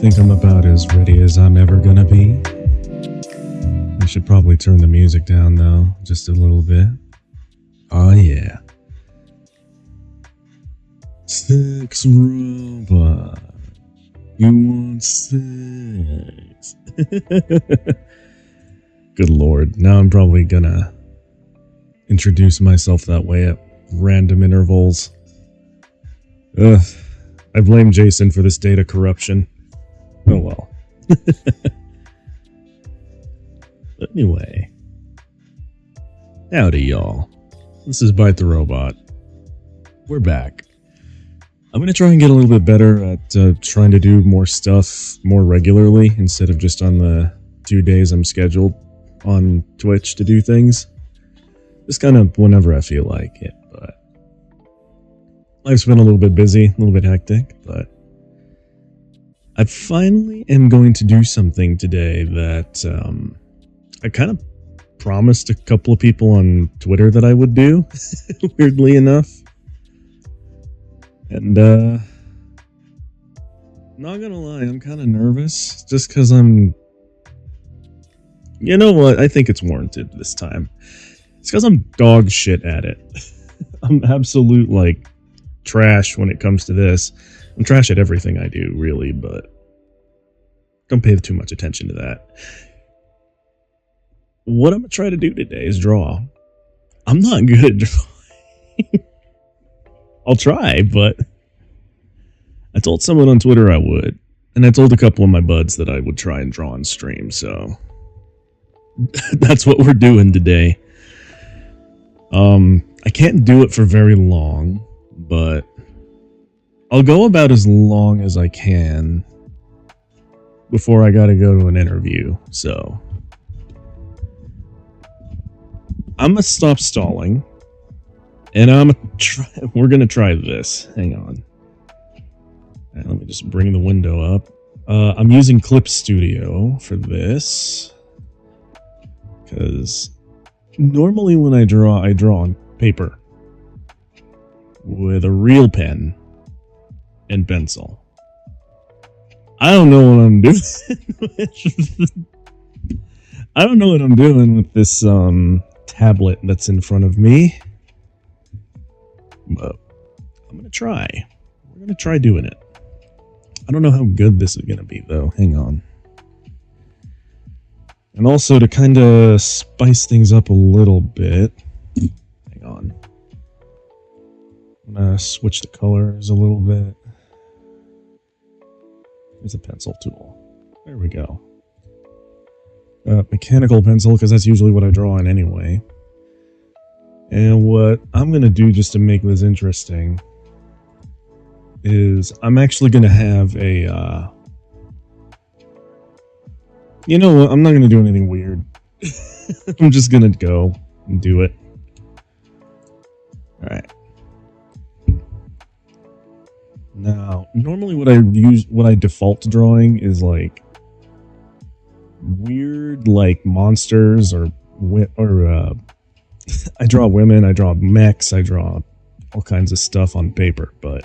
think I'm about as ready as I'm ever gonna be? I should probably turn the music down though, just a little bit. Oh yeah. Sex robot. You want sex? Good lord, now I'm probably gonna introduce myself that way at random intervals. Ugh, I blame Jason for this data corruption. Oh well. But anyway, howdy y'all. This is Bite the Robot. We're back. I'm going to try and get a little bit better at trying to do more stuff more regularly instead of just on the 2 days I'm scheduled on Twitch to do things. Just kind of whenever I feel like it, but life's been a little bit busy, a little bit hectic, but I finally am going to do something today that I kind of promised a couple of people on Twitter that I would do, weirdly enough. And, not gonna lie, I'm kind of nervous, just because I'm... You know what? I think it's warranted this time. It's because I'm dog shit at it. I'm absolute, like, trash when it comes to this. I'm trash at everything I do, really, but don't pay too much attention to that. What I'm going to try to do today is draw. I'm not good at drawing. I'll try, but I told someone on Twitter I would, and I told a couple of my buds that I would try and draw on stream, so that's what we're doing today. I can't do it for very long, but I'll go about as long as I can before I gotta go to an interview, so I'm gonna stop stalling, and we're gonna try this. Hang on. Right, let me just bring the window up. I'm using Clip Studio for this, because normally when I draw on paper with a real pen and pencil. I don't know what I'm doing. I don't know what I'm doing with this tablet that's in front of me, but I'm gonna try. We're gonna try doing it. I don't know how good this is gonna be though. Hang on. And also to kind of spice things up a little bit. Hang on. I'm gonna switch the colors a little bit. There's a pencil tool. There we go. Mechanical pencil, because that's usually what I draw on anyway. And what I'm going to do just to make this interesting is I'm actually going to have a... You know what? I'm not going to do anything weird. I'm just going to go and do it. Alright. Now, normally what I default to drawing is like weird, like monsters or I draw women, I draw mechs, I draw all kinds of stuff on paper, but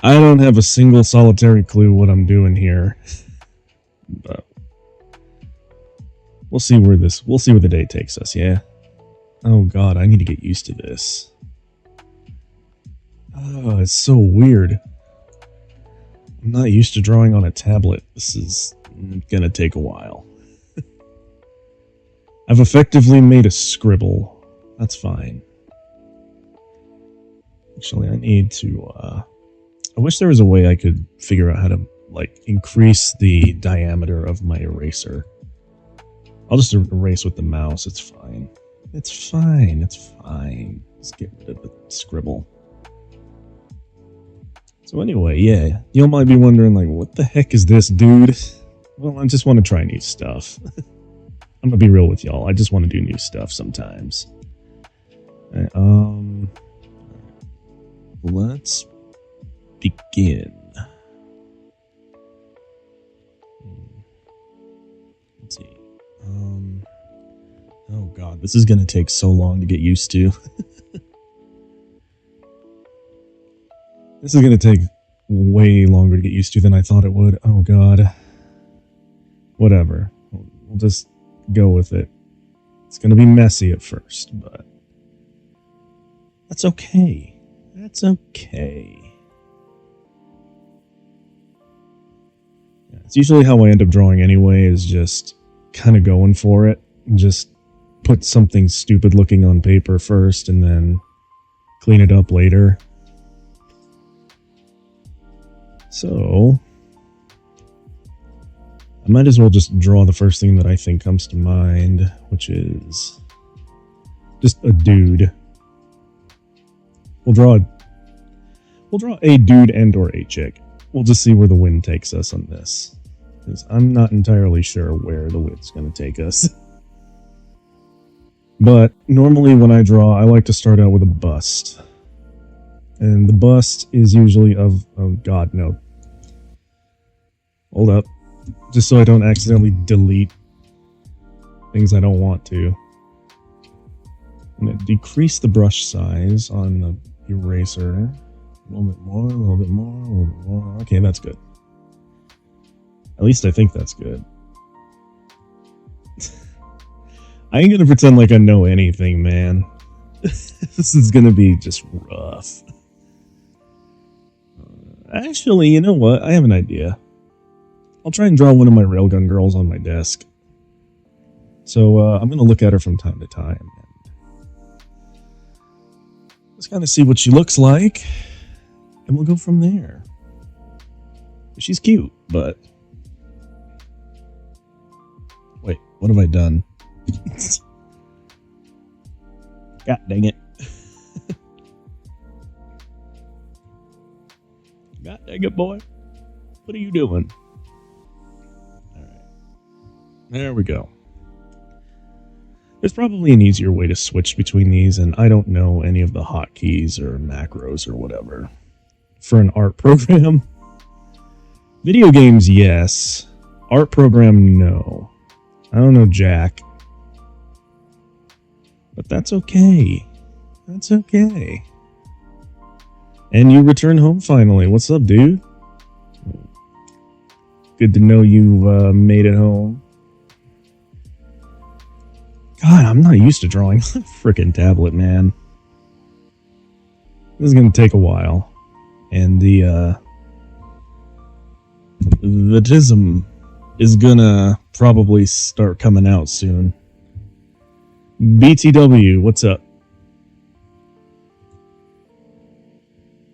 I don't have a single solitary clue what I'm doing here. But we'll see where the day takes us, yeah? Oh god, I need to get used to this. Oh, it's so weird. I'm not used to drawing on a tablet. This is gonna take a while. I've effectively made a scribble. That's fine. Actually, I need to, I wish there was a way I could figure out how to, like, increase the diameter of my eraser. I'll just erase with the mouse. It's fine. It's fine. It's fine. Let's get rid of the scribble. So anyway, yeah, you might be wondering, like, what the heck is this, dude? Well, I just want to try new stuff. I'm gonna be real with y'all. I just want to do new stuff sometimes. Right, let's begin. Let's see. Oh god, this is gonna take so long to get used to. This is going to take way longer to get used to than I thought it would. Oh god. Whatever. We'll just go with it. It's gonna be messy at first, but that's okay. That's okay. Yeah, it's usually how I end up drawing anyway, is just kind of going for it. And just put something stupid looking on paper first and then clean it up later. So I might as well just draw the first thing that I think comes to mind, which is just a dude. We'll draw a dude and or a chick. We'll just see where the wind takes us on this, because I'm not entirely sure where the wind's going to take us. But normally when I draw, I like to start out with a bust. And the bust is usually of... Oh god, no. Hold up. Just so I don't accidentally delete things I don't want to. I'm going to decrease the brush size on the eraser. A little bit more, a little bit more, a little bit more. Okay, that's good. At least I think that's good. I ain't gonna pretend like I know anything, man. This is gonna be just rough. Actually, you know what? I have an idea. I'll try and draw one of my railgun girls on my desk. So I'm gonna look at her from time to time. Let's kind of see what she looks like, and we'll go from there. She's cute, but... Wait, what have I done? God dang it. God dang it, boy. What are you doing? Alright. There we go. There's probably an easier way to switch between these, and I don't know any of the hotkeys or macros or whatever. For an art program. Video games, yes. Art program, no. I don't know jack. But that's okay. That's okay. And you return home finally. What's up, dude? Good to know you've made it home. God, I'm not used to drawing on a frickin' tablet, man. This is gonna take a while. And the tism is gonna probably start coming out soon. BTW, what's up?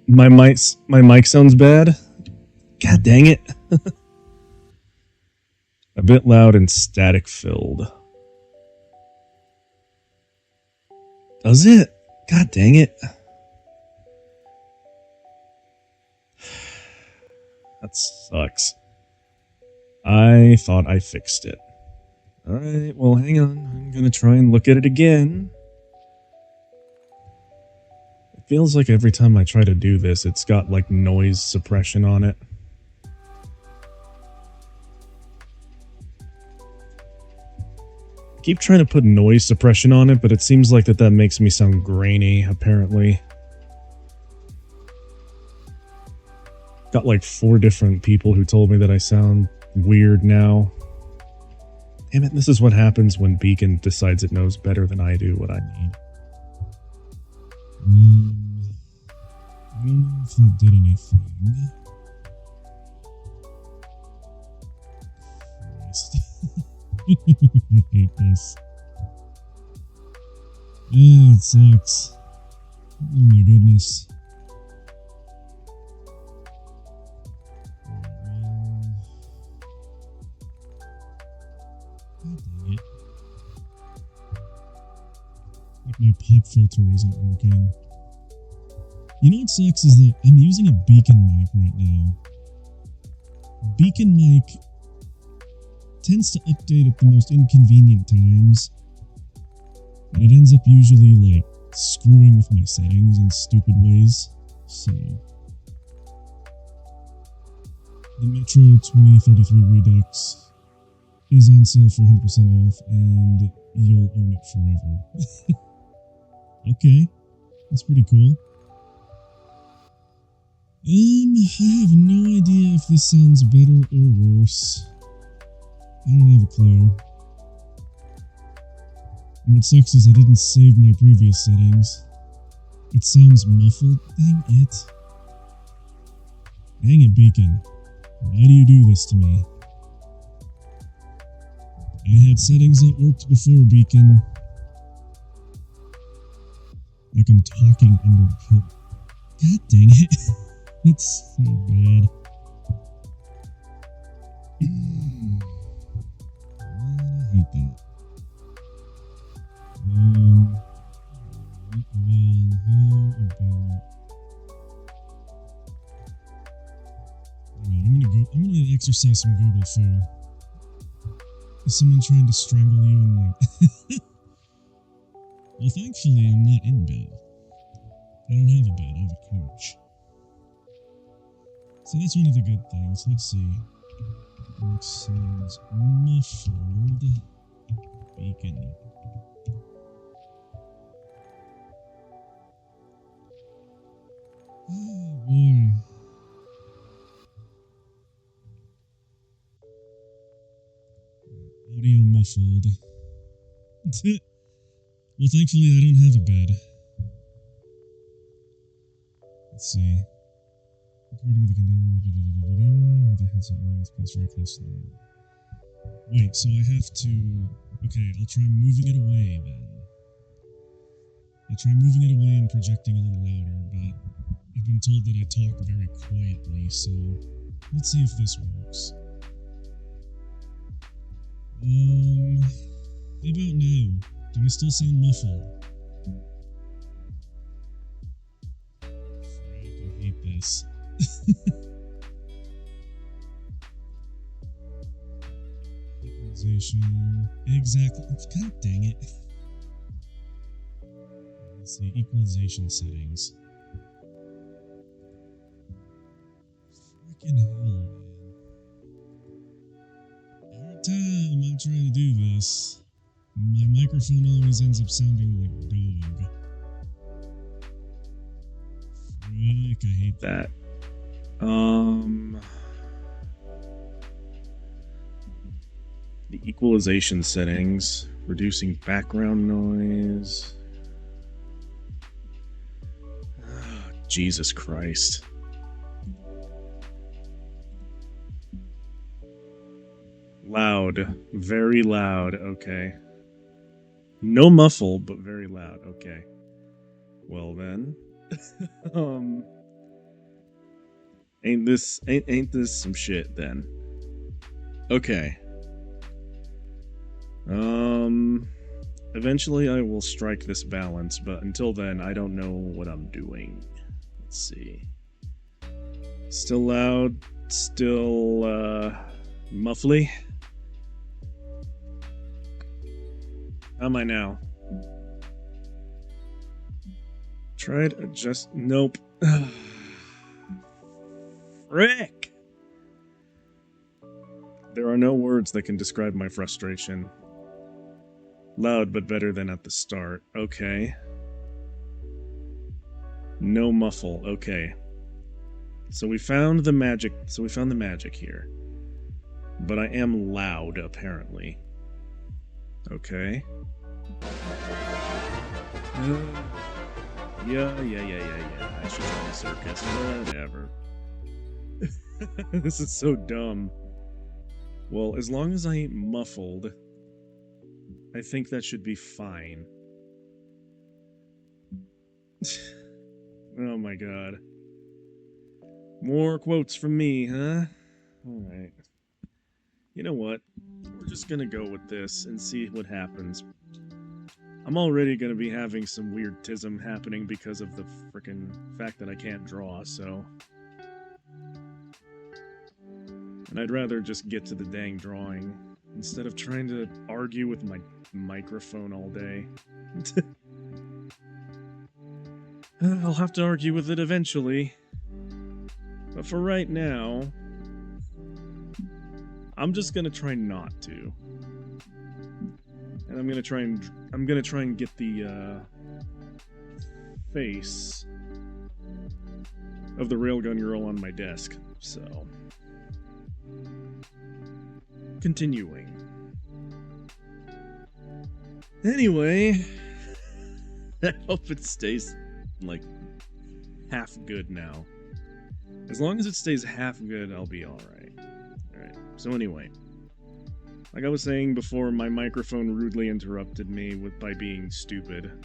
My mic sounds bad? God dang it. A bit loud and static filled. Does it? God dang it. That sucks. I thought I fixed it. Alright, well hang on. I'm gonna try and look at it again. It feels like every time I try to do this, it's got like noise suppression on it. I keep trying to put noise suppression on it, but it seems like that makes me sound grainy, apparently. Got like 4 different people who told me that I sound weird now. Damn it, this is what happens when Beacon decides it knows better than I do what I need. I don't know if that did anything. Christ. I hate this. Oh, it sucks. Oh my goodness. God dang it. Like my pop filter isn't working. You know what sucks is that I'm using a beacon mic right now. Beacon mic tends to update at the most inconvenient times. And it ends up usually like screwing with my settings in stupid ways. So the Metro 2033 Redux is on sale for 100% off, and you'll own it forever. Okay, that's pretty cool. I have no idea if this sounds better or worse. I don't have a clue. And what sucks is I didn't save my previous settings. It sounds muffled. Dang it. Dang it, Beacon. Why do you do this to me? I had settings that worked before, Beacon. Like I'm talking under a pillow. God dang it. That's so bad. I hate that. Well, how about... Alright, I'm gonna exercise some Google foo. Is someone trying to strangle you and like... Well, thankfully I'm not in bed. I don't have a bed, I have a couch. So that's one of the good things. Let's see. It sounds muffled. Beacon. Oh boy. Audio muffled. Well, thankfully I don't have a bed. Let's see. Recording with the the headset is placed very close to the room. Wait, so I have to... Okay, I'll try moving it away then. I'll try moving it away and projecting a little louder, but I've been told that I talk very quietly, so let's see if this works. How about now? Do I still sound muffled? Frick, I hate this. Equalization. Exactly. God dang it. Let's see. Equalization settings. Freaking hell, man. Every time I'm trying to do this, my microphone always ends up sounding like dog. Frick, I hate that. The equalization settings, reducing background noise. Oh, Jesus Christ. Loud. Very loud. Okay. No muffle, but very loud. Okay. Well then. Ain't this some shit then? Okay. Eventually I will strike this balance, but until then I don't know what I'm doing. Let's see. Still loud, still muffly. How am I now? Tried adjust. Nope. Frick! There are no words that can describe my frustration. Loud, but better than at the start. Okay. No muffle. Okay. So we found the magic. So we found the magic here. But I am loud, apparently. Okay. Yeah. I should join the circus. Whatever. This is so dumb. Well, as long as I ain't muffled, I think that should be fine. Oh my god. More quotes from me, huh? Alright. You know what? We're just gonna go with this and see what happens. I'm already gonna be having some weird tism happening because of the frickin' fact that I can't draw, so... And I'd rather just get to the dang drawing, instead of trying to argue with my microphone all day. I'll have to argue with it eventually. But for right now, I'm just gonna try not to. And I'm gonna try and get the face of the railgun girl on my desk. So, continuing. Anyway, I hope it stays like half good now. As long as it stays half good, I'll be alright. Alright, so anyway. Like I was saying before, my microphone rudely interrupted me by being stupid.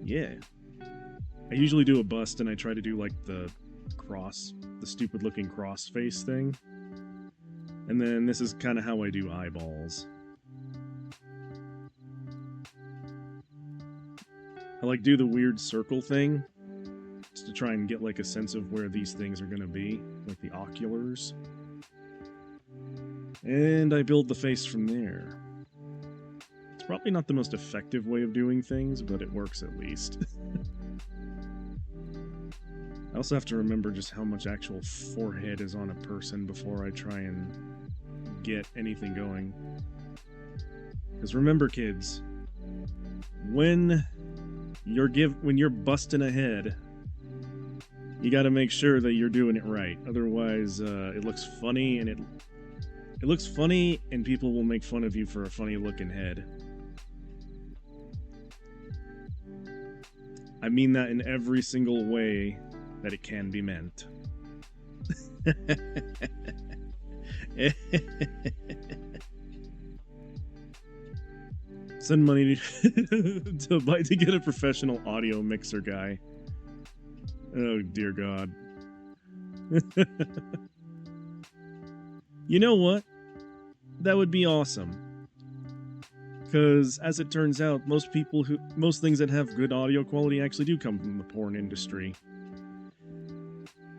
Yeah. I usually do a bust and I try to do like the stupid looking cross face thing. And then this is kind of how I do eyeballs. I like do the weird circle thing just to try and get like a sense of where these things are gonna be, like the oculars. And I build the face from there. It's probably not the most effective way of doing things, but it works at least. I also have to remember just how much actual forehead is on a person before I try and get anything going. Because remember, kids, when you're busting a head, you got to make sure that you're doing it right. Otherwise, it looks funny, and it looks funny, and people will make fun of you for a funny-looking head. I mean that in every single way that it can be meant. Send money to get a professional audio mixer guy. Oh, dear God. You know what? That would be awesome. Because, as it turns out, most things that have good audio quality actually do come from the porn industry.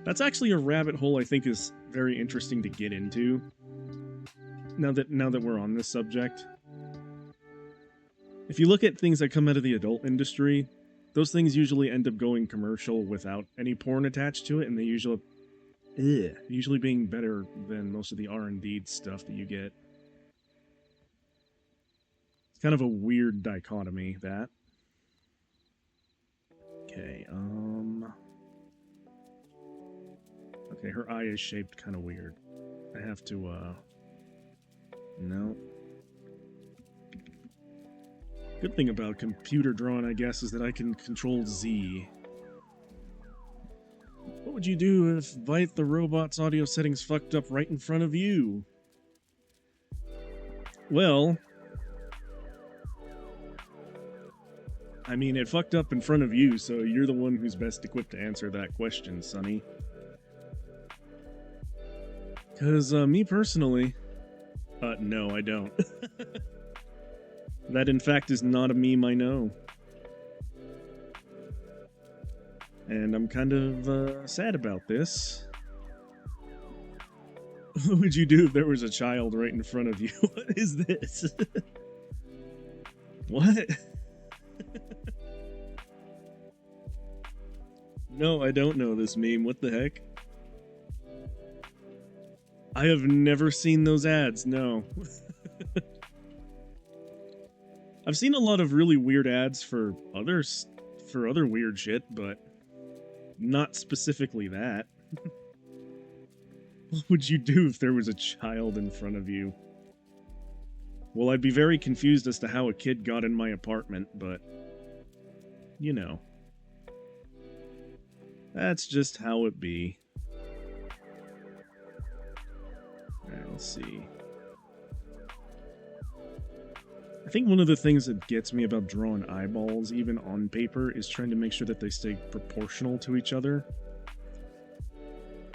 That's actually a rabbit hole I think is very interesting to get into. Now that we're on this subject. If you look at things that come out of the adult industry, those things usually end up going commercial without any porn attached to it, and they usually being better than most of the R&D stuff that you get. It's kind of a weird dichotomy, that. Okay, okay, her eye is shaped kind of weird. I have to, no. Good thing about computer drawing, I guess, is that I can control Z. What would you do if Bite the Robot's audio settings fucked up right in front of you? Well, I mean, it fucked up in front of you, so you're the one who's best equipped to answer that question, Sonny. Because, me personally... no, I don't. That, in fact, is not a meme I know. And I'm kind of, sad about this. What would you do if there was a child right in front of you? What is this? What? No, I don't know this meme. What the heck? I have never seen those ads, no. I've seen a lot of really weird ads for other weird shit, but not specifically that. What would you do if there was a child in front of you? Well, I'd be very confused as to how a kid got in my apartment, but... you know. That's just how it be. Alright, let's see. I think one of the things that gets me about drawing eyeballs, even on paper, is trying to make sure that they stay proportional to each other.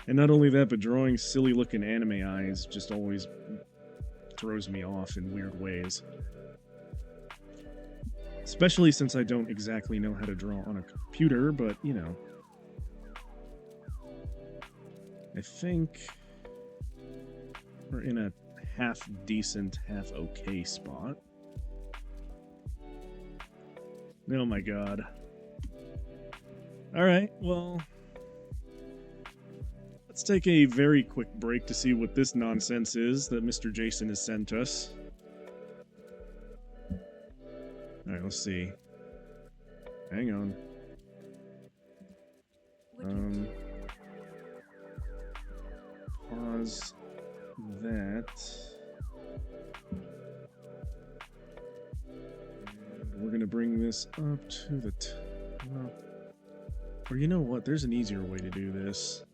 And not only that, but drawing silly-looking anime eyes just always throws me off in weird ways. Especially since I don't exactly know how to draw on a computer, but, you know. I think we're in a half-decent, half-okay spot. Oh my god. Alright, well... let's take a very quick break to see what this nonsense is that Mr. Jason has sent us. Alright, let's see. Hang on. Pause that. And we're gonna bring this up to the top. Or you know what? There's an easier way to do this.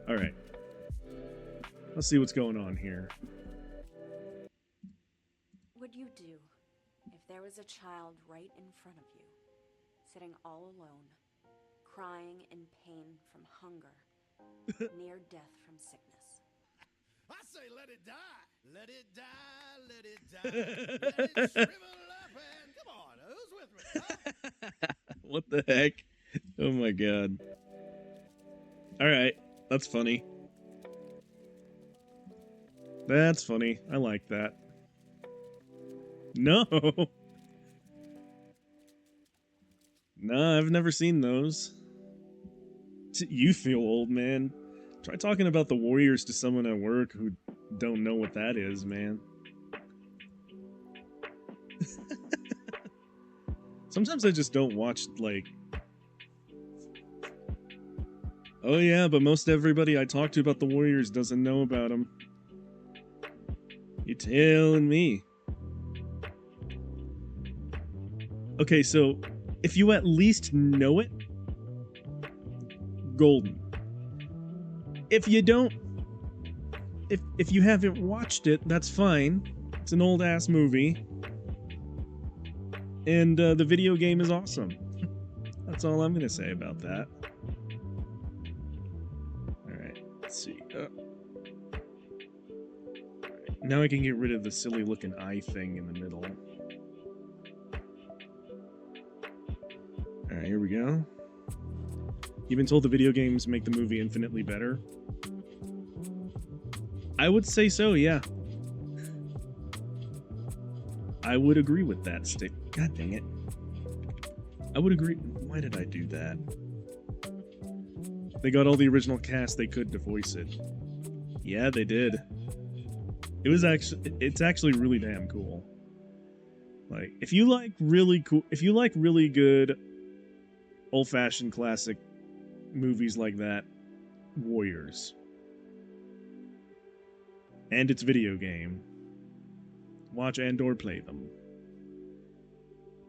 Alright. Let's see what's going on here. Would you do if there was a child right in front of you, sitting all alone, crying in pain from hunger, near death from sickness? I say let it die. Let it die, let it die. Let it shrivel up and come on, who's with me? Huh? What the heck? Oh my god. Alright, that's funny. That's funny. I like that. No! Nah, I've never seen those. You feel old, man. Try talking about the Warriors to someone at work who don't know what that is, man. Sometimes I just don't watch, like... Oh yeah, but most everybody I talk to about the Warriors doesn't know about them. You're telling me. Okay, so if you at least know it, golden. If you don't, if you haven't watched it, that's fine. It's an old ass movie, and the video game is awesome. That's all I'm gonna say about that. All right, let's see. All right, now I can get rid of the silly looking eye thing in the middle. All right, here we go. You've been told the video games make the movie infinitely better? I would say so, yeah. I would agree with that statement. God dang it. I would agree. Why did I do that? They got all the original cast they could to voice it. Yeah, they did. It's actually really damn cool. Like, if you like really good old-fashioned classic movies like that, Warriors, and its video game, watch and/or play them.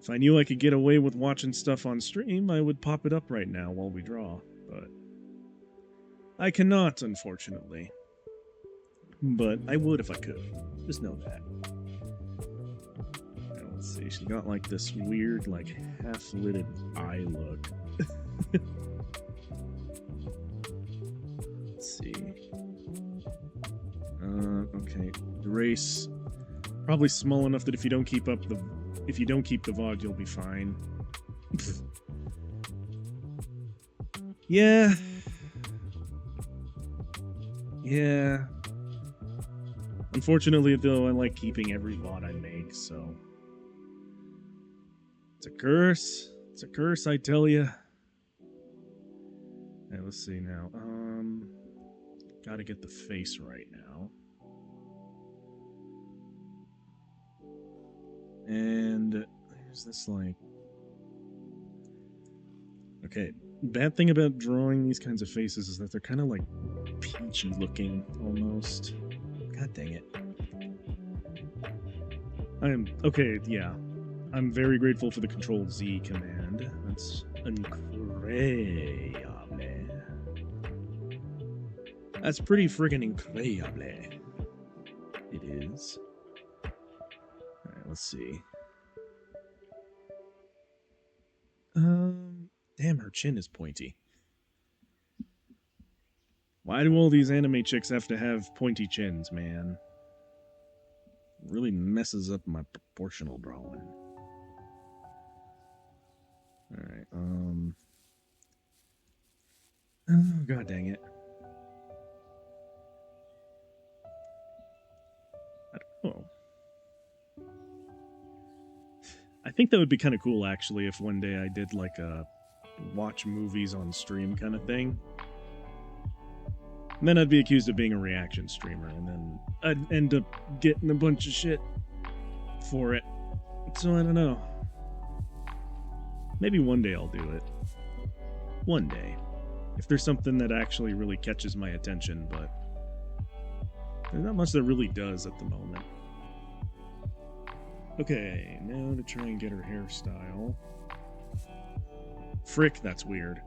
If I knew I could get away with watching stuff on stream, I would pop it up right now while we draw, but I cannot, unfortunately. But I would if I could. Just know that. Now, let's see, she's got like this weird, like, half-lidded eye look. Let's see. Okay. The race probably small enough that if you don't keep the VOD, you'll be fine. Yeah. Yeah. Unfortunately, though, I like keeping every VOD I make, so it's a curse. It's a curse, I tell you. Alright, let's see now. Gotta get the face right now. And there's this, like... Okay, bad thing about drawing these kinds of faces is that they're kind of, like, peachy looking, almost. God dang it. Okay, yeah. I'm very grateful for the Control-Z command. That's incredible. That's pretty friggin' incredible. It is. Alright, let's see. Damn, her chin is pointy. Why do all these anime chicks have to have pointy chins, man? It really messes up my proportional drawing. Alright, oh, god dang it. I don't know. I think that would be kind of cool, actually, if one day I did, like, a watch movies on stream kind of thing. And then I'd be accused of being a reaction streamer, and then I'd end up getting a bunch of shit for it. So I don't know. Maybe one day I'll do it. One day. If there's something that actually really catches my attention, but there's not much that really does at the moment. Okay, now to try and get her hairstyle. Frick, that's weird.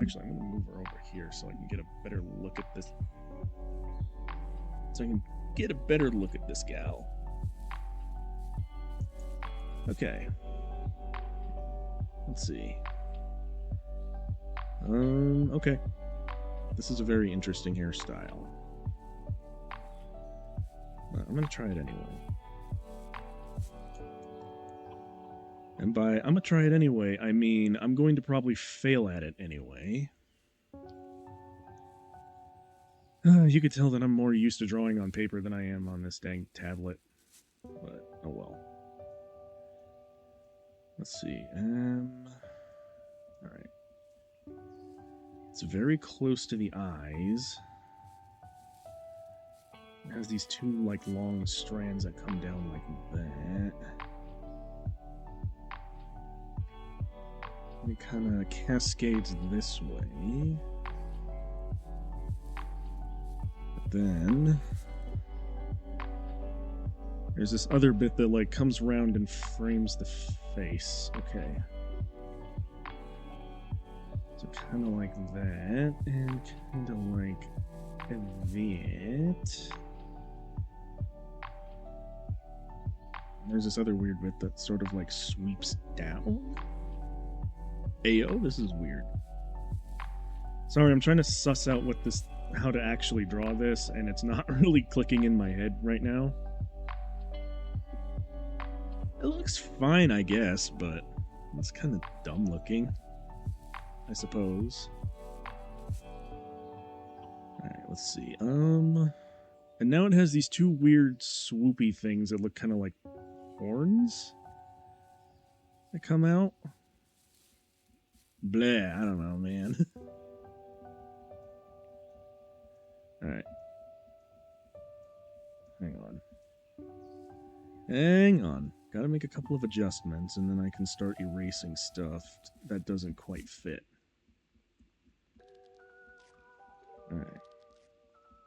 Actually, I'm gonna move her over here so I can get a better look at this. So I can get a better look at this gal. Okay. Let's see. Okay. This is a very interesting hairstyle. I'm gonna try it anyway. And by I'm gonna try it anyway, I mean I'm going to probably fail at it anyway. You could tell that I'm more used to drawing on paper than I am on this dang tablet. But, oh well. Let's see. Alright. It's very close to the eyes. It has these two, like, long strands that come down like that. And it kind of cascades this way. But then there's this other bit that, like, comes around and frames the face. Okay. So kind of like that, and kind of like that. And there's this other weird bit that sort of like sweeps down. Ayo, this is weird. Sorry, I'm trying to suss out how to actually draw this, and it's not really clicking in my head right now. It looks fine, I guess, but it's kind of dumb looking, I suppose. Alright, let's see. And now it has these two weird swoopy things that look kind of like horns that come out. Bleh, I don't know, man. Alright. Hang on. Gotta make a couple of adjustments, and then I can start erasing stuff that doesn't quite fit. Alright.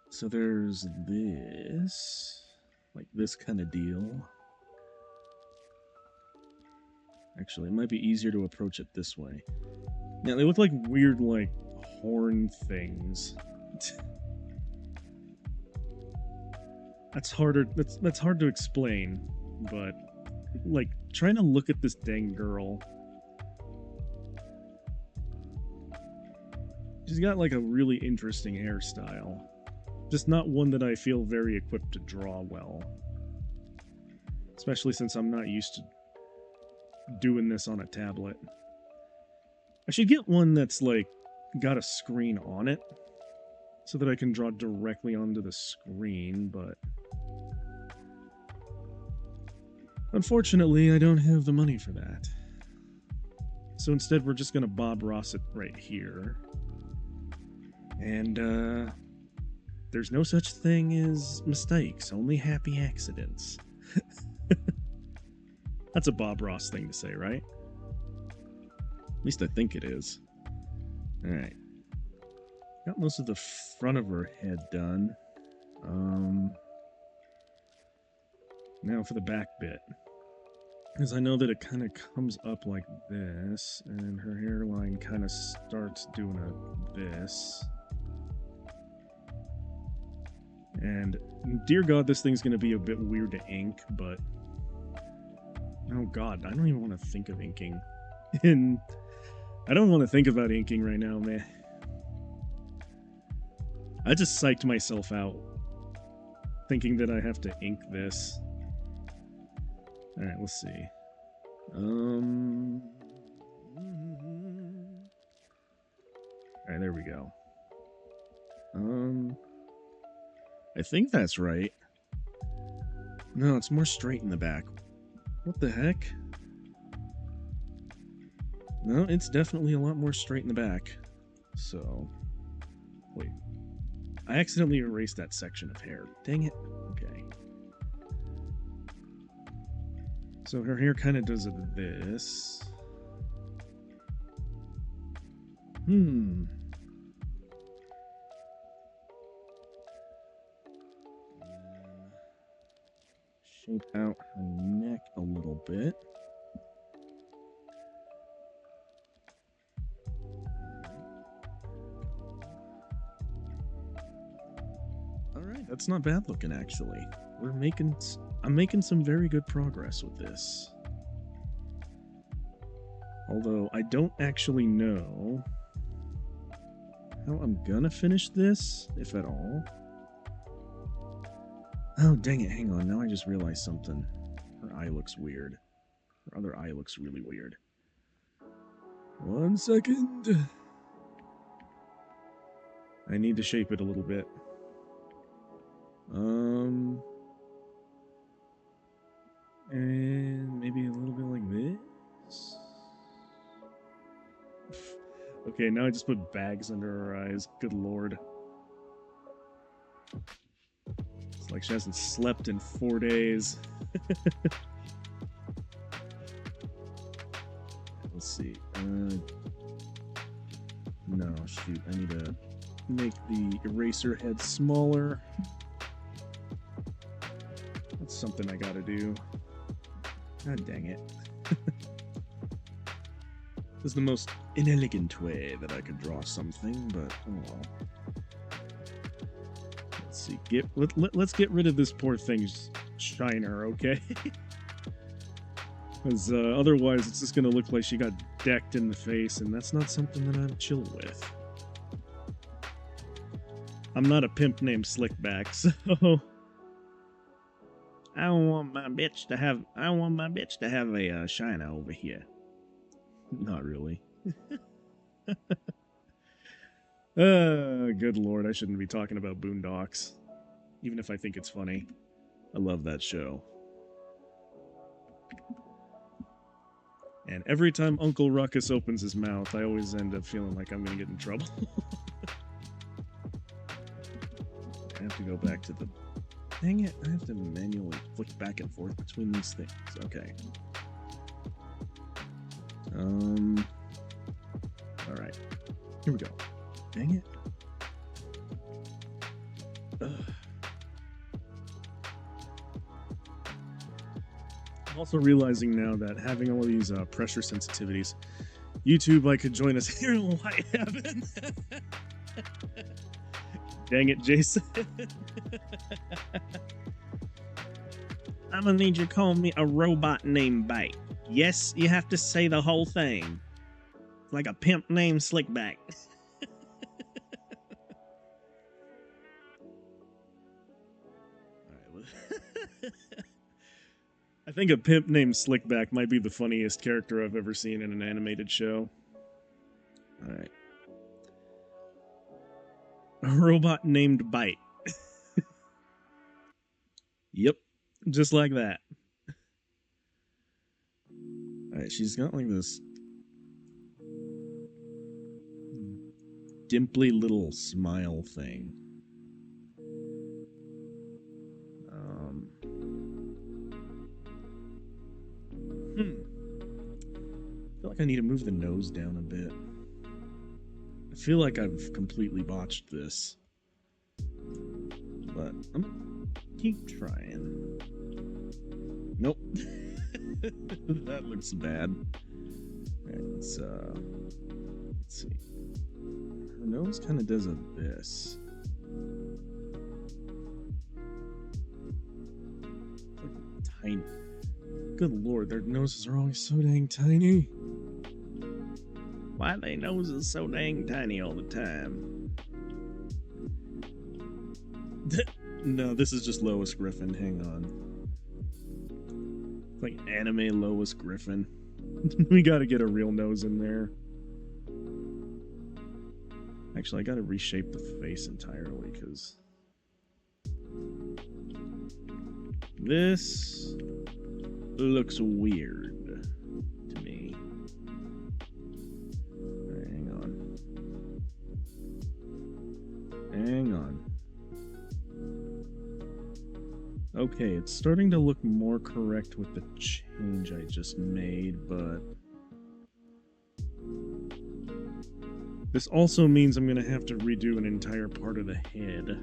So there's this. Like this kind of deal. Actually, it might be easier to approach it this way. Now, they look like weird, like, horn things. That's harder. That's hard to explain, but like trying to look at this dang girl. She's got like a really interesting hairstyle. Just not one that I feel very equipped to draw well. Especially since I'm not used to doing this on a tablet. I should get one that's like got a screen on it so that I can draw directly onto the screen, but unfortunately, I don't have the money for that. So instead, we're just going to Bob Ross it right here. And, there's no such thing as mistakes, only happy accidents. That's a Bob Ross thing to say, right? At least I think it is. Alright. Got most of the front of her head done. Now for the back bit. Because I know that it kind of comes up like this, and her hairline kind of starts doing this. And, dear God, this thing's going to be a bit weird to ink, but oh God, I don't even want to think of inking. And I don't want to think about inking right now, man. I just psyched myself out thinking that I have to ink this. Alright, let's see. Alright, there we go. I think that's right. No, it's more straight in the back. What the heck? No, it's definitely a lot more straight in the back. So, wait. I accidentally erased that section of hair. Dang it. Okay. So her hair kind of does this. Hmm. Shape out her neck a little bit. Alright, that's not bad looking actually. I'm making some very good progress with this. Although I don't actually know how I'm gonna finish this, if at all. Oh, dang it, hang on, now I just realized something. Her eye looks weird. Her other eye looks really weird. 1 second. I need to shape it a little bit. And maybe a little bit like this. Okay, now I just put bags under her eyes. Good lord. It's like she hasn't slept in 4 days. Let's see. No, shoot. I need to make the eraser head smaller. That's something I gotta do. God dang it. This is the most inelegant way that I could draw something, but oh well. Let's see. Let's get rid of this poor thing's shiner, okay? Because otherwise it's just going to look like she got decked in the face, and that's not something that I'm chill with. I'm not a pimp named Slickback, so I want my bitch to have a shiner over here. Not really. Good lord, I shouldn't be talking about Boondocks. Even if I think it's funny. I love that show. And every time Uncle Ruckus opens his mouth, I always end up feeling like I'm gonna get in trouble. I have to go back to the... Dang it, I have to manually flick back and forth between these things. Okay. Alright. Here we go. Dang it. Ugh. I'm also realizing now that having all of these pressure sensitivities, YouTube, I could join us here in light heaven. Dang it, Jason. I'm gonna need you to call me a robot named Bite. Yes, you have to say the whole thing. Like a pimp named Slickback. I think a pimp named Slickback might be the funniest character I've ever seen in an animated show. Alright. A robot named Bite. Yep. Just like that. Alright, she's got like this dimply little smile thing. I feel like I need to move the nose down a bit. I feel like I've completely botched this. But I'm gonna keep trying. Nope. That looks bad. Alright, let's see. Her nose kind of does this. It's like tiny. Good lord, their noses are always so dang tiny. Why are their noses so dang tiny all the time? No, this is just Lois Griffin. Hang on. It's like anime Lois Griffin. We gotta get a real nose in there. Actually, I gotta reshape the face entirely, because this looks weird to me. Right, hang on. Hang on. Okay, it's starting to look more correct with the change I just made, but This also means I'm going to have to redo an entire part of the head,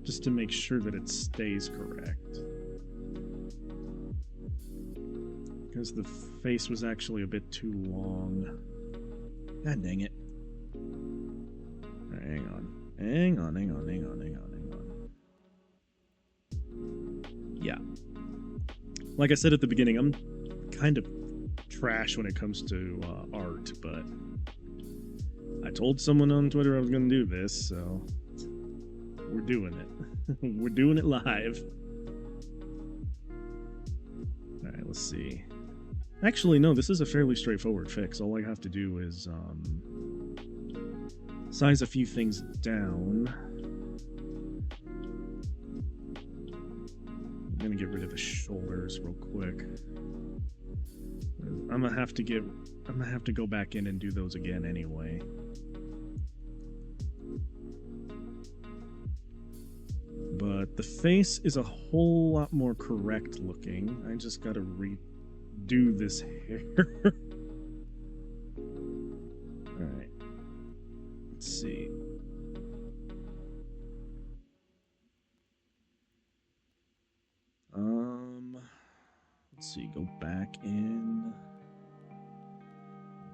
just to make sure that it stays correct. Because the face was actually a bit too long. God dang it. Right, hang on. Yeah. Like I said at the beginning, I'm kind of trash when it comes to art, but I told someone on Twitter I was going to do this, so we're doing it. We're doing it live. Alright, let's see. Actually, no, this is a fairly straightforward fix. All I have to do is size a few things down. I'm going to get rid of the shoulders real quick. I'm gonna have to go back in and do those again anyway. But the face is a whole lot more correct looking. I just gotta redo this hair. Alright. Let's see. Let's see, go back in.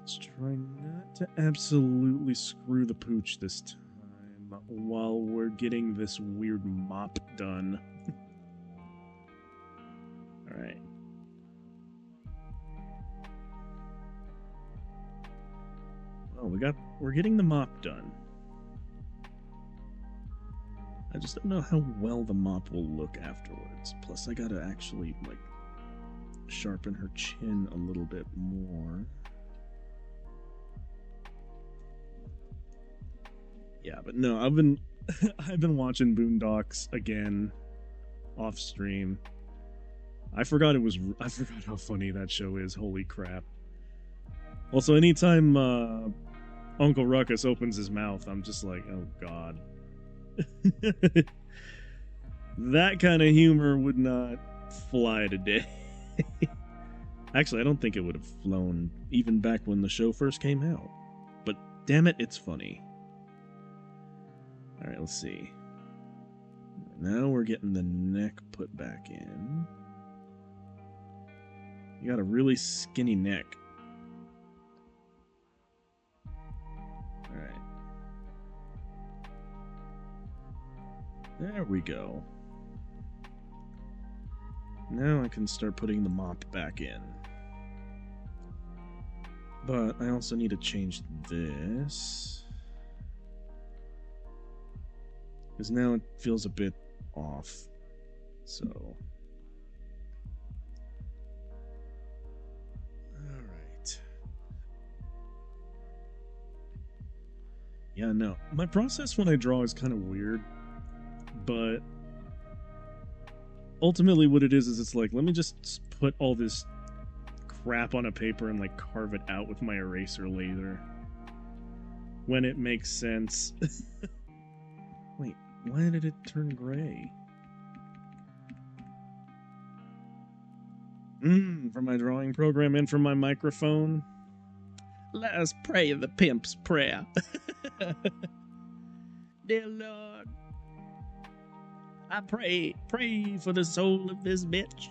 Let's try not to absolutely screw the pooch this time while we're getting this weird mop done. Alright. Oh, we're getting the mop done. I just don't know how well the mop will look afterwards. Plus, I gotta actually, like, sharpen her chin a little bit more. Yeah, but no, I've been watching Boondocks again off stream. I forgot how funny that show is. Holy crap. Also, anytime Uncle Ruckus opens his mouth, I'm just like, oh god. That kind of humor would not fly today. Actually, I don't think it would have flown even back when the show first came out. But damn it, it's funny. Alright, let's see. Now we're getting the neck put back in. You got a really skinny neck. Alright. There we go. Now I can start putting the mop back in. But I also need to change this. Because now it feels a bit off. So. Alright. Yeah, no. My process when I draw is kind of weird. But ultimately what it is it's like, let me just put all this crap on a paper and like carve it out with my eraser laser. When it makes sense. Wait, why did it turn gray? From my drawing program and from my microphone. Let us pray the pimp's prayer. Dear Lord, I pray for the soul of this bitch.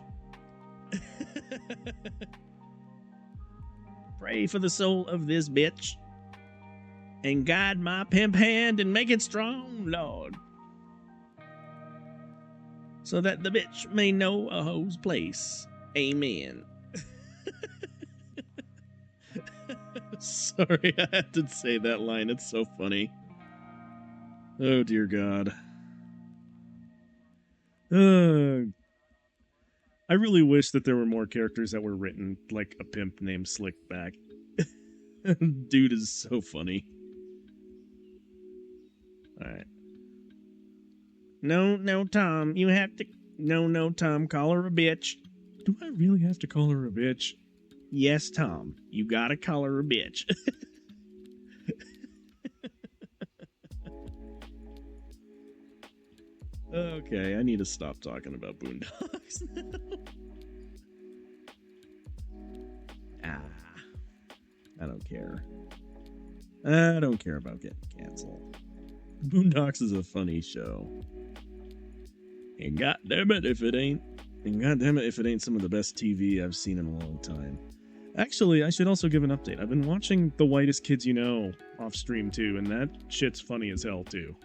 Pray for the soul of this bitch. And guide my pimp hand and make it strong, Lord. So that the bitch may know a hoe's place. Amen. Sorry, I had to say that line. It's so funny. Oh, dear God. I really wish that there were more characters that were written like a pimp named Slickback. Dude is so funny. Alright. No, Tom, you have to... No, Tom, call her a bitch. Do I really have to call her a bitch? Yes, Tom, you gotta call her a bitch. Okay, I need to stop talking about Boondocks now. I don't care. I don't care about getting canceled. Boondocks is a funny show. And goddamn it if it ain't. And goddamn it if it ain't some of the best TV I've seen in a long time. Actually, I should also give an update. I've been watching The Whitest Kids You Know off stream too, and that shit's funny as hell too.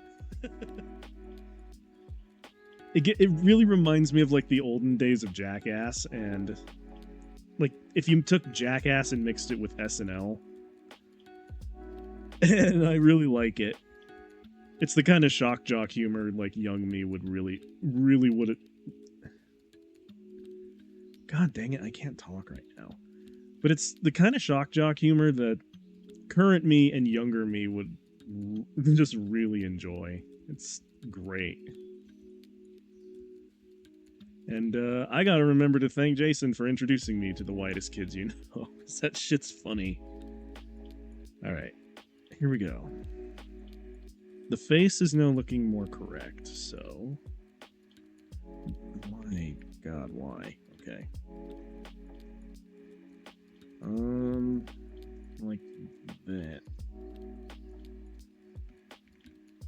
It really reminds me of like the olden days of Jackass, and like if you took Jackass and mixed it with SNL. And I really like it. It's the kind of shock jock humor like young me would really would it. God dang it, I can't talk right now. But it's the kind of shock jock humor that current me and younger me would just really enjoy. It's great. And I gotta remember to thank Jason for introducing me to The Whitest Kids You Know. That shit's funny. Alright, here we go. The face is now looking more correct, so... My god, why? Okay. Like that.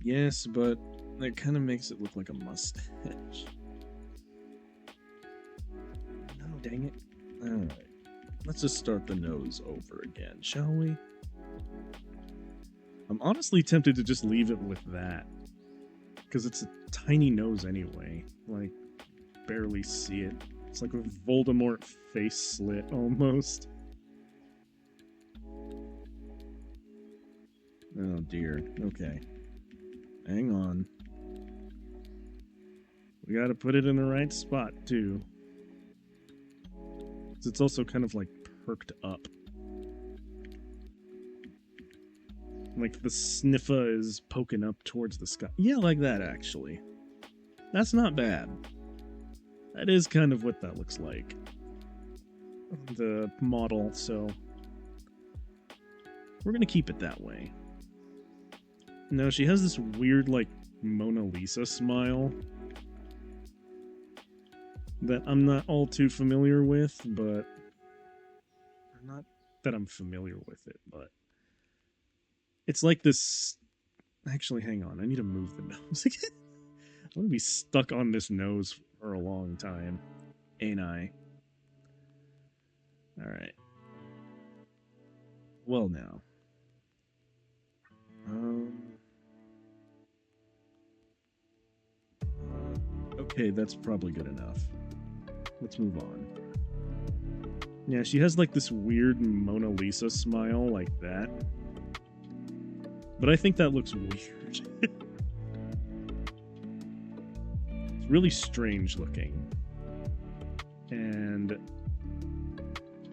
Yes, but that kind of makes it look like a mustache. No, dang it. Alright. Let's just start the nose over again, shall we? I'm honestly tempted to just leave it with that. Because it's a tiny nose anyway. Like, barely see it. It's like a Voldemort face slit, almost. Oh dear. Okay. Hang on. We gotta put it in the right spot, too. It's also kind of like perked up. Like the sniffer is poking up towards the sky. Yeah, like that, actually. That's not bad. That is kind of what that looks like. The model, so... we're gonna keep it that way. No, she has this weird, like, Mona Lisa smile that I'm not all too familiar with, but... not that I'm familiar with it, but... it's like this... actually, hang on. I need to move the nose again. I'm gonna be stuck on this nose for a long time. Ain't I? Alright. Well, now. Okay, that's probably good enough. Let's move on. Yeah, she has like this weird Mona Lisa smile like that. But I think that looks weird. It's really strange looking. And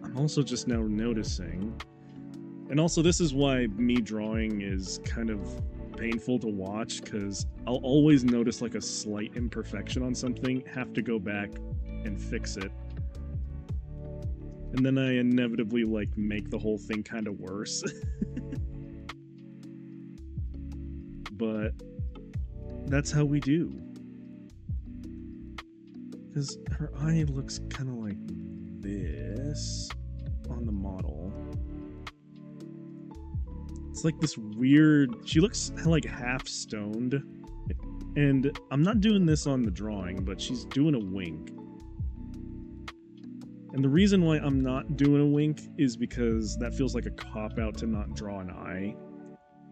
I'm also just now noticing... and also this is why me drawing is kind of painful to watch, because I'll always notice like a slight imperfection on something, have to go back and fix it. And then I inevitably like make the whole thing kind of worse. But that's how we do. Because her eye looks kind of like this on the model. It's like this weird... she looks like half stoned. And I'm not doing this on the drawing, but she's doing a wink. And the reason why I'm not doing a wink is because that feels like a cop-out to not draw an eye.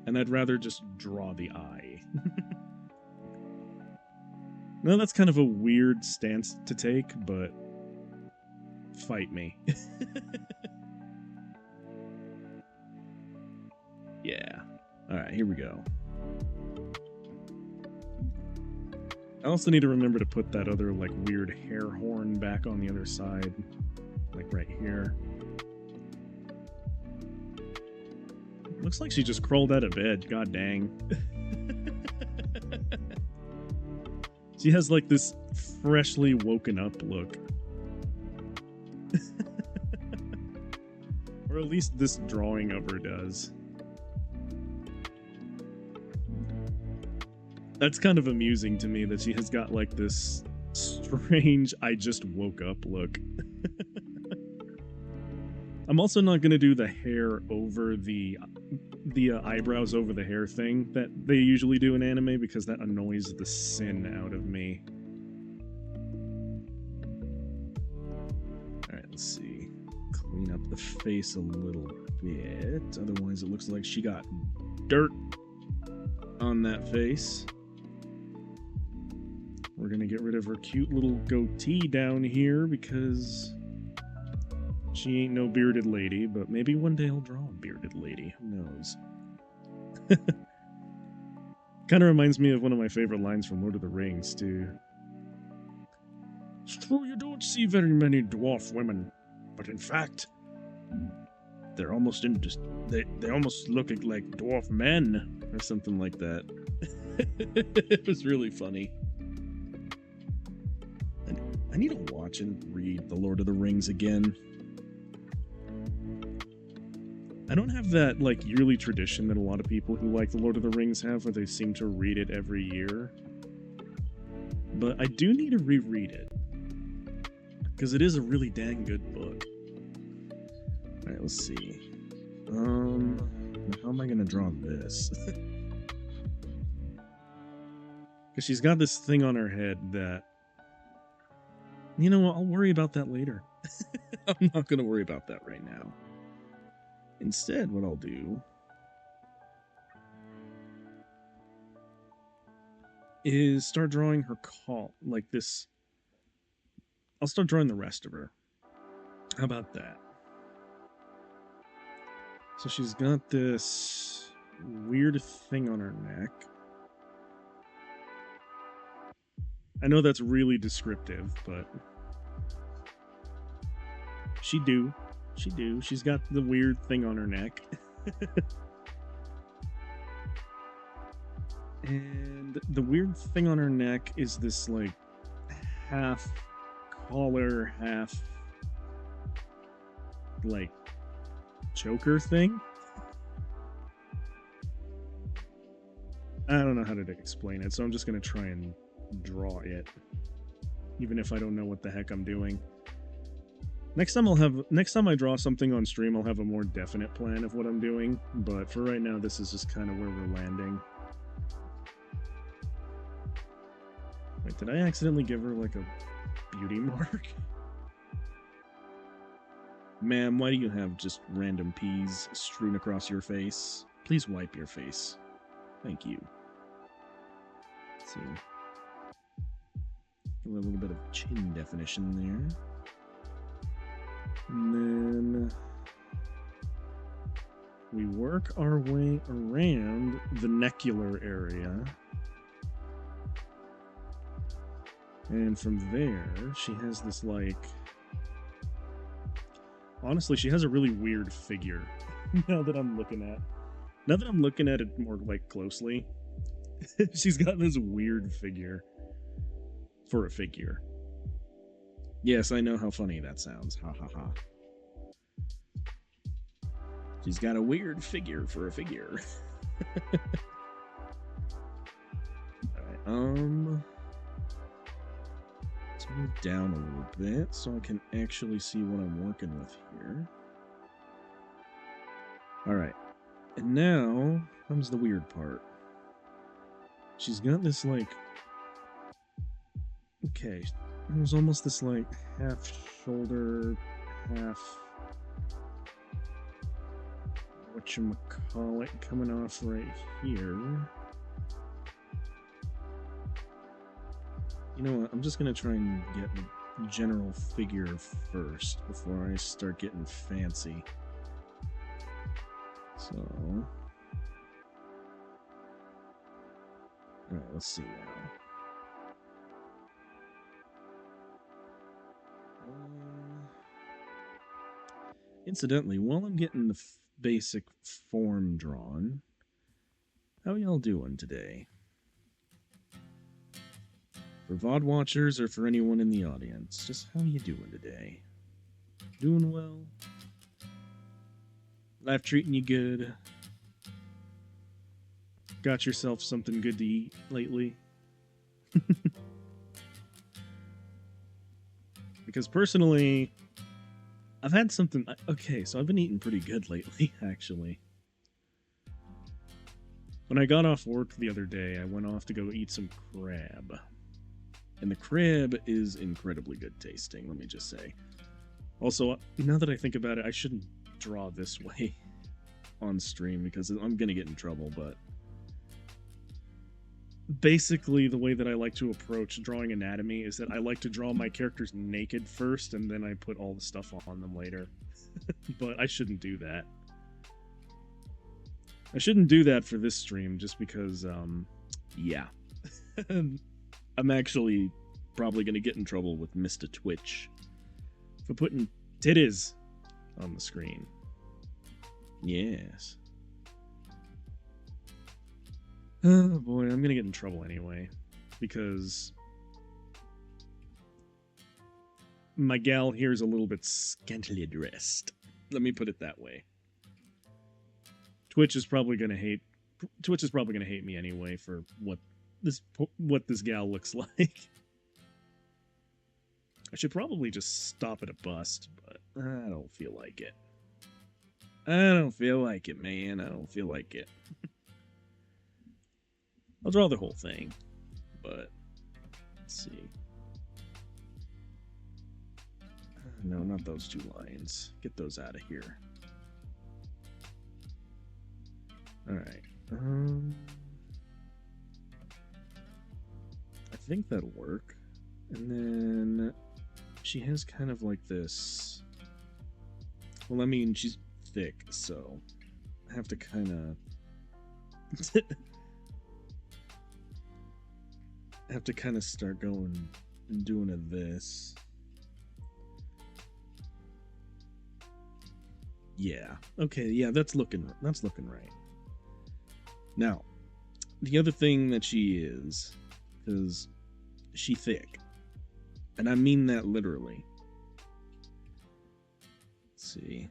And I'd rather just draw the eye. Now that's kind of a weird stance to take, but... fight me. Yeah. Alright, here we go. I also need to remember to put that other, like, weird hair horn back on the other side. Like, right here. Looks like she just crawled out of bed, god dang. She has, like, this freshly woken up look. Or at least this drawing of her does. That's kind of amusing to me that she has got like this strange I just woke up look. I'm also not going to do the hair over the the eyebrows over the hair thing that they usually do in anime because that annoys the sin out of me. Alright, let's see. Clean up the face a little bit. Otherwise, it looks like she got dirt on that face. We're gonna get rid of her cute little goatee down here because she ain't no bearded lady, but maybe one day I'll draw a bearded lady. Who knows? Kind of reminds me of one of my favorite lines from Lord of the Rings, too. It's true you don't see very many dwarf women, but in fact, they're almost they almost look like dwarf men, or something like that. It was really funny. I need to watch and read The Lord of the Rings again. I don't have that, like, yearly tradition that a lot of people who like The Lord of the Rings have, where they seem to read it every year. But I do need to reread it. Because it is a really dang good book. Alright, let's see. How am I gonna draw this? Because she's got this thing on her head that... You know what, I'll worry about that later. I'm not gonna worry about that right now. Instead, what I'll do is start drawing her call, like this. I'll start drawing the rest of her. How about that? So she's got this weird thing on her neck. I know that's really descriptive, but she do. She's got the weird thing on her neck. And the weird thing on her neck is this, like, half collar, half, like, choker thing. I don't know how to explain it, so I'm just gonna try and draw it, even if I don't know what the heck I'm doing. Next time I draw something on stream, I'll have a more definite plan of what I'm doing, but for right now, this is just kind of where we're landing. Wait, did I accidentally give her, like, a beauty mark? Ma'am, why do you have just random peas strewn across your face? Please wipe your face. Thank you. Let's see. Give a little bit of chin definition there. And then we work our way around the necular area. And from there, she has this, like... Honestly, she has a really weird figure. Now that I'm looking at it more, like, closely. She's got this weird figure. For a figure. Yes, I know how funny that sounds. Ha ha ha. She's got a weird figure for a figure. Alright, let's move down a little bit so I can actually see what I'm working with here. Alright. And now comes the weird part. She's got this, like... Okay, there's almost this, like, half shoulder, half... whatchamacallit coming off right here. You know what, I'm just gonna try and get the general figure first before I start getting fancy. So... Alright, let's see now. Incidentally, while I'm getting the basic form drawn, how y'all doing today? For VOD watchers or for anyone in the audience, just how you doing today? Doing well? Life treating you good? Got yourself something good to eat lately? Because personally, I've had something... Okay, so I've been eating pretty good lately, actually. When I got off work the other day, I went off to go eat some crab. And the crab is incredibly good tasting, let me just say. Also, now that I think about it, I shouldn't draw this way on stream because I'm going to get in trouble, but basically the way that I like to approach drawing anatomy is that I like to draw my characters naked first and then I put all the stuff on them later. But I shouldn't do that. I shouldn't do that for this stream just because, yeah. I'm actually probably going to get in trouble with Mr. Twitch for putting titties on the screen. Yes. Oh boy, I'm gonna get in trouble anyway, because my gal here is a little bit scantily dressed. Let me put it that way. Twitch is probably gonna hate me anyway for what this gal looks like. I should probably just stop at a bust, but I don't feel like it. I don't feel like it, man. I don't feel like it. I'll draw the whole thing, but let's see. No, not those two lines. Get those out of here. Alright. I think that'll work. And then she has kind of like this. Well, I mean, she's thick, so I have to kind of start going and doing this. Yeah. Okay, yeah, that's looking right. Now, the other thing that she is she thick. And I mean that literally. Let's see.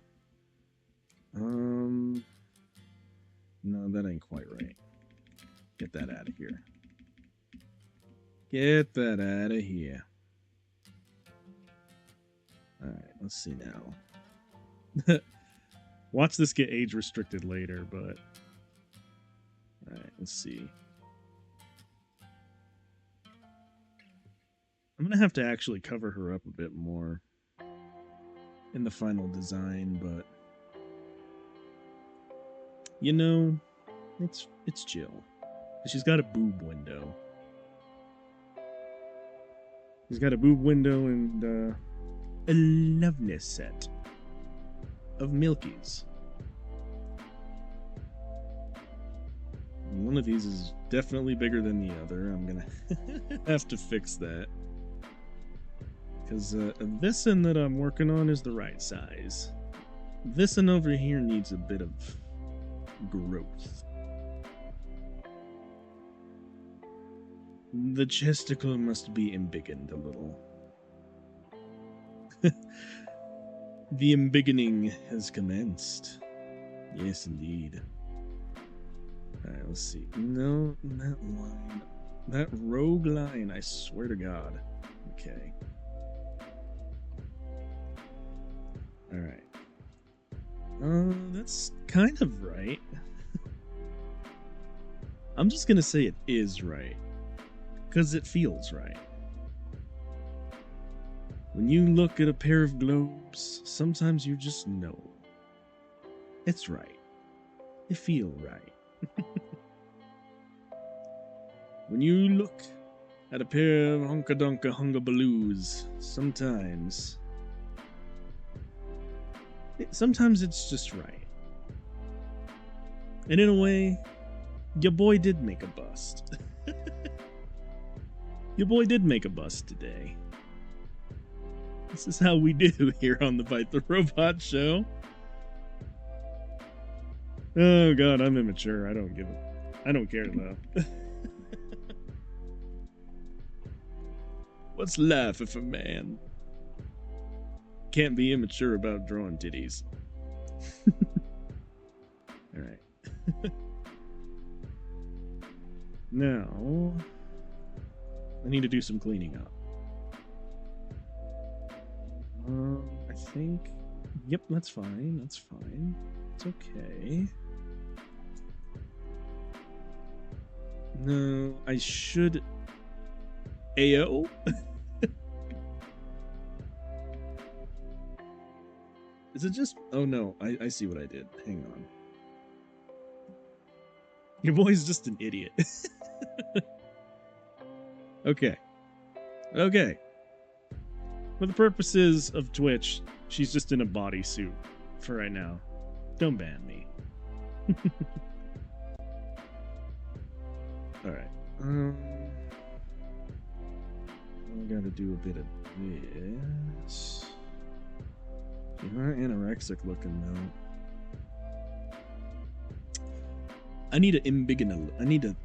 No, that ain't quite right. Get that out of here. Get that out of here. Alright, let's see now. Watch this get age restricted later, but... Alright, let's see. I'm gonna have to actually cover her up a bit more in the final design, but... You know, it's chill. She's got a boob window. She's got a boob window and a lovely set of milkies. One of these is definitely bigger than the other. I'm gonna have to fix that. Because this one that I'm working on is the right size. This one over here needs a bit of growth. The chesticle must be embiggened a little. The embiggening has commenced. Yes, indeed. Alright, let's see. No, that line. That rogue line, I swear to God. Okay. Alright. That's kind of right. I'm just gonna say it is right. Because it feels right. When you look at a pair of globes, sometimes you just know. It's right. It feels right. When you look at a pair of honka-donka hunga-baloos, sometimes it's just right. And in a way, your boy did make a bust. Your boy did make a bust today. This is how we do here on the Bite the Robot show. Oh god, I'm immature. I don't care though. What's life if a man can't be immature about drawing titties? Alright. Now, I need to do some cleaning up. I think... Yep, that's fine. That's fine. It's okay. No, I should... AO? Is it just... Oh no, I see what I did. Hang on. Your boy's just an idiot. Okay. Okay. For the purposes of Twitch, she's just in a bodysuit for right now. Don't ban me. Alright. I gotta do a bit of this. You are anorexic looking though. I need a imbigginal. I need a...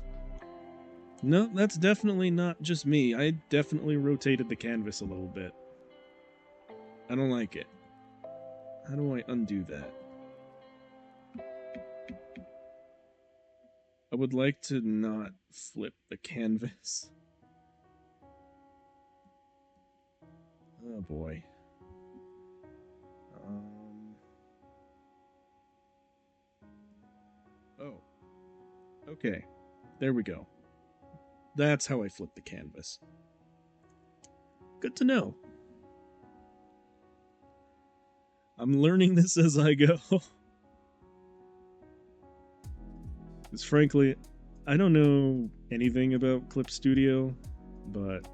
No, that's definitely not just me. I definitely rotated the canvas a little bit. I don't like it. How do I undo that? I would like to not flip the canvas. Oh boy. Oh. Okay. There we go. That's how I flip the canvas. Good to know. I'm learning this as I go. Because frankly, I don't know anything about Clip Studio, but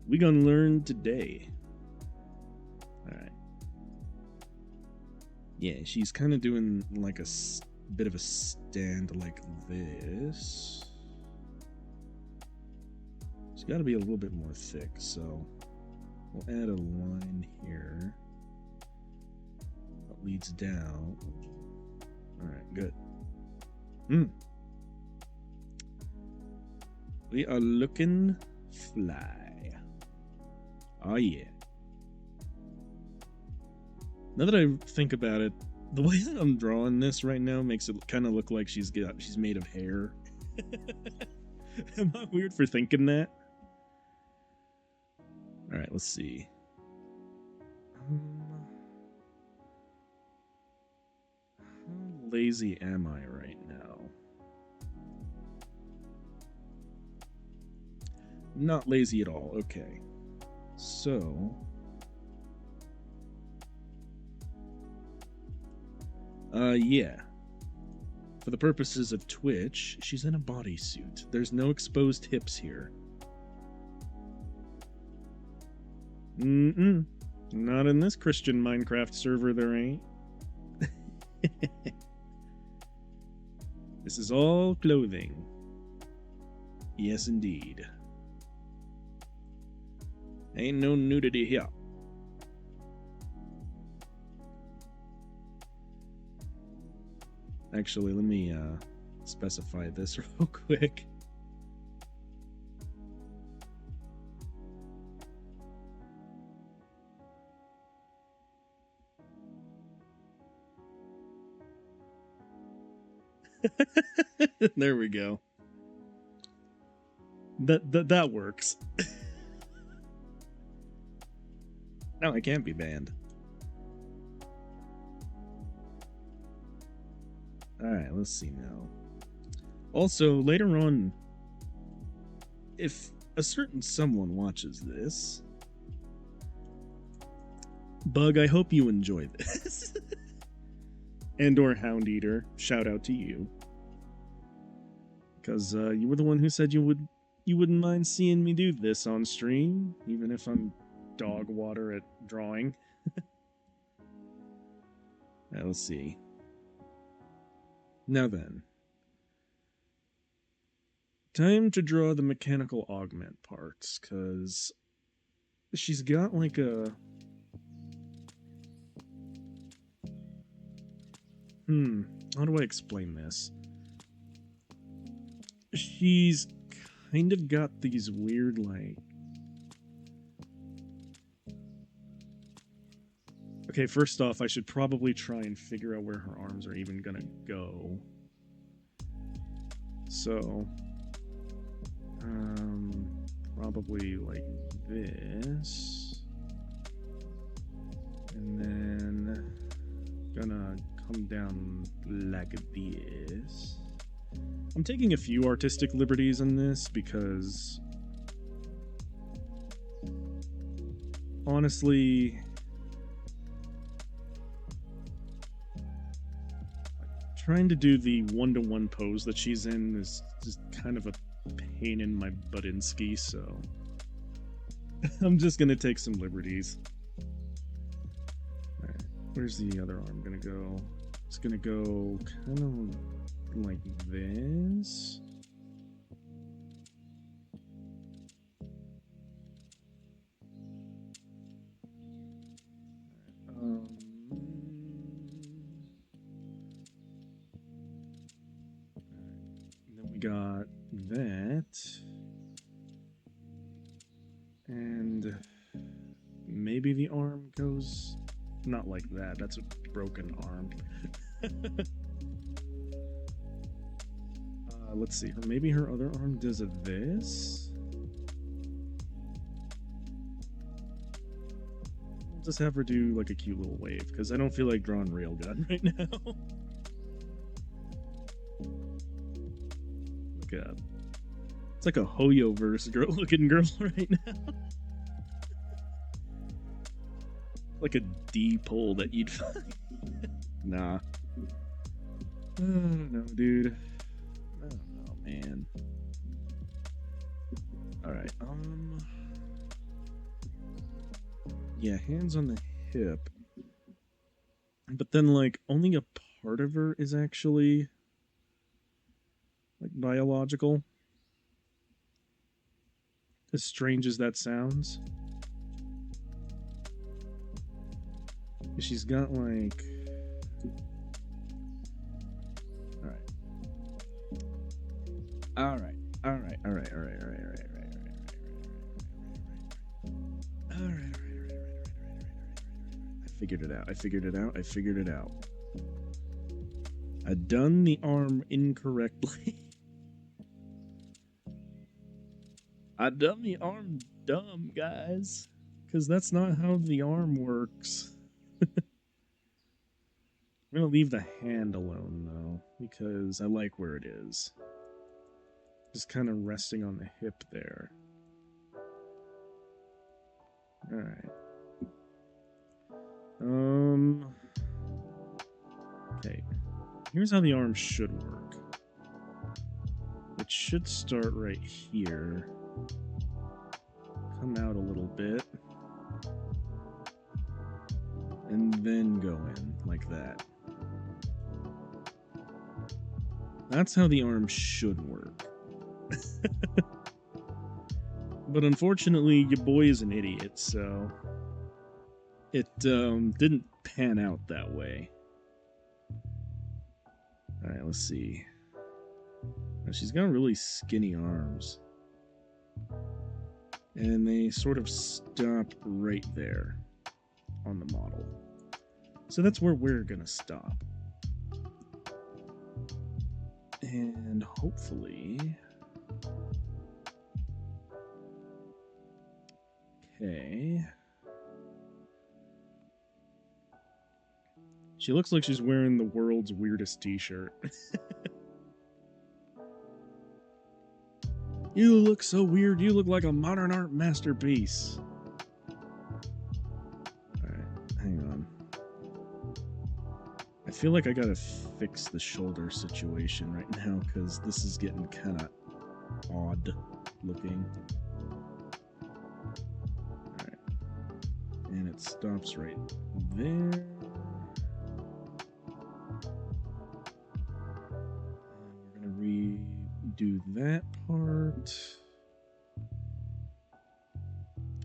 we gonna learn today. Alright. Yeah, she's kind of doing like a bit of a stand like this. It's got to be a little bit more thick, so we'll add a line here that leads down. Alright, good. We are looking fly. Oh yeah. Now that I think about it, the way that I'm drawing this right now makes it kind of look like she's made of hair. Am I weird for thinking that? Alright, let's see. How lazy am I right now? Not lazy at all. Okay. So... yeah. For the purposes of Twitch, she's in a bodysuit. There's no exposed hips here. Not in this Christian Minecraft server, there ain't. This is all clothing. Yes, indeed. Ain't no nudity here. Actually, let me specify this real quick. There we go. That works. No, I can't be banned. Alright, let's see now. Also, later on, if a certain someone watches this, Bug, I hope you enjoy this. And or Hound Eater, shout out to you. Because you were the one who said you wouldn't mind seeing me do this on stream, even if I'm dog water at drawing. Right, let's see. Now then. Time to draw the mechanical augment parts, because she's got like a... how do I explain this? She's kind of got these weird, like... Okay, first off, I should probably try and figure out where her arms are even gonna go. So... probably like this. And then... gonna come down like this. I'm taking a few artistic liberties in this because honestly, trying to do the one-to-one pose that she's in is just kind of a pain in my buttinski, so I'm just gonna take some liberties. Alright, where's the other arm gonna go? It's gonna go kind of like this. Then we got that. And maybe the arm goes not like that. That's a broken arm. Let's see. Or maybe her other arm does a this. We'll just have her do like a cute little wave because I don't feel like drawing railgun right now. Look at. It's like a Hoyo-verse looking girl right now. Like a D pull that you'd find. Nah. I don't know, dude. I don't know, man. Alright, yeah, hands on the hip. But then, like, only a part of her is actually, like, biological. As strange as that sounds. She's got, like... Alright. Alright. I figured it out. I done the arm incorrectly. I done the arm dumb, guys. Because that's not how the arm works. I'm gonna leave the hand alone, though, because I like where it is. Just kind of resting on the hip there. Alright. Okay. Here's how the arm should work. It should start right here. Come out a little bit. And then go in, like that. That's how the arm should work. But unfortunately, your boy is an idiot, so it didn't pan out that way. Alright, let's see. Now, she's got really skinny arms. And they sort of stop right there on the model. So that's where we're gonna stop. And hopefully... Okay. She looks like she's wearing the world's weirdest t-shirt. You look so weird. You look like a modern art masterpiece. Alright, hang on. I feel like I gotta fix the shoulder situation right now because this is getting kind of odd looking. Alright. And it stops right there. And we're gonna redo that part.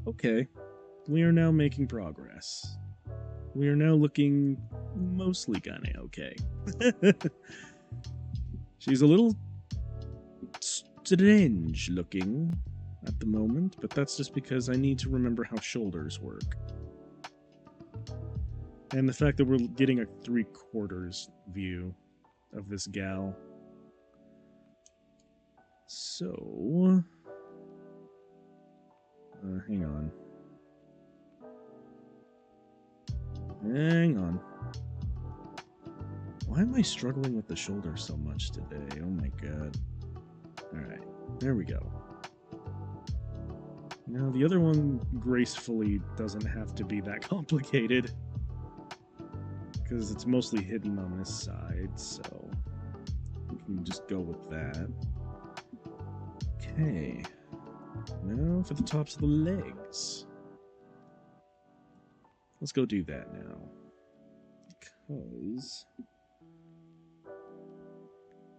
Okay. We are now making progress. We are now looking mostly kinda okay. She's a little strange looking at the moment, but that's just because I need to remember how shoulders work. And the fact that we're getting a 3/4 view of this gal. So... hang on. Why am I struggling with the shoulder so much today? Oh my god. Alright, there we go. Now, the other one gracefully doesn't have to be that complicated, because it's mostly hidden on this side, so we can just go with that. Okay. Now for the tops of the legs. Let's go do that now. Because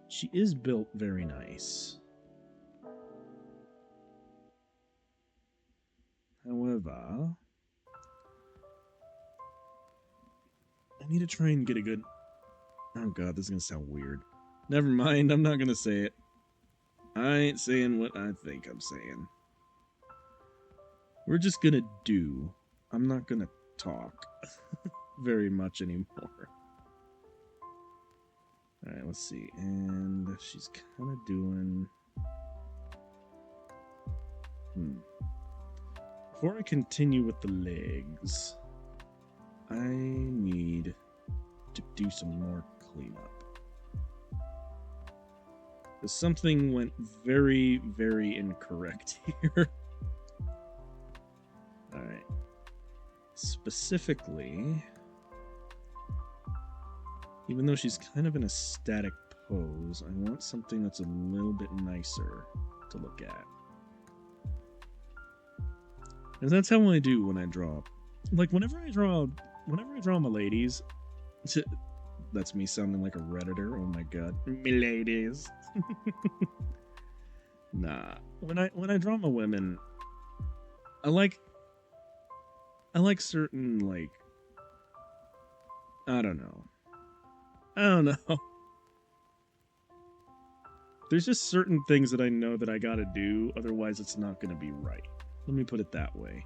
she is built very nice. However, I need to try and get a good... Oh god, this is going to sound weird. Never mind, I'm not going to say it. I ain't saying what I think I'm saying. We're just going to do. I'm not going to talk very much anymore. Alright, let's see. And she's kind of doing... Before I continue with the legs, I need to do some more cleanup. Because something went very, very incorrect here. Alright. Specifically, even though she's kind of in a static pose, I want something that's a little bit nicer to look at. And that's how I do when I draw. Like, whenever I draw my ladies, that's me sounding like a Redditor. Oh my god, me ladies. Nah, when I draw my women, I like certain, like, I don't know. There's just certain things that I know that I gotta do, otherwise it's not gonna be right. Let me put it that way.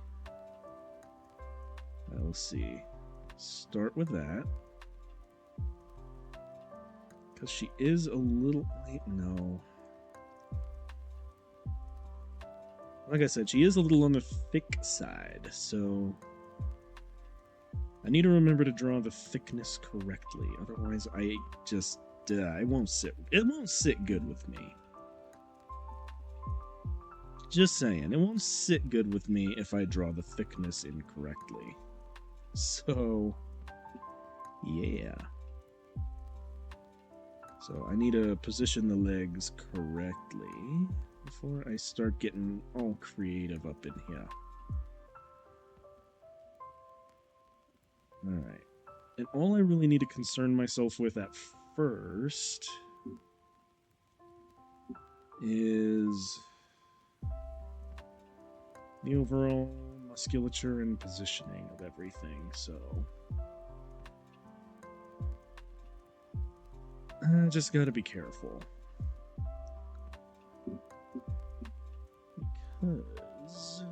Let's see. Start with that. Because she is a little... Wait, no. Like I said, she is a little on the thick side, so... I need to remember to draw the thickness correctly. Otherwise, I just... it won't sit good with me. Just saying, it won't sit good with me if I draw the thickness incorrectly. So, yeah. So I need to position the legs correctly before I start getting all creative up in here. Alright. And all I really need to concern myself with at first is the overall musculature and positioning of everything, so I just gotta be careful. Because...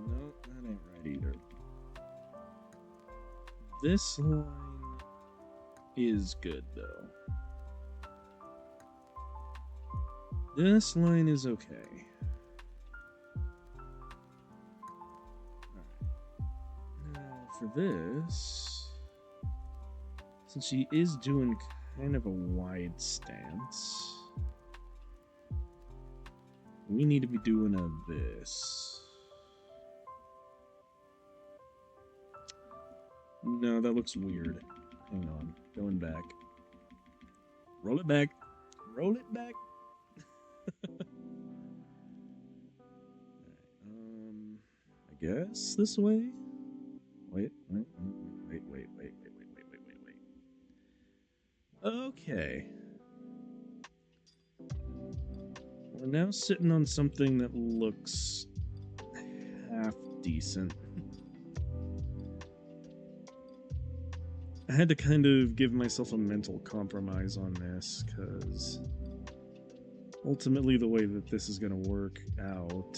no, that ain't right either. This line is good, though. This line is okay. Alright. Now, for this, since she is doing kind of a wide stance, we need to be doing this. No, that looks weird. Hang on. Going back. Roll it back. Roll it back. I guess this way? Wait. Okay. We're now sitting on something that looks half decent. I had to kind of give myself a mental compromise on this, because ultimately the way that this is going to work out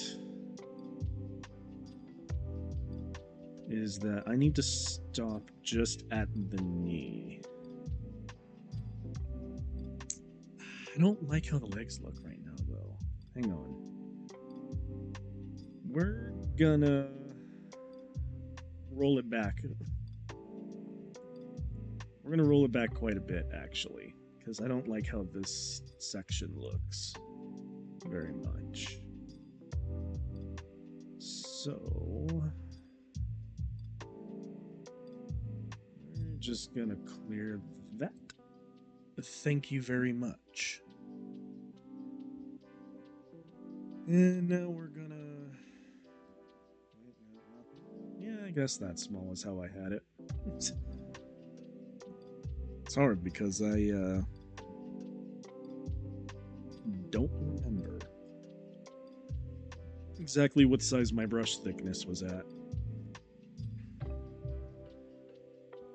is that I need to stop just at the knee. I don't like how the legs look right now, though. Hang on. We're gonna roll it back. We're going to roll it back quite a bit, actually, because I don't like how this section looks very much. So, we're just going to clear that. Thank you very much. And now we're going to... Yeah, I guess that small is how I had it. It's hard because I don't remember exactly what size my brush thickness was at.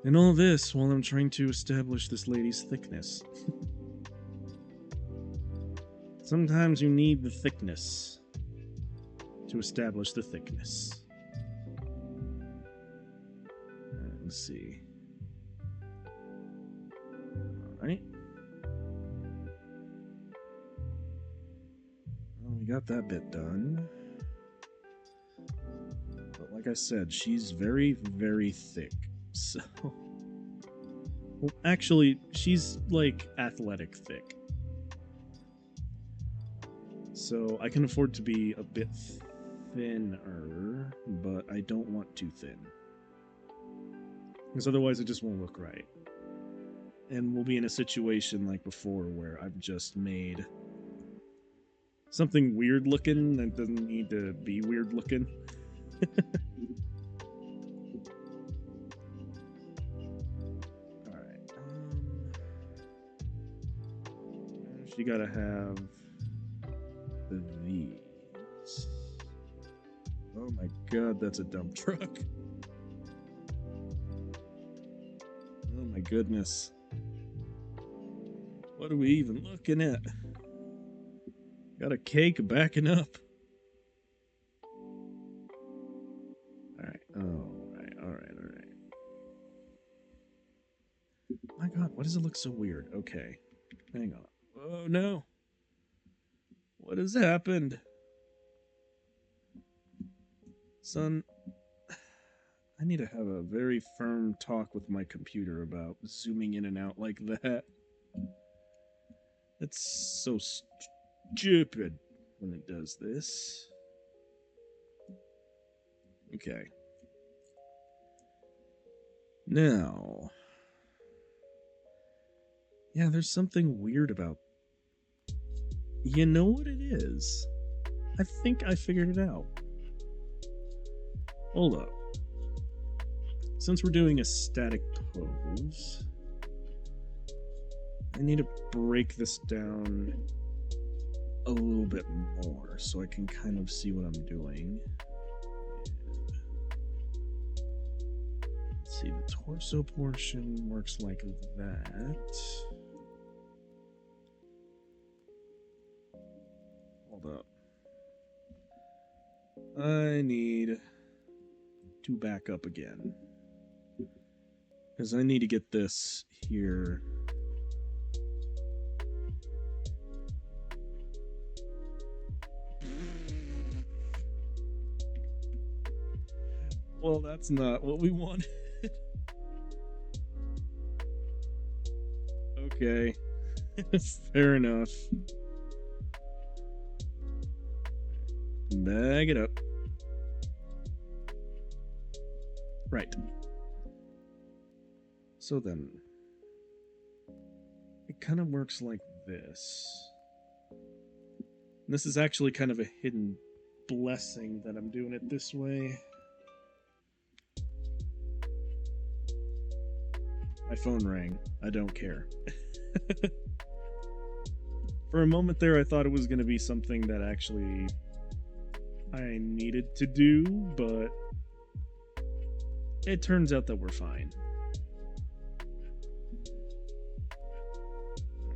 And all this while I'm trying to establish this lady's thickness. Sometimes you need the thickness to establish the thickness. Let's see. Alright. Well, we got that bit done. But like I said, she's very, very thick. So... Well, actually, she's like athletic thick. So I can afford to be a bit thinner, but I don't want too thin. Because otherwise it just won't look right. And we'll be in a situation like before where I've just made something weird looking that doesn't need to be weird looking. Alright. She gotta have these. Oh my god, that's a dump truck. Oh my goodness. What are we even looking at? Got a cake backing up. Alright, alright. My god, why does it look so weird? Okay, hang on. Oh no. What has happened? Son, I need to have a very firm talk with my computer about zooming in and out like that. It's so stupid when it does this. Okay. Now... Yeah, there's something weird about... You know what it is? I think I figured it out. Hold up. Since we're doing a static pose, I need to break this down a little bit more so I can kind of see what I'm doing. Let's see, the torso portion works like that. Hold up. I need to back up again. Because I need to get this here. Well, that's not what we wanted. Okay. Fair enough. Bag it up. Right. So then, it kind of works like this. This is actually kind of a hidden blessing that I'm doing it this way. My phone rang. I don't care. For a moment there, I thought it was going to be something that actually I needed to do, but it turns out that we're fine.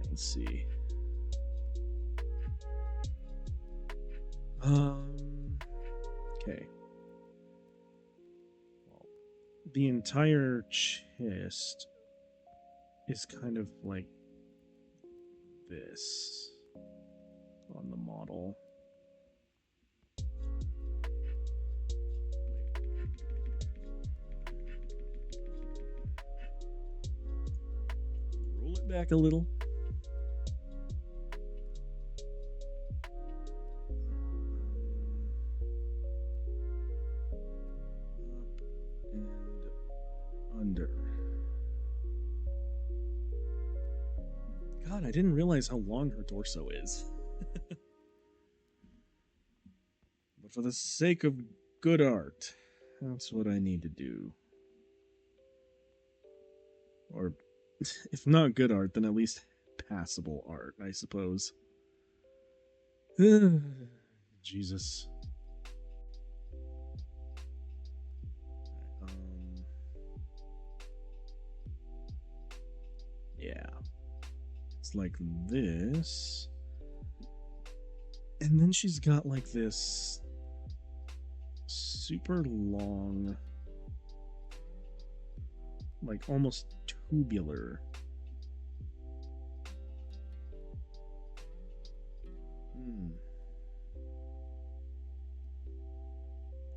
Let's see. Okay. Well, the entire chest is kind of like this on the model. back a little. Up and under. God, I didn't realize how long her torso is. But for the sake of good art, that's what I need to do. Or, if not good art, then at least passable art, I suppose. Jesus. Yeah. It's like this. And then she's got like this super long, like almost tubular.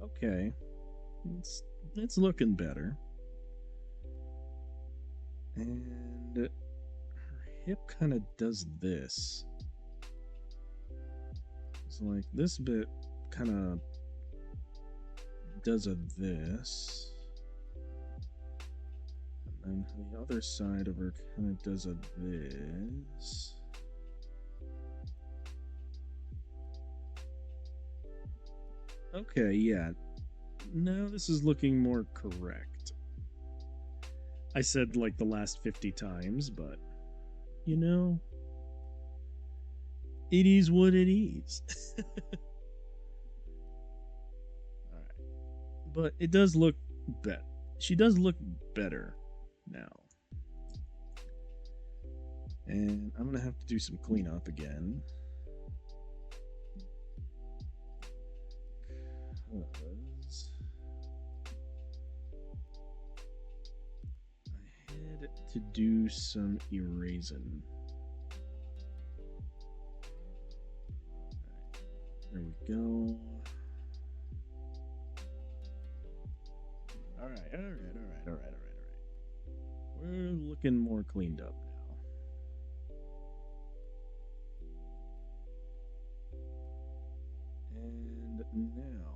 Okay. It's looking better. And her hip kind of does this. So like this bit kind of does a this. And then the other side of her kind of does a this. Okay, yeah. Now this is looking more correct. I said like the last 50 times, but you know, it is what it is. Alright. But it does look better. She does look better now. And I'm gonna have to do some cleanup again. Because I had to do some erasing. There we go. All right. We're looking more cleaned up now. And now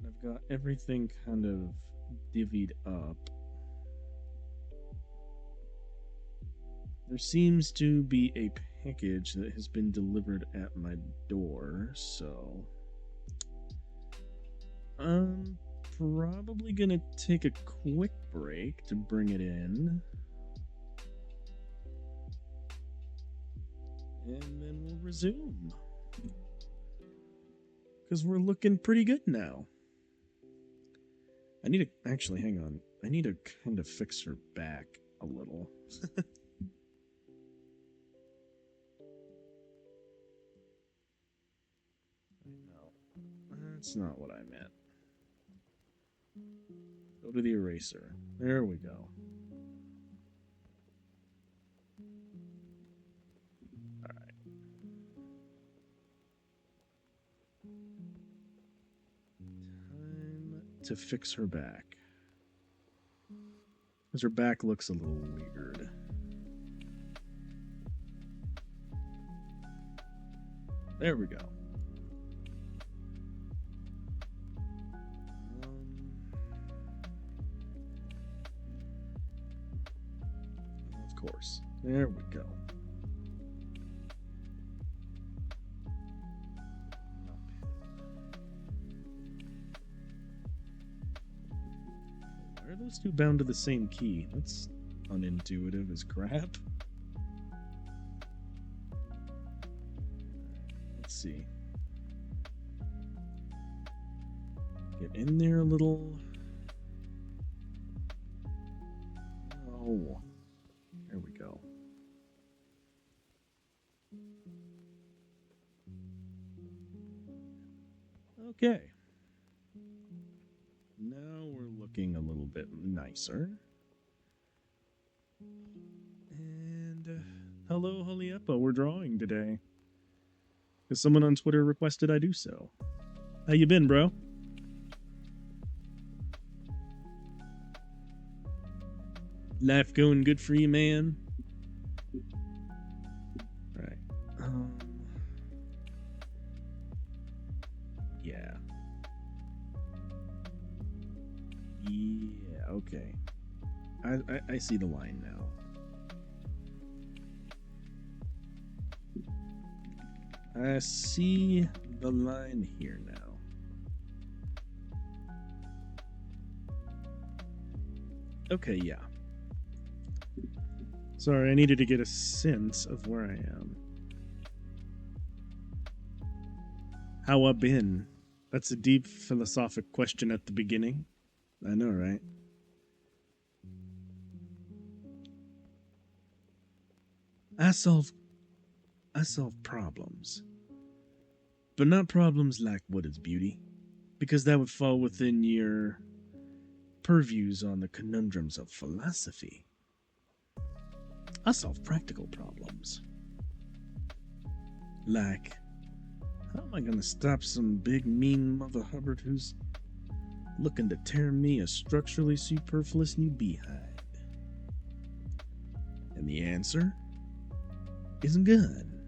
I've got everything kind of divvied up. There seems to be a package that has been delivered at my door, so I'm probably gonna take a quick break to bring it in. And then we'll resume. Because we're looking pretty good now. I need to, actually, hang on. I need to kind of fix her back a little. No, that's not what I meant. Go to the eraser. There we go. Alright. Time to fix her back. Because her back looks a little weird. There we go. Of course. There we go. Why are those two bound to the same key? That's unintuitive as crap. Let's see. Get in there a little. Oh. There we go. Okay. Now we're looking a little bit nicer. And hello, Holiepa. We're drawing today. Because someone on Twitter requested I do so. How you been, bro? Life going good for you, man? Right. Yeah. Yeah, okay. I see the line now. I see the line here now. Okay, yeah. Sorry, I needed to get a sense of where I am. How I been? That's a deep philosophic question at the beginning. I know, right? I solve problems. But not problems like what is beauty, because that would fall within your purviews on the conundrums of philosophy. I solve practical problems. Like, how am I gonna stop some big mean Mother Hubbard who's looking to tear me a structurally superfluous new behind? And the answer is gun.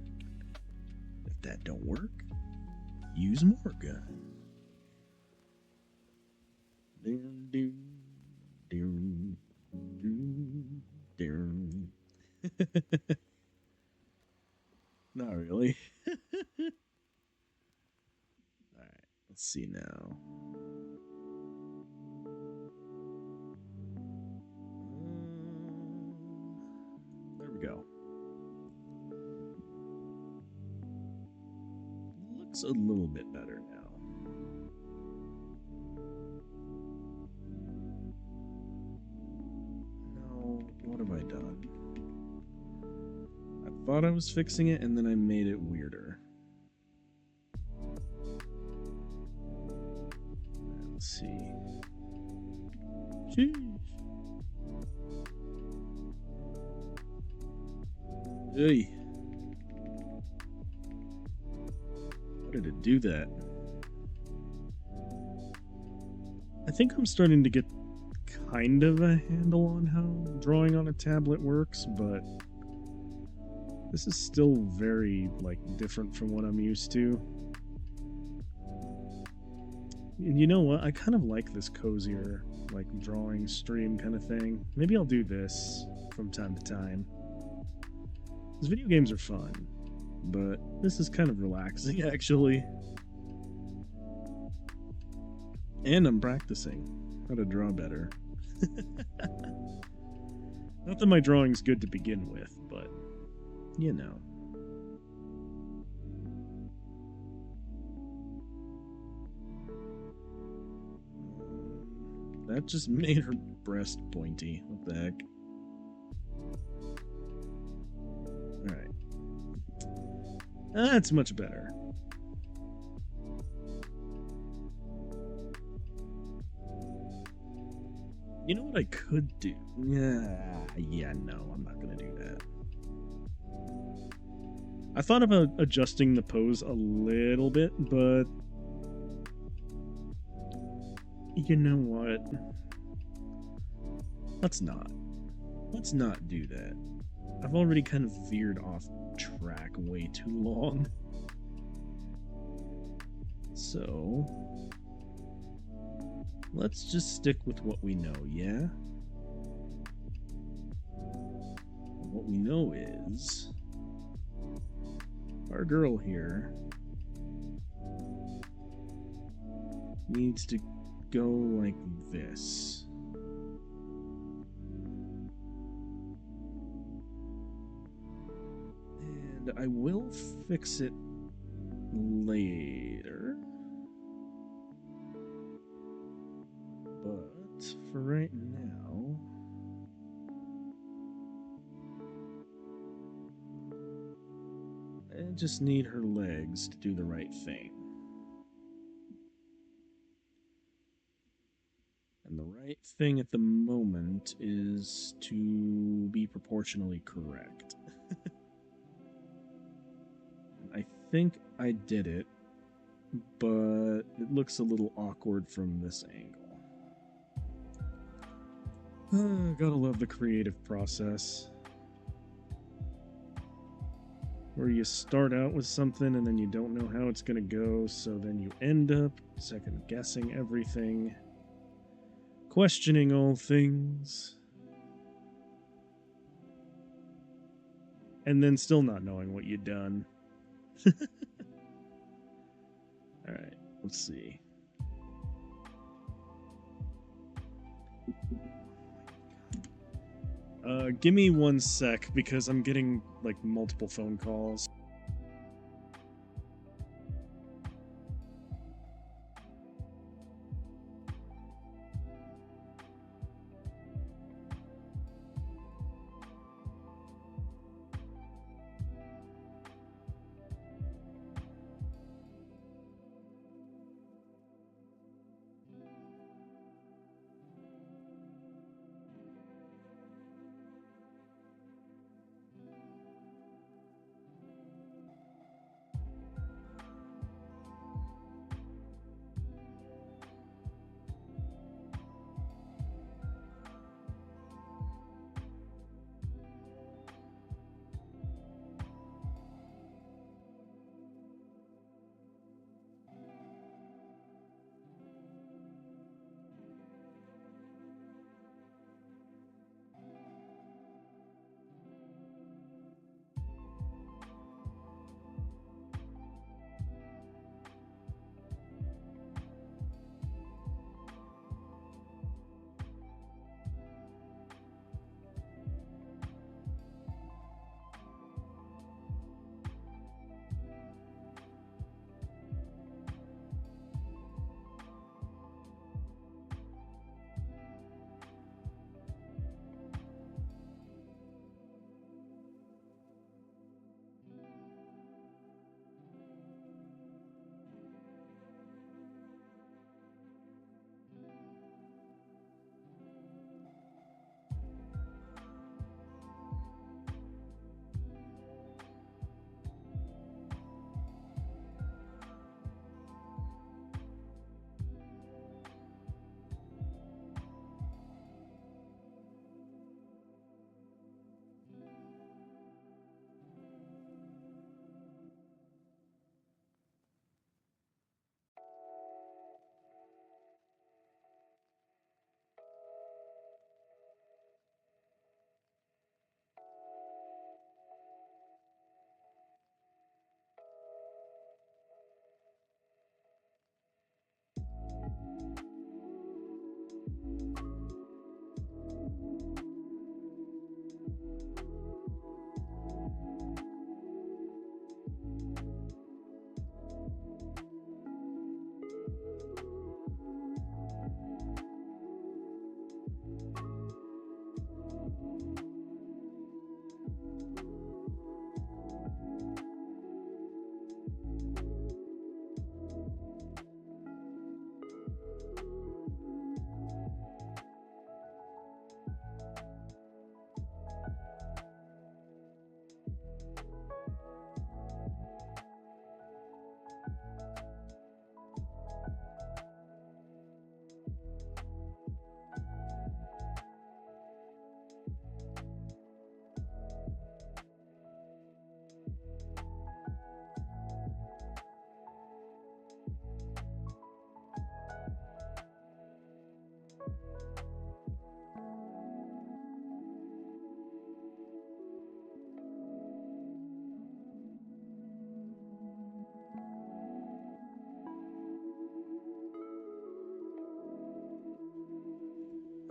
If that don't work, use more gun. Not really. Alright, let's see now. There we go. Looks a little bit better now. No, what have I done? I thought I was fixing it and then I made it weirder. Let's see. Sheesh. Hey. How did it do that? I think I'm starting to get kind of a handle on how drawing on a tablet works, but this is still very, different from what I'm used to. And you know what? I kind of like this cozier, drawing stream kind of thing. Maybe I'll do this from time to time. Because video games are fun, but this is kind of relaxing, actually. And I'm practicing how to draw better. Not that my drawing's good to begin with, but, you know. That just made her breast pointy. What the heck? Alright. That's much better. You know what I could do? Yeah, no, I'm not gonna do that. I thought about adjusting the pose a little bit, but you know what? Let's not. Let's not do that. I've already kind of veered off track way too long. So, let's just stick with what we know, yeah? What we know is our girl here needs to go like this. And I will fix it later. But for right now, I just need her legs to do the right thing. And the right thing at the moment is to be proportionally correct. I think I did it, but it looks a little awkward from this angle. Gotta love the creative process. Where you start out with something and then you don't know how it's gonna go, so then you end up second guessing everything, questioning all things, and then still not knowing what you've done. Alright, let's see. Give me 1 sec because I'm getting like multiple phone calls.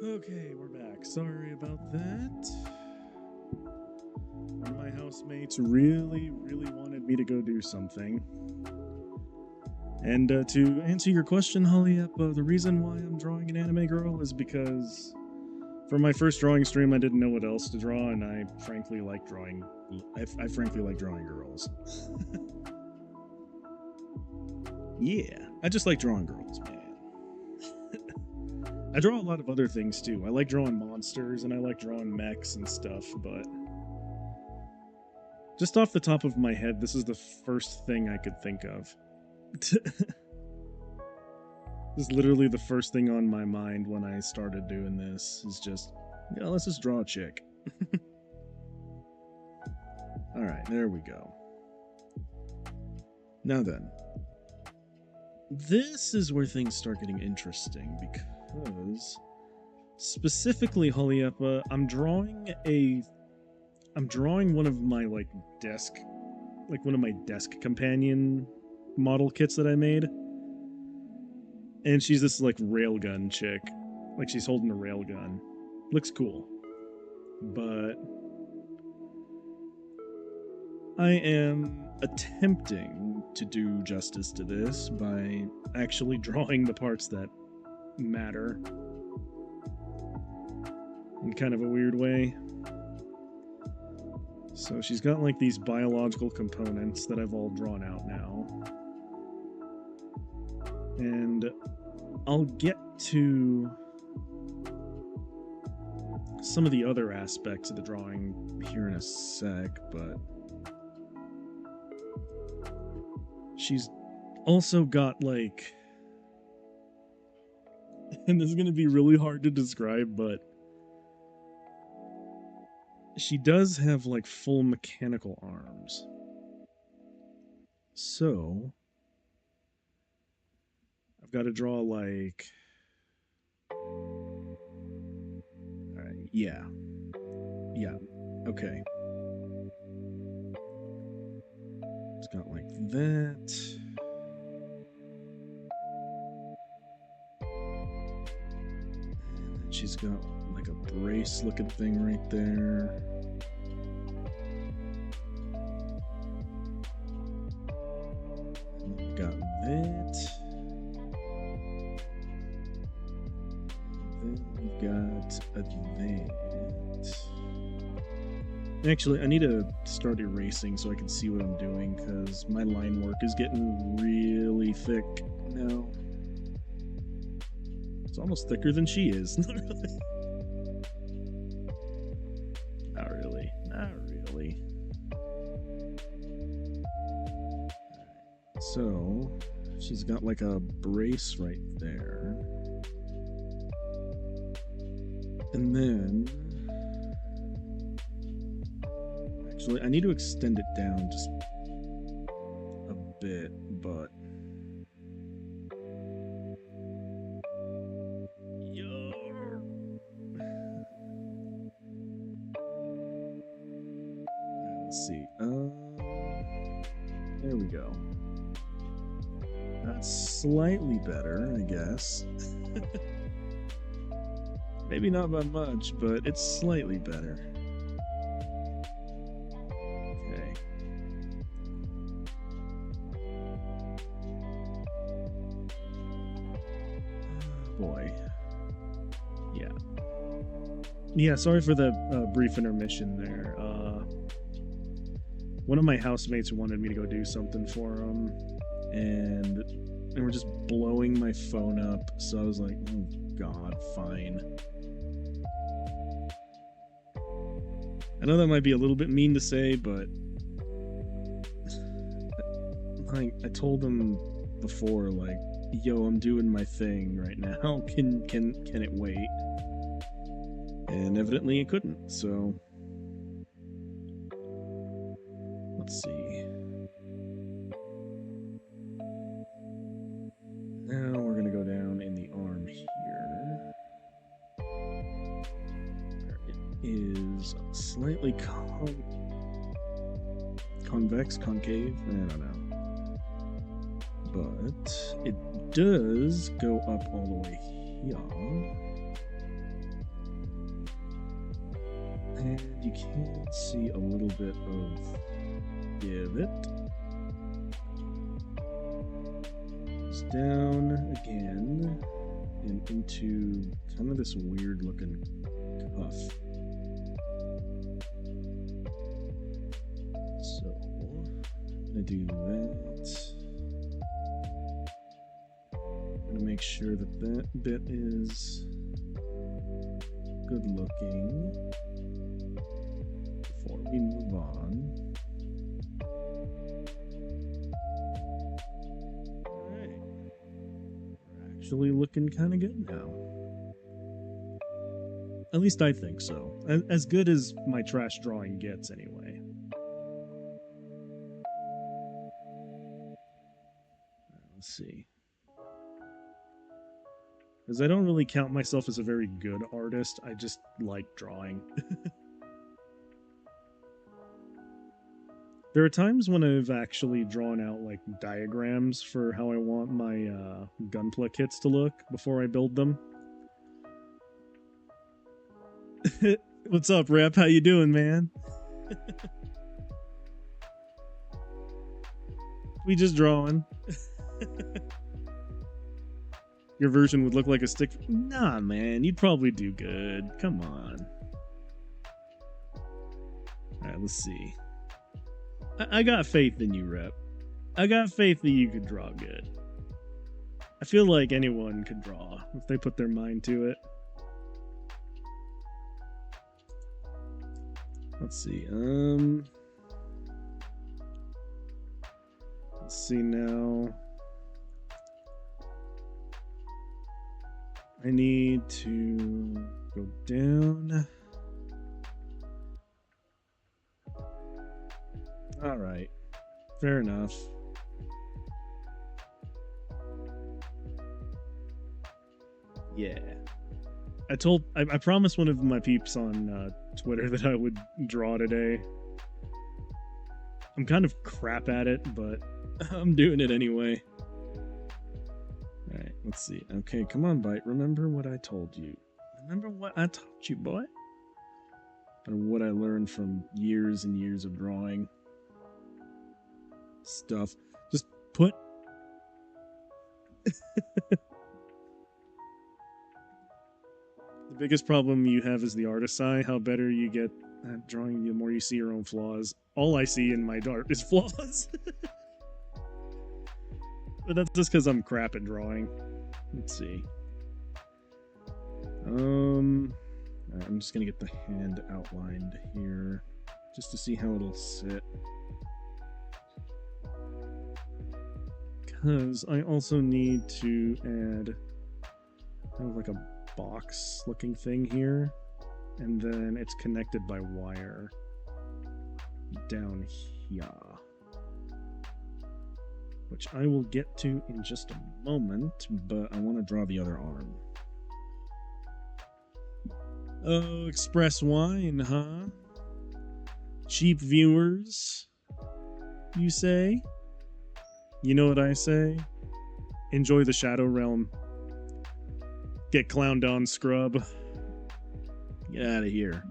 Okay, we're back. Sorry about that. One of my housemates really wanted me to go do something. And to answer your question, Holly, the reason why I'm drawing an anime girl is because for my first drawing stream, I didn't know what else to draw, and I frankly like drawing. I frankly like drawing girls. Yeah, I just like drawing girls, man. I draw a lot of other things too. I like drawing monsters and I like drawing mechs and stuff, but just off the top of my head, this is the first thing I could think of. This is literally the first thing on my mind when I started doing this, is just Yeah, let's just draw a chick. Alright, there we go. Now then. This is where things start getting interesting, because specifically, Hollyappa, I'm drawing one of my one of my desk companion model kits that I made. And she's this like railgun chick. Like she's holding a railgun. Looks cool. But I am attempting to do justice to this by actually drawing the parts that matter in kind of a weird way. So she's got like these biological components that I've all drawn out now. And I'll get to some of the other aspects of the drawing here in a sec, but she's also got like, and this is going to be really hard to describe, but she does have like full mechanical arms. So I've got to draw like, alright, yeah, okay. It's got like that. And then she's got like a brace looking thing right there. And then we got that. And then we've got a that. Actually, I need to start erasing so I can see what I'm doing, because my line work is getting really thick now. It's almost thicker than she is. Not really. Not really. So, she's got like a brace right there. And then... Actually, I need to extend it down just a bit, but... Let's see. There we go. That's slightly better, I guess. Maybe not by much, but it's slightly better. Okay. Boy. Yeah. Yeah, sorry for the brief intermission there. One of my housemates wanted me to go do something for him, and they were just blowing my phone up, so I was like, oh god, fine. I know that might be a little bit mean to say, but I told them before, like, yo, I'm doing my thing right now. Can it wait? And evidently it couldn't, so let's see. Now we're gonna go down in the arm here. It is slightly convex, concave, I don't know. But it does go up all the way here. And you can see a little bit of divot. It's down again and into kind of this weird looking cuff. So I'm gonna do that. I'm gonna make sure that that bit is good looking before we move on. Alright. We're actually looking kind of good now. At least I think so. As good as my trash drawing gets, anyway. Let's see. Because I don't really count myself as a very good artist, I just like drawing. There are times when I've actually drawn out like diagrams for how I want my gunpla kits to look before I build them. What's up, Rep? How you doing, man? We just drawing. Your version would look like a stick. Nah, man, you'd probably do good. Come on. Alright, let's see. I got faith in you, Rep. I got faith that you could draw good. I feel like anyone could draw if they put their mind to it. Let's see. Let's see now. I need to go down. All right. Fair enough. Yeah. I promised one of my peeps on Twitter that I would draw today. I'm kind of crap at it, but I'm doing it anyway. Alright, let's see. Okay, come on, Bite. Remember what I told you. Remember what I taught you, boy? Or what I learned from years and years of drawing stuff. Just put... The biggest problem you have is the artist's eye. How better you get at drawing, the more you see your own flaws. All I see in my art is flaws. But that's just because I'm crap at drawing. Let's see. I'm just gonna get the hand outlined here, just to see how it'll sit. Because I also need to add kind of like a box-looking thing here, and then it's connected by wire down here, which I will get to in just a moment, but I want to draw the other arm. Oh, Express Wine, huh? Cheap viewers, you say? You know what I say? Enjoy the Shadow Realm. Get clowned on, scrub. Get out of here.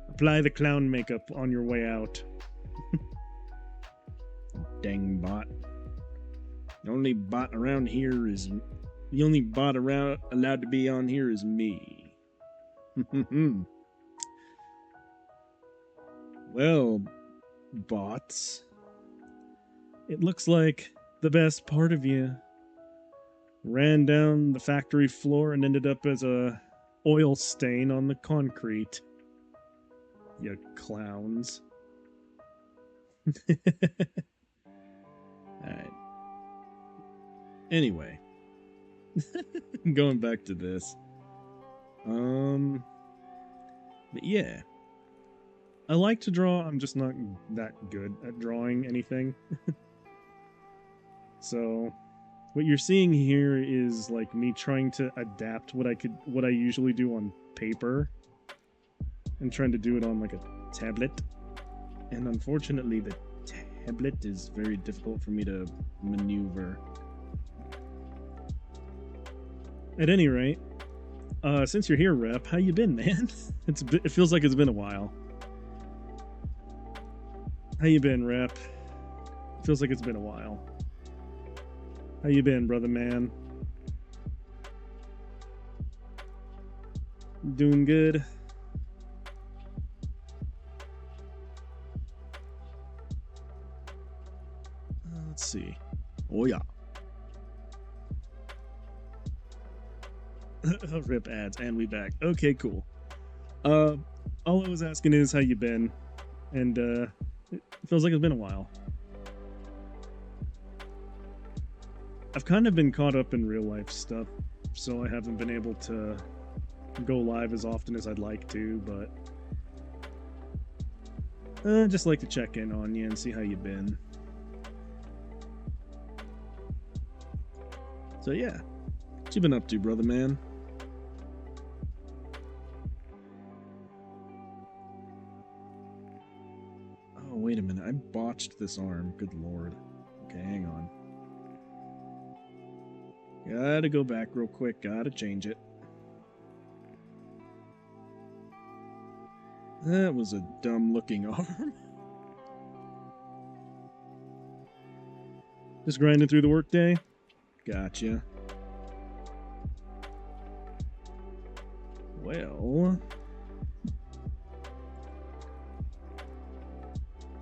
Apply the clown makeup on your way out. Dang bot. The only bot around here is... The only bot around allowed to be on here is me. Well, bots. It looks like the best part of you ran down the factory floor and ended up as a oil stain on the concrete. You clowns. Alright. Anyway. Going back to this. But yeah. I like to draw, I'm just not that good at drawing anything. So, what you're seeing here is like me trying to adapt what I usually do on paper and trying to do it on like a tablet. And unfortunately the tablet is very difficult for me to maneuver. At any rate, since you're here, Rep, how you been, man? It feels like it's been a while. How you been, Rep? Feels like it's been a while. How you been, brother man? Doing good? Let's see. Oh yeah. Rip ads, and we back. Okay, cool. All I was asking is how you been, and it feels like it's been a while. I've kind of been caught up in real life stuff, so I haven't been able to go live as often as I'd like to, but I just like to check in on you and see how you've been. So yeah, what you been up to, brother man? Oh, wait a minute. I botched this arm. Good lord. Okay, hang on. Gotta go back real quick. Gotta change it. That was a dumb-looking arm. Just grinding through the workday? Gotcha. Well...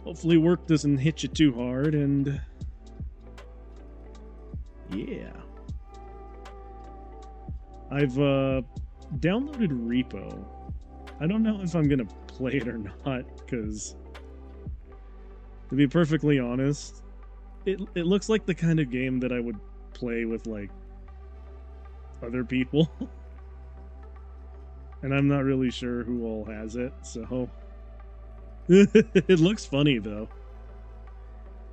hopefully work doesn't hit you too hard, and... yeah. I've downloaded Repo. I don't know if I'm gonna play it or not, because... to be perfectly honest, it looks like the kind of game that I would play with, like, other people. And I'm not really sure who all has it, so... it looks funny, though.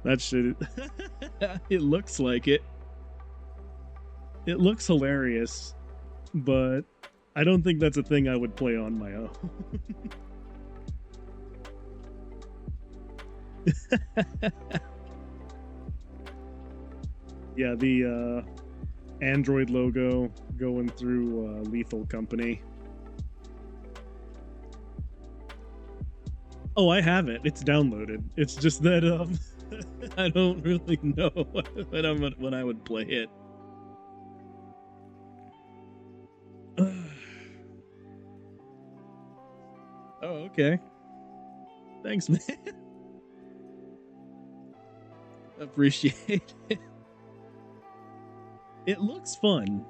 That shit... it looks like it. It looks hilarious, but I don't think that's a thing I would play on my own. Yeah, the Android logo going through Lethal Company. Oh, I have it. It's downloaded. It's just that I don't really know when I would play it. Oh, okay. Thanks, man. Appreciate it. It looks fun.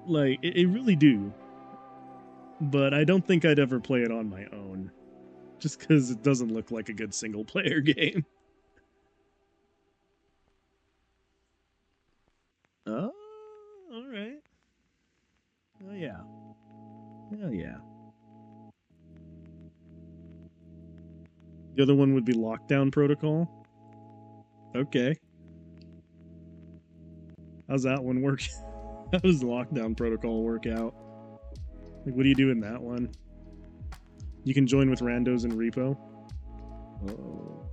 Like, it really do. But I don't think I'd ever play it on my own. Just because it doesn't look like a good single-player game. Oh, alright. Oh, yeah. Hell yeah. The other one would be Lockdown Protocol. Okay. How's that one work? How does Lockdown Protocol work out? Like, what do you do in that one? You can join with randos in Repo? Oh.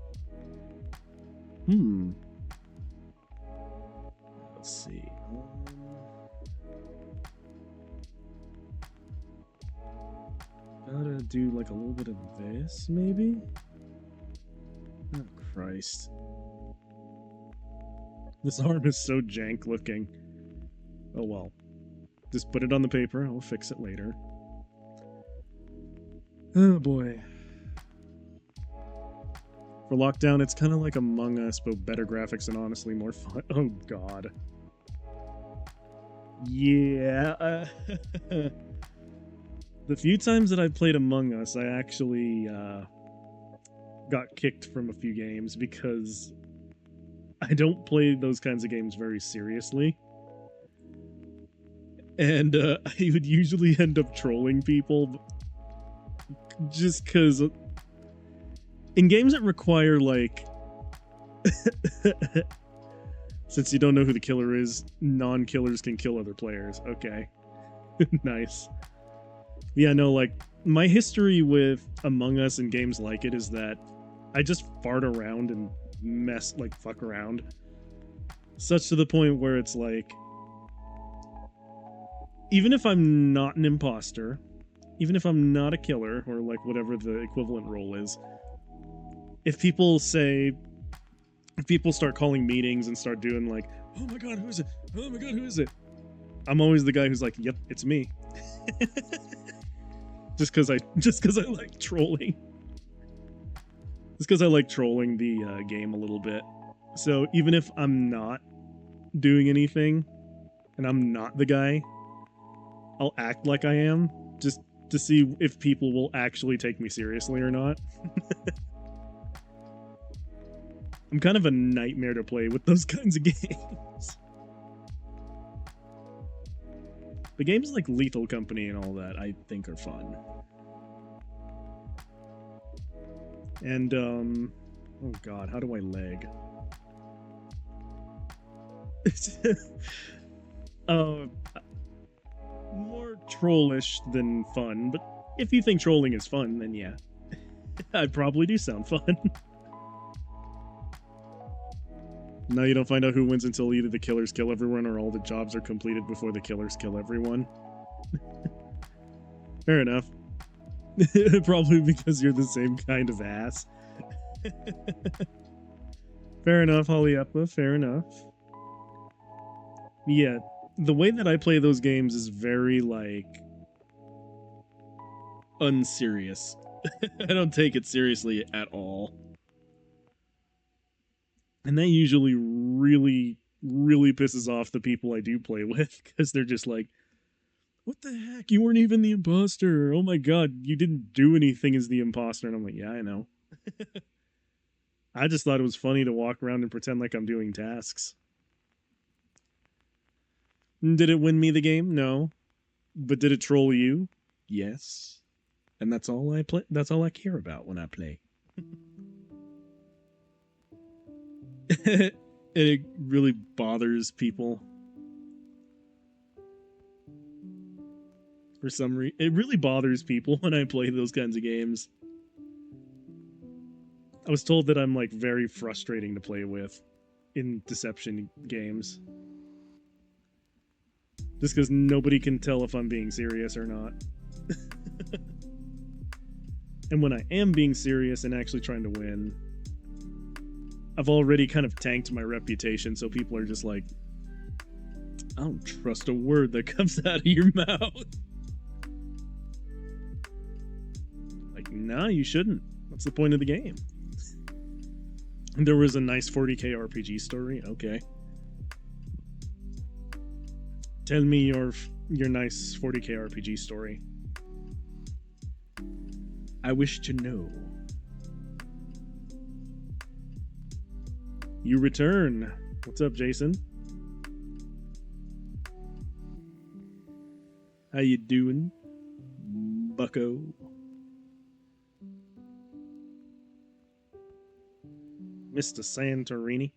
Let's see. Gotta do like a little bit of this, maybe? Oh, Christ. This arm is so jank looking. Oh well. Just put it on the paper, I'll fix it later. Oh boy. For Lockdown, it's kind of like Among Us, but better graphics and honestly more fun. Oh god. Yeah. The few times that I played Among Us, I actually got kicked from a few games because I don't play those kinds of games very seriously. And I would usually end up trolling people just because in games that require, like, since you don't know who the killer is, non-killers can kill other players. Okay. Nice. Yeah, no, like, my history with Among Us and games like it is that I just fart around and fuck around. Such to the point where it's like, even if I'm not an imposter, even if I'm not a killer, or like whatever the equivalent role is, if people start calling meetings and start doing like, oh my god, who is it? Oh my god, who is it? I'm always the guy who's like, yep, it's me. just because I like trolling. Just because I like trolling the game a little bit. So even if I'm not doing anything, and I'm not the guy, I'll act like I am, just to see if people will actually take me seriously or not. I'm kind of a nightmare to play with those kinds of games. But games like Lethal Company and all that, I think, are fun. And, oh god, how do I lag? More trollish than fun, but if you think trolling is fun, then yeah. I probably do sound fun. Now you don't find out who wins until either the killers kill everyone or all the jobs are completed before the killers kill everyone. Fair enough. Probably because you're the same kind of ass. Fair enough, Hollyappa, fair enough. Yeah, the way that I play those games is very, like, unserious. I don't take it seriously at all. And that usually really, really pisses off the people I do play with, because they're just like, what the heck? You weren't even the imposter. Oh my god, you didn't do anything as the imposter. And I'm like, yeah, I know. I just thought it was funny to walk around and pretend like I'm doing tasks. Did it win me the game? No. But did it troll you? Yes. And that's all I play. That's all I care about when I play. It really bothers people. For some reason, it really bothers people when I play those kinds of games. I was told that I'm, like, very frustrating to play with in deception games. Just because nobody can tell if I'm being serious or not. And when I am being serious and actually trying to win, I've already kind of tanked my reputation, so people are just like, I don't trust a word that comes out of your mouth. Like, nah, you shouldn't. What's the point of the game? There was a nice 40k RPG story. Okay. Tell me your nice 40k RPG story. I wish to know. You return. What's up, Jason? How you doing, bucko? Mr. Santorini.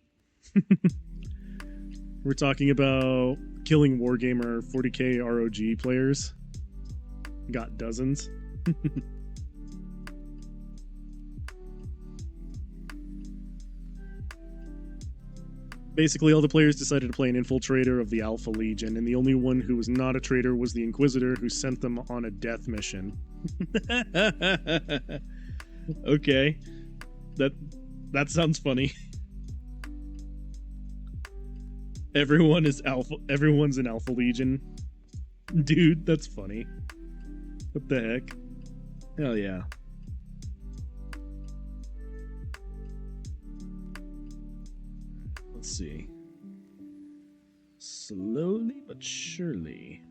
We're talking about killing Wargamer 40k ROG players. Got dozens. Basically, all the players decided to play an infiltrator of the Alpha Legion, and the only one who was not a traitor was the Inquisitor, who sent them on a death mission. Okay. That sounds funny. Everyone's in Alpha Legion. Dude, that's funny. What the heck? Hell yeah. Let's see. Slowly but surely.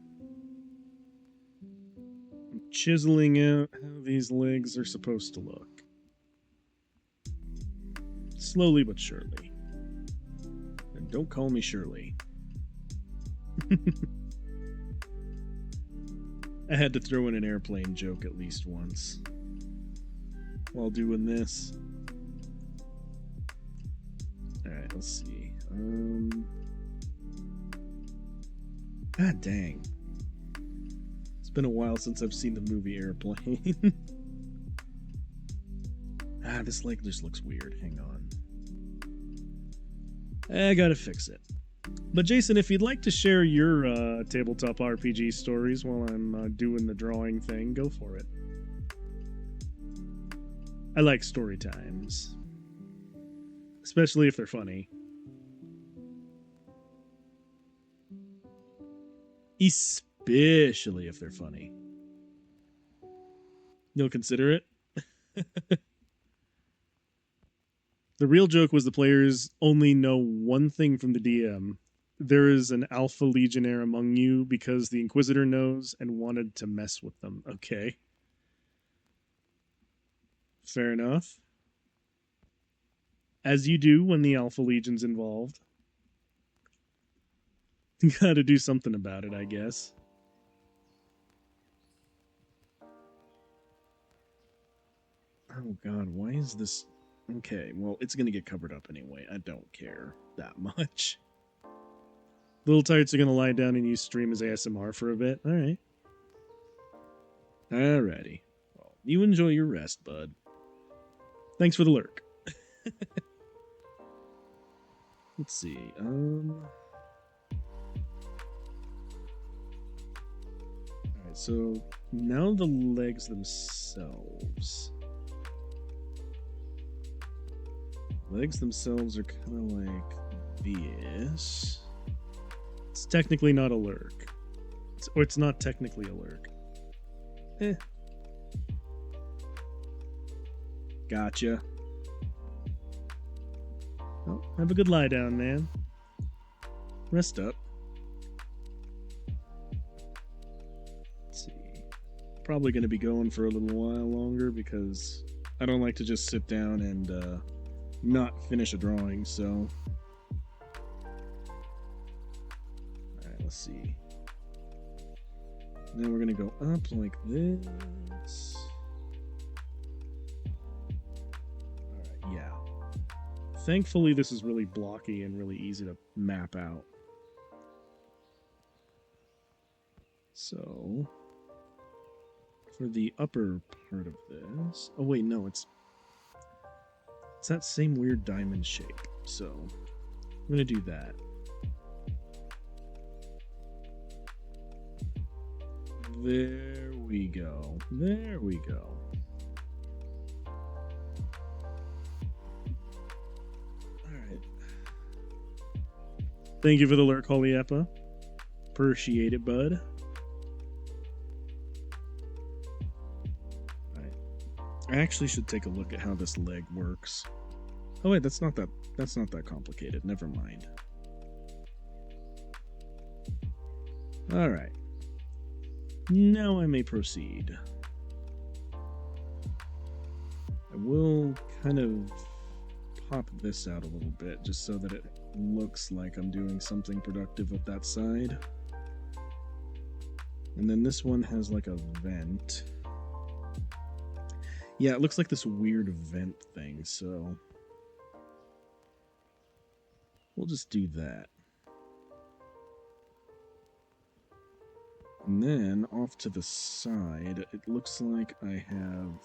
I'm chiseling out how these legs are supposed to look. Slowly but surely. And don't call me Shirley. I had to throw in an airplane joke at least once while doing this. Alright, let's see. God dang. It's been a while since I've seen the movie Airplane. This leg just looks weird. Hang on. I gotta fix it. But Jason, if you'd like to share your tabletop RPG stories while I'm doing the drawing thing, go for it. I like story times. Especially if they're funny. Especially if they're funny. You'll consider it? The real joke was the players only know one thing from the DM. There is an Alpha Legionnaire among you because the Inquisitor knows and wanted to mess with them. Okay. Fair enough. As you do when the Alpha Legion's involved. Gotta do something about it, I guess. Oh god, why is this... Okay, well, it's gonna get covered up anyway. I don't care that much. Little Tights are gonna lie down and use stream as ASMR for a bit. Alright. Alrighty. Well, you enjoy your rest, bud. Thanks for the lurk. Let's see, Alright, so now the legs themselves. Legs themselves are kind of like this. It's technically not a lurk. It's not technically a lurk. Gotcha. Oh, have a good lie down, man. Rest up. Let's see. Probably going to be going for a little while longer because I don't like to just sit down and not finish a drawing, so... Alright, let's see. Now we're going to go up like this. Alright, yeah. Thankfully, this is really blocky and really easy to map out. So, for the upper part of this... Oh wait, no, it's that same weird diamond shape. So, I'm going to do that. There we go. There we go. Alright. Thank you for the lurk, Hollyappa. Appreciate it, bud. Alright. I actually should take a look at how this leg works. Oh wait, that's not that complicated. Never mind. Alright. Now I may proceed. I will kind of pop this out a little bit just so that it looks like I'm doing something productive with that side. And then this one has like a vent. Yeah, it looks like this weird vent thing, so we'll just do that. And then off to the side, it looks like I have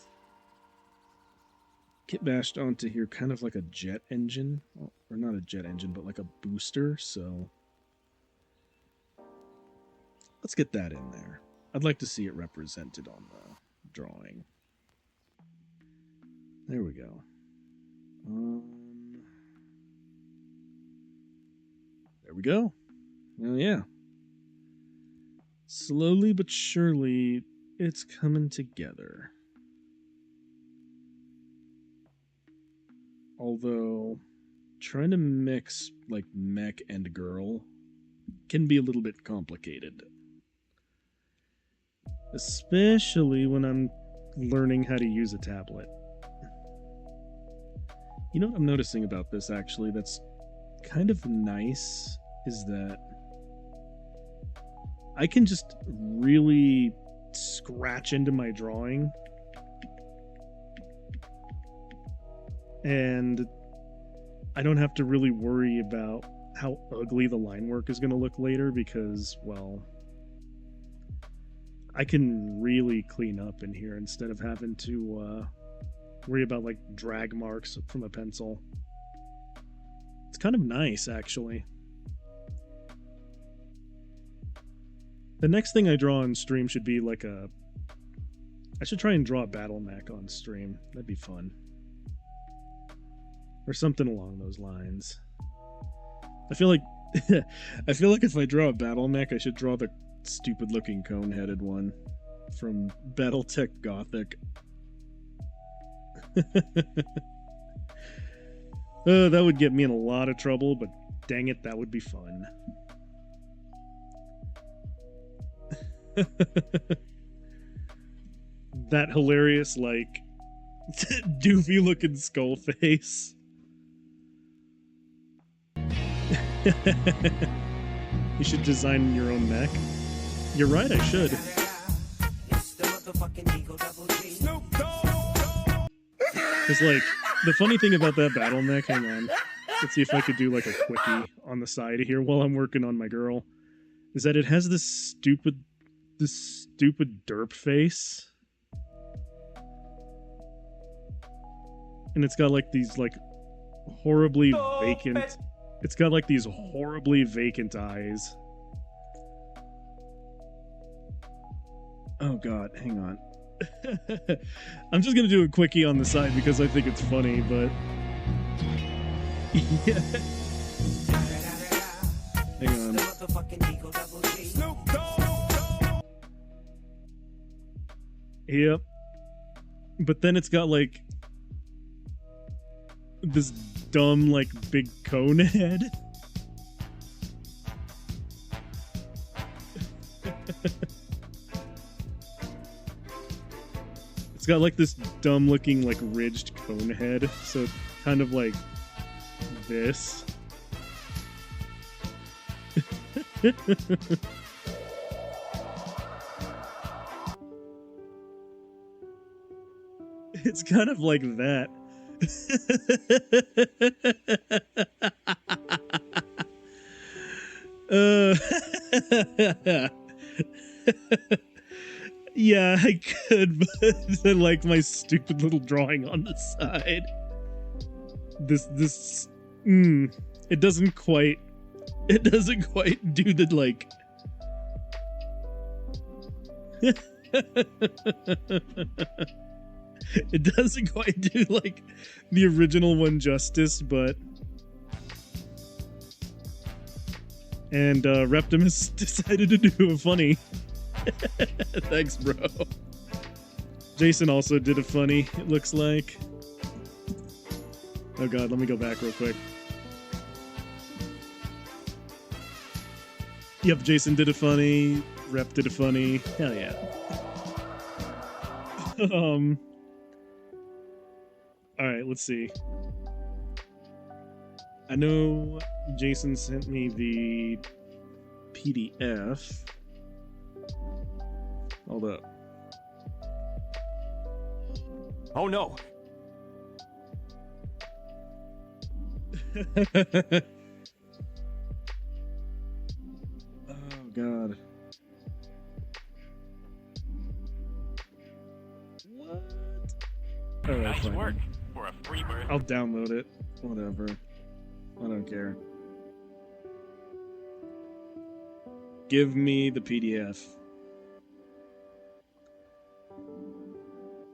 kit bashed onto here kind of like a jet engine, or not a jet engine, but like a booster, so let's get that in there. I'd like to see it represented on the drawing. There we go. There we go. Oh yeah. Slowly but surely, it's coming together. Although, trying to mix, like, mech and girl can be a little bit complicated. Especially when I'm learning how to use a tablet. You know what I'm noticing about this, actually, that's kind of nice, is that I can just really scratch into my drawing and I don't have to really worry about how ugly the line work is going to look later because, well, I can really clean up in here instead of having to worry about like drag marks from a pencil. It's kind of nice, actually. The next thing I draw on stream should be like a... I should try and draw a battle mech on stream. That'd be fun. Or something along those lines. I feel like... I feel like if I draw a battle mech, I should draw the stupid-looking cone-headed one from Battletech Gothic. That would get me in a lot of trouble, but dang it, that would be fun. That hilarious, like, doofy looking skull face. You should design your own mech. You're right, I should. Because, like, the funny thing about that battle mech, hang on. Let's see if I could do, like, a quickie on the side here while I'm working on my girl. Is that it has this stupid derp face. And it's got, like, these, like, horribly vacant... It's got, like, these horribly vacant eyes. Oh, God, hang on. I'm just gonna do a quickie on the side because I think it's funny, but... Yeah. Hang on. Yep. But then it's got, like... this dumb, like, big cone head. It's got, like, this dumb-looking, like, ridged cone head, so kind of like this. It's kind of like that. Yeah, I could, but I like my stupid little drawing on the side. It doesn't quite do the, like... It doesn't quite do, like, the original one justice, but... And, Reptimus decided to do a funny. Thanks, bro. Jason also did a funny, it looks like. Oh god, let me go back real quick. Yep, Jason did a funny, Rep did a funny. Hell yeah. Alright, let's see. I know Jason sent me the PDF. Hold up. Oh no! Oh god. What? Alright, Nice fine. work for a free bird. I'll download it. Whatever. I don't care. Give me the PDF.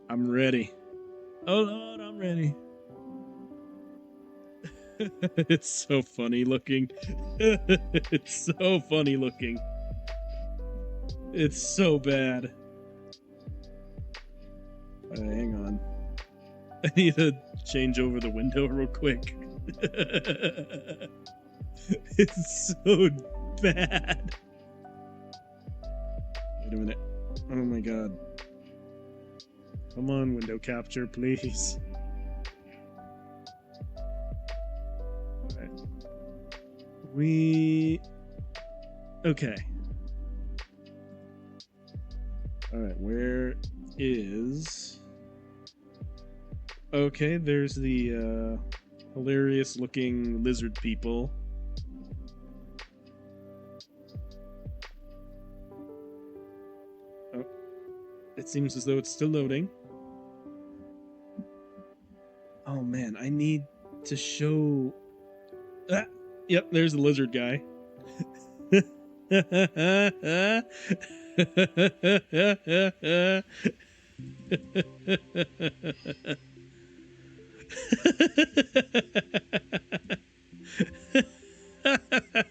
I'm ready. Oh Lord, I'm ready. It's so funny looking. It's so funny looking. It's so bad. Hang on. I need to change over the window real quick. It's so bad. Wait a minute. Oh my god. Come on, window capture, please. Alright. Okay. Alright, where is... Okay, there's the, hilarious-looking lizard people. Oh. It seems as though it's still loading. Oh man, I need to show... Ah! Yep, there's the lizard guy.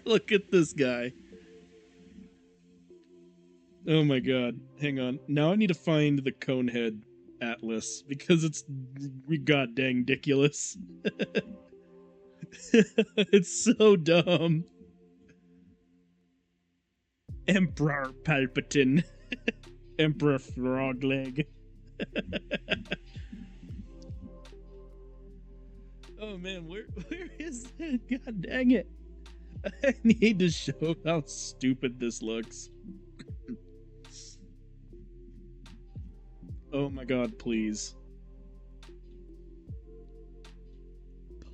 Look at this guy. Oh my god. Hang on. Now I need to find the Conehead Atlas because it's god dang ridiculous. It's so dumb. Emperor Palpatine. Emperor Frogleg. Oh man, where is that? God dang it. I need to show how stupid this looks. Oh my god, please.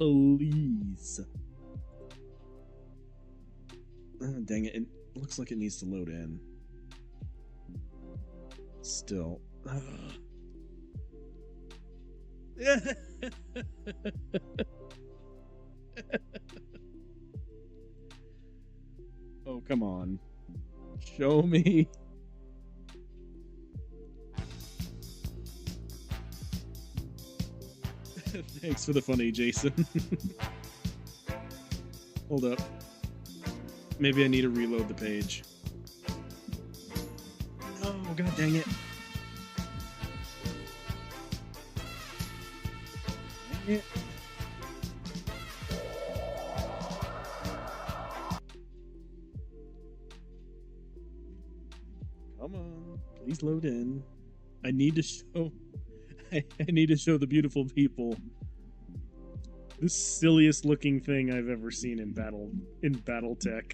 Please. Dang it. It looks like it needs to load in. Still. Oh, come on. Show me. Thanks for the funny, Jason. Hold up. Maybe I need to reload the page. Oh, god dang it. Dang it. Come on, please load in. I need to show I need to show the beautiful people the silliest looking thing I've ever seen in BattleTech.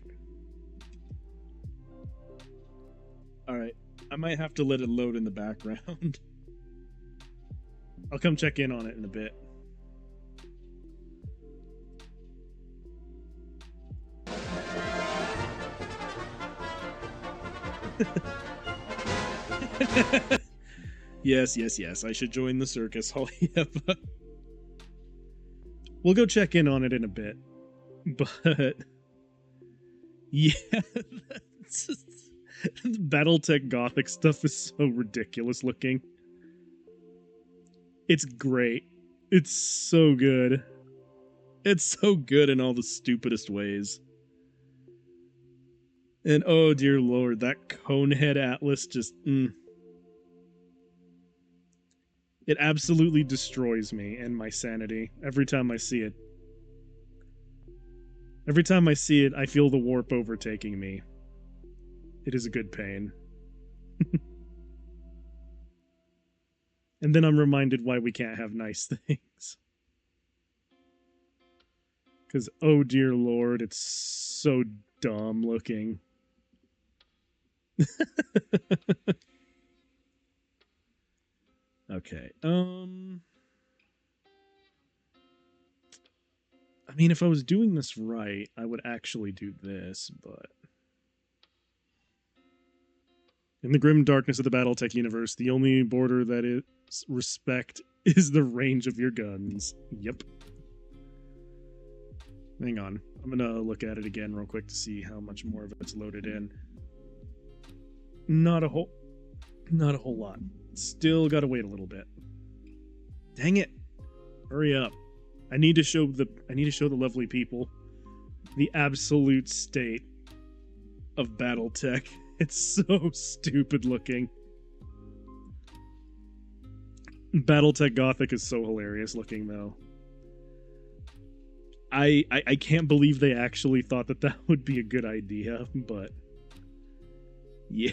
Alright, I might have to let it load in the background. I'll come check in on it in a bit. Yes, I should join the circus. Oh, yeah, but we'll go check in on it in a bit. But yeah, BattleTech Gothic stuff is so ridiculous looking. It's great. It's so good. It's so good in all the stupidest ways. And oh dear lord, that Conehead Atlas just... It absolutely destroys me and my sanity every time I see it. Every time I see it, I feel the warp overtaking me. It is a good pain. And then I'm reminded why we can't have nice things. Because, oh dear lord, it's so dumb looking. Okay, I mean, if I was doing this right, I would actually do this, but... In the grim darkness of the BattleTech universe, the only border that is respect is the range of your guns. Yep. Hang on. I'm gonna look at it again real quick to see how much more of it's loaded in. Not a whole lot. Still gotta wait a little bit. Dang it. Hurry up. I need to show the lovely people the absolute state of BattleTech. It's so stupid looking. BattleTech Gothic is so hilarious looking though. I can't believe they actually thought that that would be a good idea, but yeah.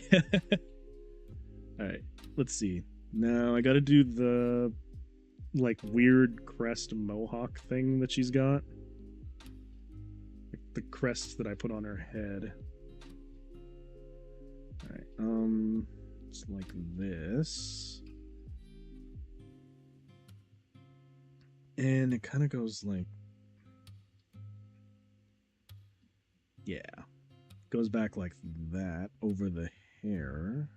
Alright, let's see. Now I gotta do the like weird crest mohawk thing that she's got. Like the crest that I put on her head. Alright, it's like this. And it kind of goes like... Yeah. Goes back like that over the hair.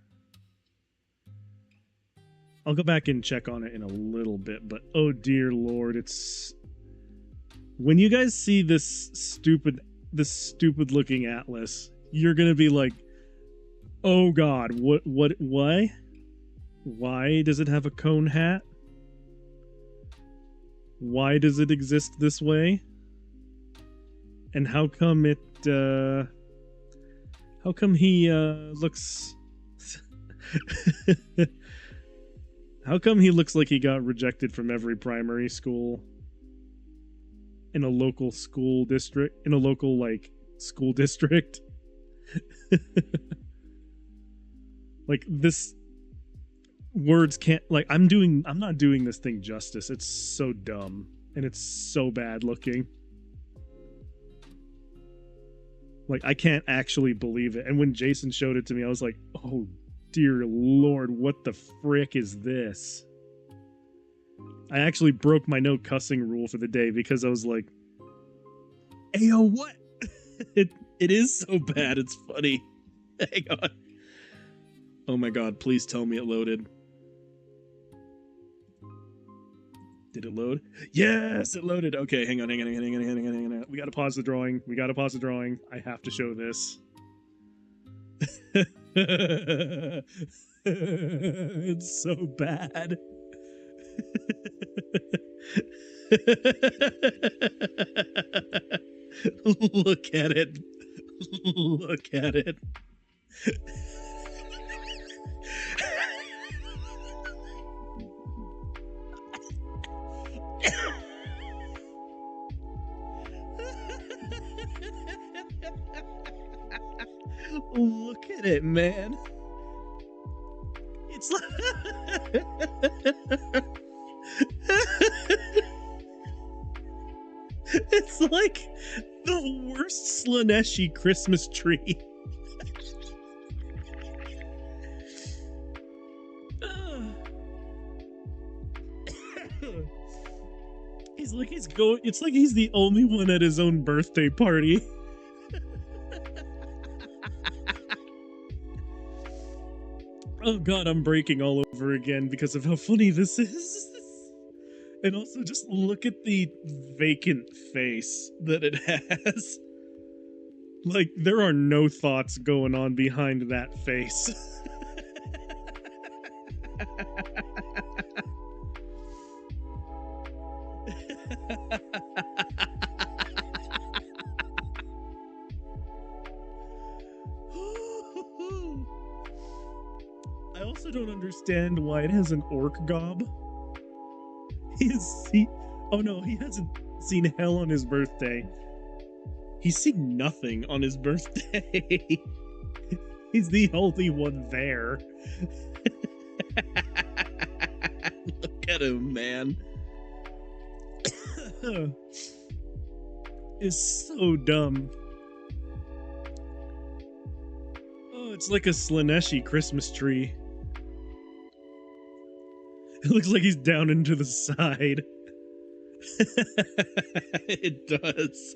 I'll go back and check on it in a little bit, but oh dear lord, it's... When you guys see this stupid looking Atlas, you're gonna be like, oh god, why? Why does it have a cone hat? Why does it exist this way? And how come it, how come he, looks... How come he looks like he got rejected from every primary school in a local school district? In a local, like, school district? Like, this... Words can't... Like, I'm not doing this thing justice. It's so dumb. And it's so bad looking. Like, I can't actually believe it. And when Jason showed it to me, I was like, oh, dear lord, what the frick is this? I actually broke my no cussing rule for the day because I was like, "Ayo, what?" It is so bad. It's funny. Hang on. Oh my god! Please tell me it loaded. Did it load? Yes, it loaded. Okay, hang on. We gotta pause the drawing. I have to show this. It's so bad. Look at it. Look at it. Look at it, man. It's like it's like the worst Slaneshi Christmas tree. It's like he's the only one at his own birthday party. Oh god, I'm breaking all over again because of how funny this is. And also just look at the vacant face that it has. Like, there are no thoughts going on behind that face. I also don't understand why it has an orc gob. He hasn't seen hell on his birthday. He's seen nothing on his birthday. He's the only one there. Look at him, man. It's so dumb. Oh, it's like a Slaneshi Christmas tree. It looks like he's down into the side. It does.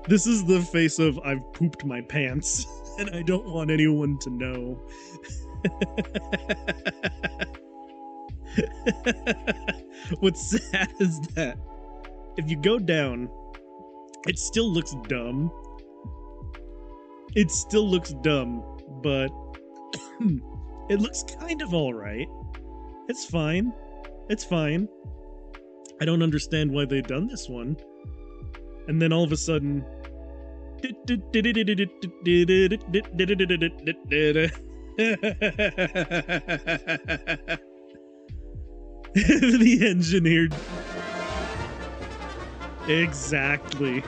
This is the face of I've pooped my pants and I don't want anyone to know. What's sad is that if you go down, it still looks dumb. It still looks dumb, but it looks kind of alright. It's fine. It's fine. I don't understand why they've done this one. And then all of a sudden... The engineered... Exactly.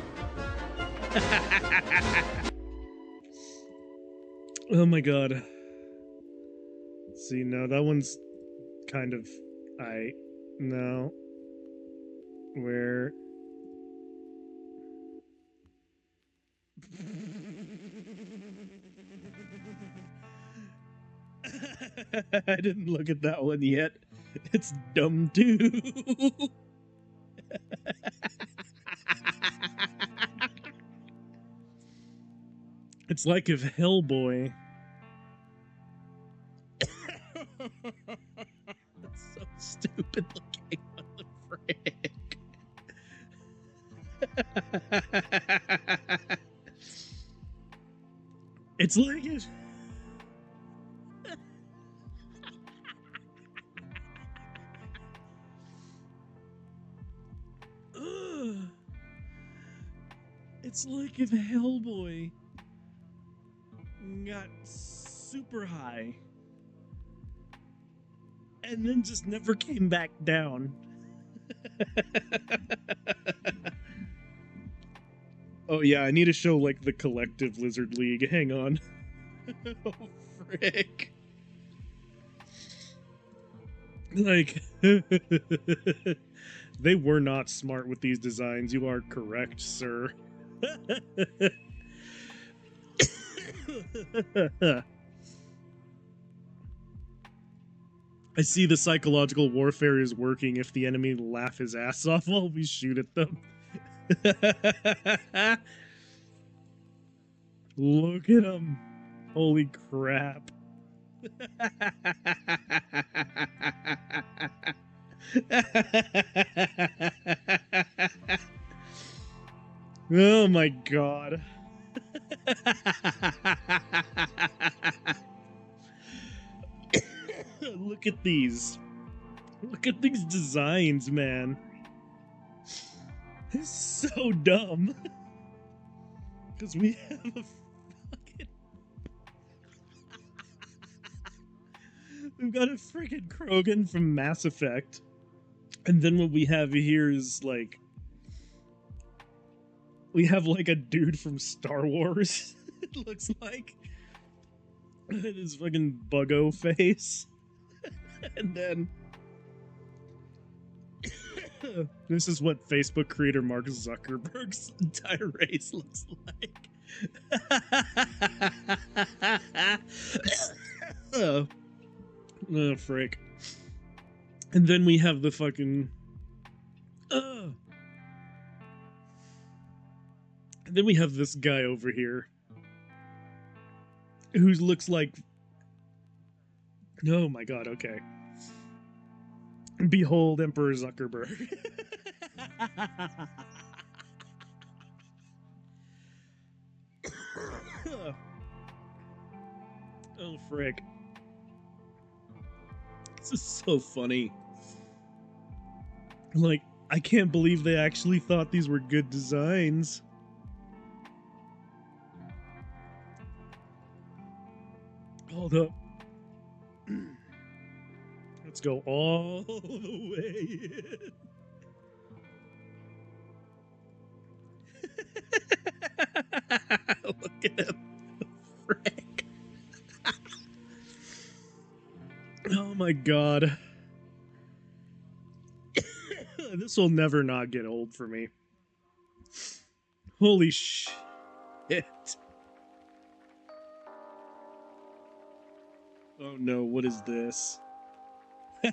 Oh my god. See, no, that one's kind of... No. Where... I didn't look at that one yet. It's dumb too. It's like if Hellboy... That's so stupid looking. What the frick? It's like it... It's like if Hellboy got super high and then just never came back down. Oh yeah, I need to show like the collective Lizard League. Hang on. Oh frick. Like they were not smart with these designs. You are correct, sir. I see the psychological warfare is working if the enemy laugh his ass off while we shoot at them. Look at him. Holy crap. Oh my god. Look at these. Look at these designs, man. It's so dumb. Because we have a fucking... We've got a freaking Krogan from Mass Effect. And then what we have here is like... We have like a dude from Star Wars, it looks like. His fucking buggo face. And then... This is what Facebook creator Mark Zuckerberg's entire race looks like. Oh, frick. And then we have the fucking... And then we have this guy over here. Who looks like... Oh my god, okay. Behold Emperor Zuckerberg. Oh, frick. This is so funny. Like, I can't believe they actually thought these were good designs. Hold up. Let's go all the way in. Look at him. Frick. Oh my god. This will never not get old for me. Holy shit. Oh no, what is this? I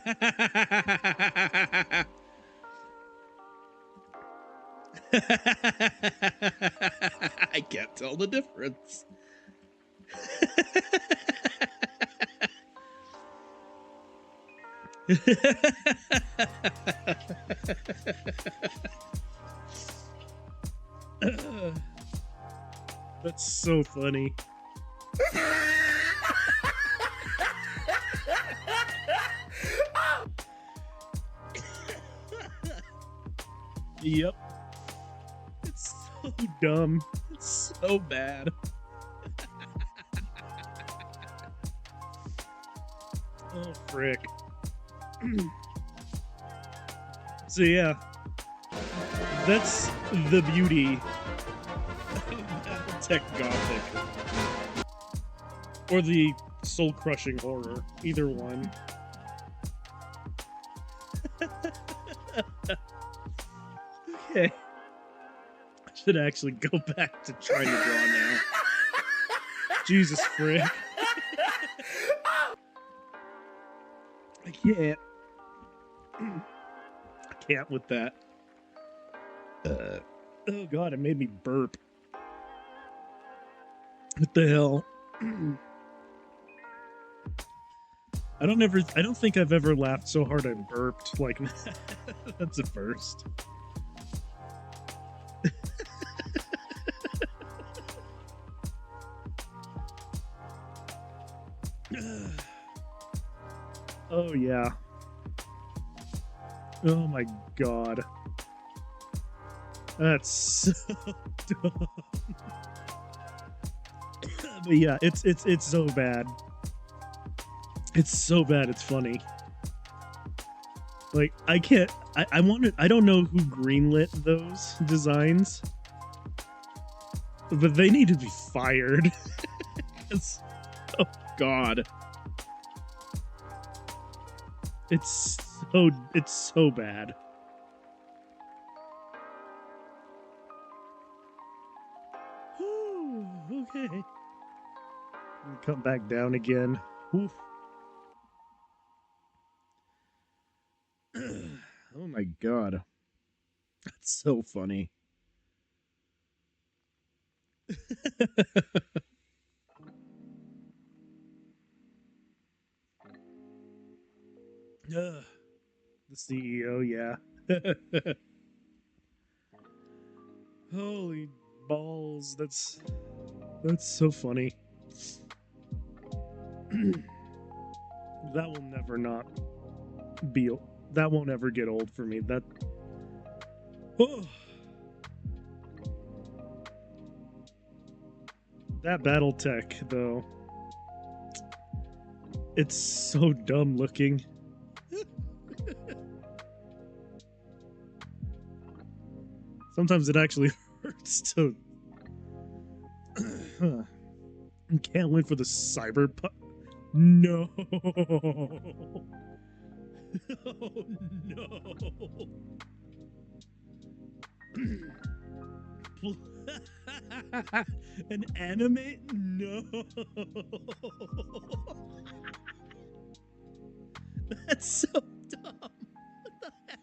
can't tell the difference. That's so funny. Yep. It's so dumb. It's so bad. Oh, frick. So yeah, that's the beauty of Tech Gothic. Or the soul-crushing horror. Either one. Okay. I should actually go back to trying to draw now. Jesus frick. I can't. I can't with that. Oh god, it made me burp. What the hell? I don't think I've ever laughed so hard I burped like that. That's a first. Oh yeah. Oh my god. That's so dumb. But yeah, it's so bad. It's so bad it's funny. Like I can't I don't know who greenlit those designs. But they need to be fired. Oh god. It's so bad. Whew, okay. Come back down again. Oof. god. That's so funny. The CEO, yeah. Holy balls, that's so funny. That will never not be, that won't ever get old for me. That, oh. That battle tech, though, it's so dumb looking. Sometimes it actually hurts to. Can't wait for the cyberpunk. No. Oh no. An anime? No. That's so dumb. What the heck?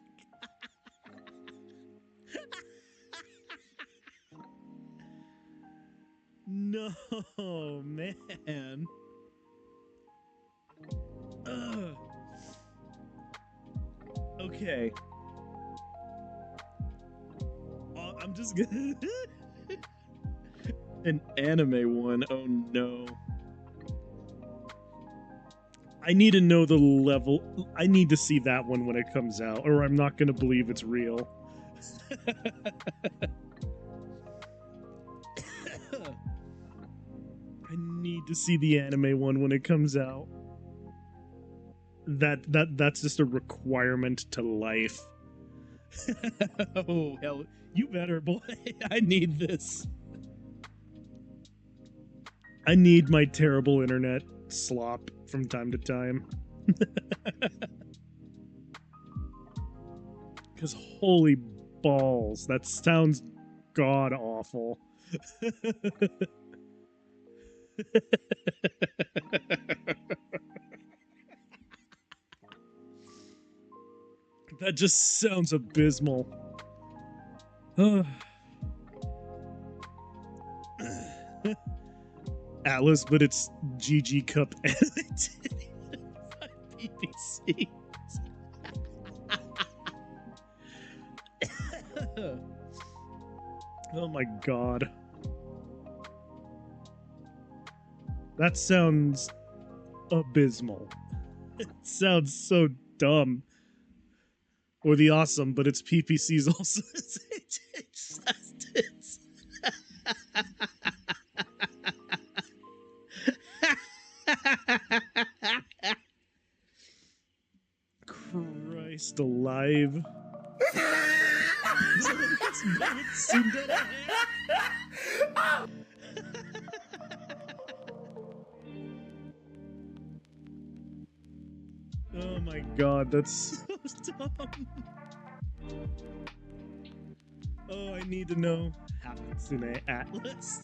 No, man. Ugh. Okay. I'm just gonna. An anime one. Oh no. I need to know the level. I need to see that one when it comes out, or I'm not gonna believe it's real. I need to see the anime one when it comes out. That's just a requirement to life. Oh hell, you better, boy. I need this. I need my terrible internet slop from time to time. Because holy balls, that sounds god awful. That just sounds abysmal. Atlas, but it's GG Cup animated by BBC. Oh my god. That sounds abysmal. It sounds so dumb. Or the awesome, but it's PPC's also Christ alive. Oh my god, that's so dumb. Oh, I need to know Hatsune Atlas.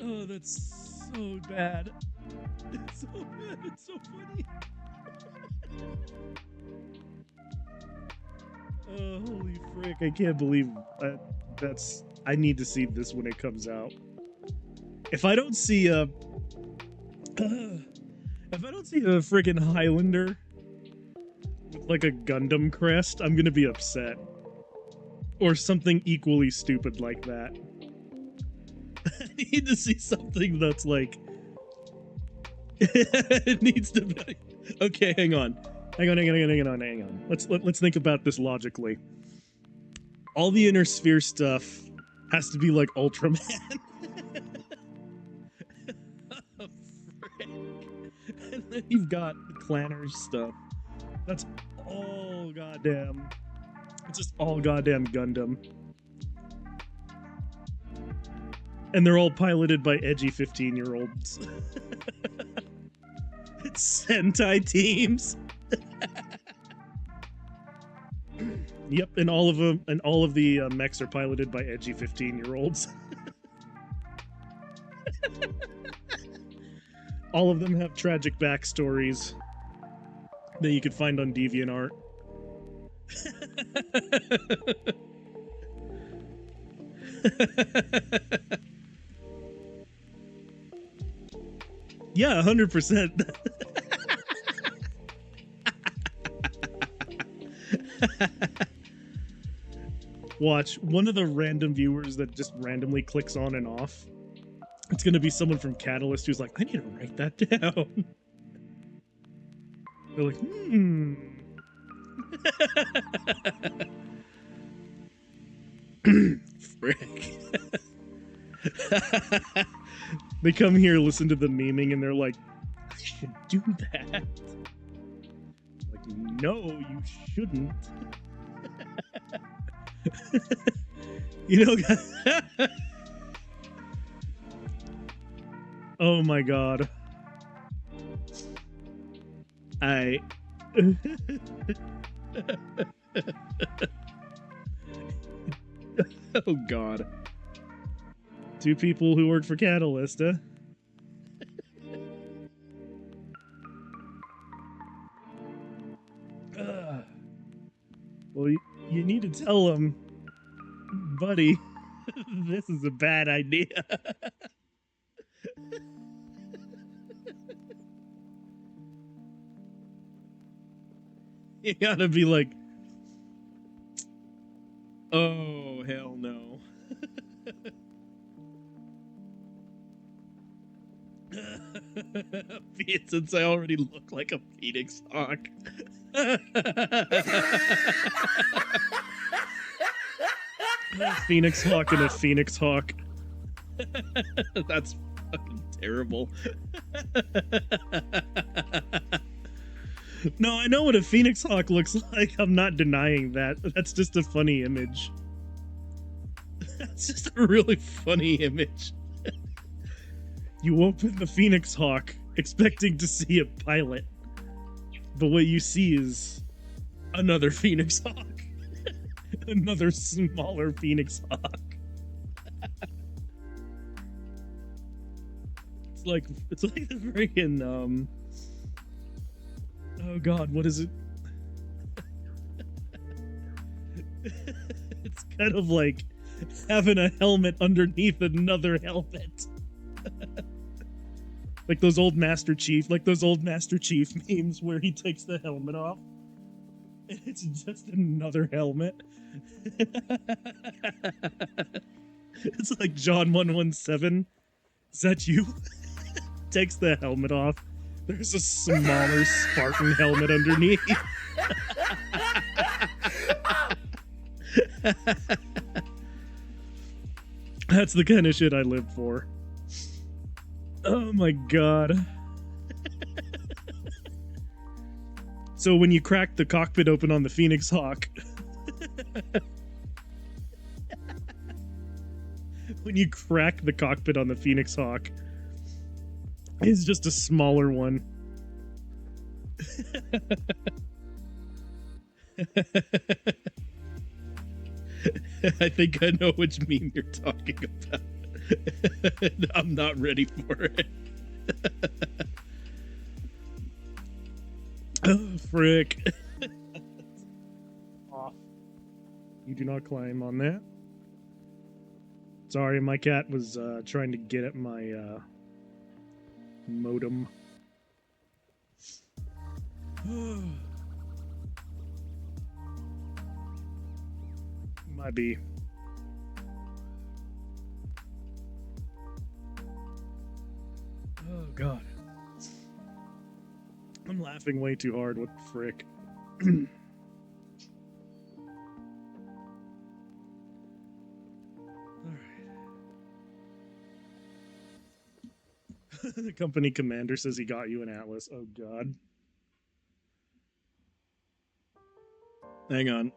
Oh, that's so bad. It's so bad, it's so funny. Oh, holy frick, I can't believe that's... I need to see this when it comes out. If I don't see a... if I don't see a friggin' Highlander with like a Gundam crest, I'm gonna be upset. Or something equally stupid like that. I need to see something that's like... It needs to be... Okay, hang on. Hang on. Let's think about this logically. All the Inner Sphere stuff has to be like Ultraman. Oh, frick. And then you've got Clanner's stuff. That's all goddamn... It's just all goddamn Gundam. And they're all piloted by edgy 15-year-olds. It's Sentai teams. Yep, and all of them, and all of the mechs are piloted by edgy 15-year-olds. All of them have tragic backstories that you could find on DeviantArt. Yeah, 100%. Watch, one of the random viewers that just randomly clicks on and off, it's gonna be someone from Catalyst who's like, I need to write that down. They're like, Frick. They come here, listen to the memeing, and they're like, I should do that. Like, no, you shouldn't. You know, oh my god. Oh god. Two people who work for Catalyst, huh? Well, you need to tell them, buddy, this is a bad idea. You gotta be like, oh, hell no. Since I already look like a Phoenix Hawk. A Phoenix Hawk and a Phoenix Hawk. That's fucking terrible. No, I know what a Phoenix Hawk looks like. I'm not denying that. That's just a funny image. That's just a really funny image. You open the Phoenix Hawk expecting to see a pilot, but what you see is another Phoenix Hawk. Another smaller Phoenix Hawk. It's like the freaking oh god, what is it? It's kind of like having a helmet underneath another helmet. Like those old Master Chief memes where he takes the helmet off. And it's just another helmet. It's like John 117. Is that you? Takes the helmet off. There's a smaller Spartan helmet underneath. That's the kind of shit I live for. Oh my god. So when you crack the cockpit open on the Phoenix Hawk, when you crack the cockpit on the Phoenix Hawk, it's just a smaller one. I think I know which meme you're talking about. I'm not ready for it. Oh, frick. Off. You do not climb on that. Sorry, my cat was trying to get at my modem. Might be. Oh god. I'm laughing way too hard. What the frick? The company commander says he got you an Atlas. Oh god. Hang on.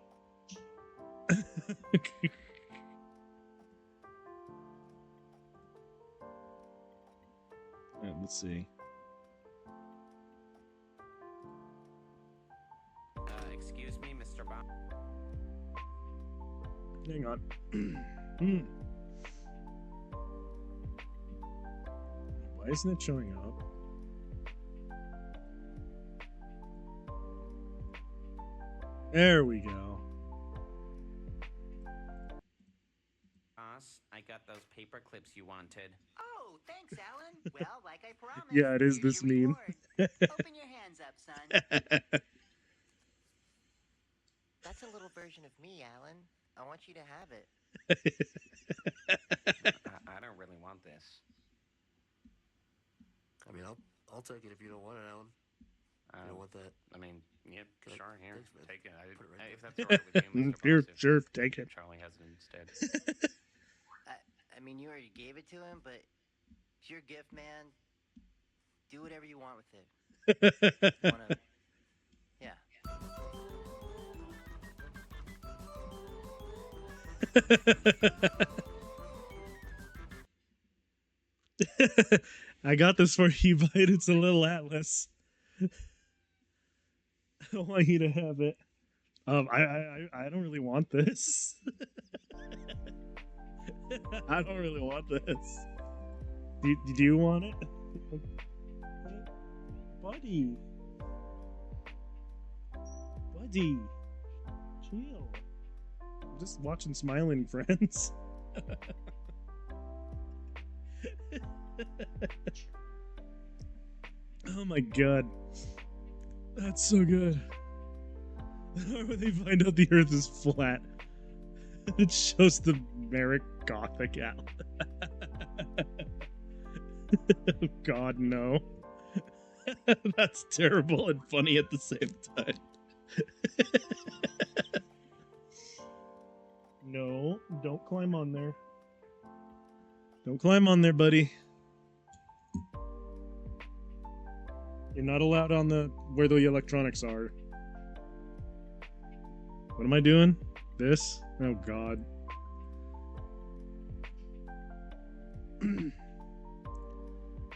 Let's see. Excuse me, Mr. Bond. Hang on. Why isn't it showing up? There we go. Boss, I got those paper clips you wanted. Oh, thanks, Alan. Well, like I promised. Yeah, it is here's this your meme. reward. Open your hands up, son. That's a little version of me, Alan. I want you to have it. I don't really want this. I mean, I'll take it if you don't want it, Alan. You don't want that? I mean, yep, Can I- sure, here, thanks, man. take it. Put it right If there. that's all right with you, Mr. Here, Boss, if sure, take it. Charlie has it instead. I mean, you already gave it to him, but it's your gift, man. Do whatever you want with it. Wanna... Yeah. I got this for you, but it's a little atlas. I want you to have it. I don't really want this. I don't really want this. Do you want it? Buddy. Buddy. Chill. I'm just watching Smiling Friends. Oh my god. That's so good. When they find out the earth is flat, it shows the Merrick Gothic out. God, no. That's terrible and funny at the same time. No, don't climb on there. Don't climb on there, buddy. You're not allowed on the where the electronics are. What am I doing? This? Oh god.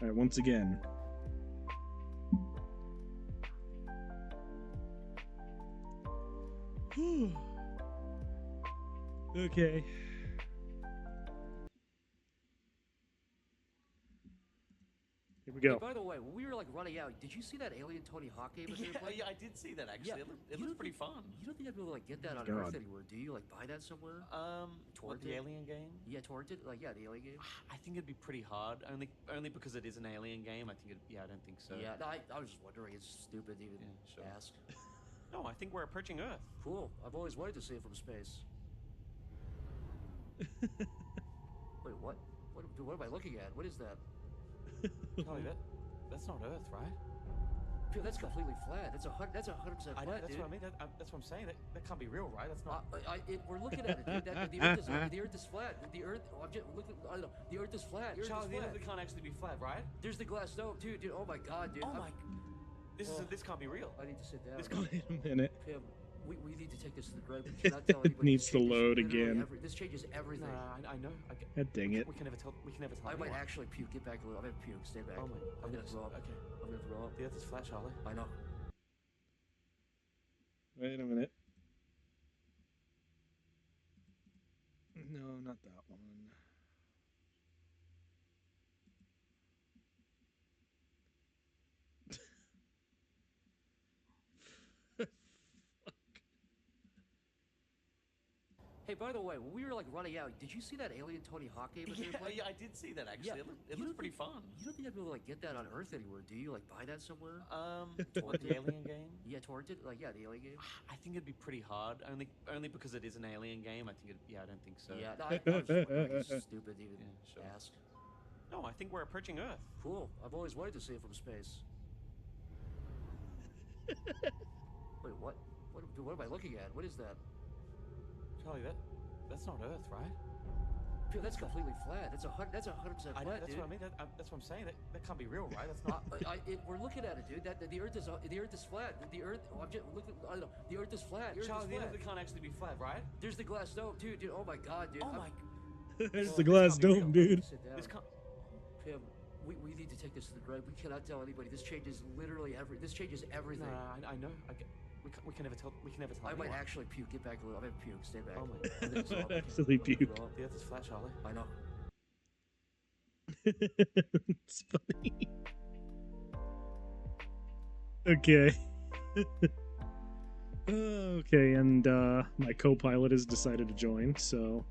Alright, once again. Okay. Here we go. Hey, by the way, when we were like running out, did you see that alien Tony Hawk game? Yeah, I did see that actually. Yeah, It you looks don't pretty think- fun. You don't think I'd be able to like get that on God. Earth anywhere? Do you like buy that somewhere? What, Torrented? the alien game? Yeah, torrented. Like yeah, the alien game. I think it'd be pretty hard. Only because it is an alien game. I think I don't think so. Yeah, no, I was just wondering. It's stupid to even Yeah, sure. ask. No, I think we're approaching Earth. Cool. I've always wanted to see it from space. Wait, what? What am I looking at? What is that? Charlie, that's not Earth, right? Dude, that's completely flat. That's 100% I flat, know, that's dude. what I mean. That's what I'm saying. That can't be real, right? That's not. We're looking at it, dude. The Earth is flat. The Earth. I don't know. The Earth is flat. The Earth Charlie, is the flat. Earth can't actually be flat, right? There's the glass dome, dude. Oh my god, dude. Oh my. This can't be real. I need to sit down. This can't. Wait a minute. Pim, we need to take this to the grave. We cannot tell anybody. Needs This to changes load literally again. This changes everything. No, I know. God dang it. We can never tell. I might anyone. actually puke. Get back a little. I'm gonna puke. Stay back. Oh my. I'm gonna goodness. throw up. Okay. I'm gonna throw up. The Earth is flat, Charlie. I know. Wait a minute. No, not that one. Hey, by the way, when we were like running out, did you see that alien Tony Hawk game? Yeah, I did see that actually. It looks pretty fun. You don't think I'd be able to like get that on Earth anywhere? Do you like buy that somewhere? What, the alien game? Yeah, torrented. Like yeah, the alien game. I think it'd be pretty hard. Only because it is an alien game. I don't think so. Yeah, no, I was just wondering. It's stupid to even Yeah, sure. ask. No, I think we're approaching Earth. Cool. I've always wanted to see it from space. Wait, what? What am I looking at? What is that? Charlie, that's not Earth, right? Dude, that's completely flat. That's 100% I flat, know, that's dude. what I mean. That's what I'm saying. That can't be real, right? That's not. We're looking at it, dude. The Earth is flat. The Earth. I don't know. The Earth is flat. The Earth Charlie, is the flat. Earth can't actually be flat, right? There's the glass dome, dude. Oh my god, dude. Oh my. There's the glass dome, dude. Sit down. This can't. Pim, we need to take this to the grave. We cannot tell anybody. This changes literally This changes everything. No, I know. We can never tell. I might anyone. actually puke. Get back a little. I'm gonna puke. Stay back. Oh my. I'm gonna throw up. Actually I'm gonna puke. throw up. The Earth is flat, Charlie. I know. It's funny. Okay. Okay, and my co-pilot has decided to join, so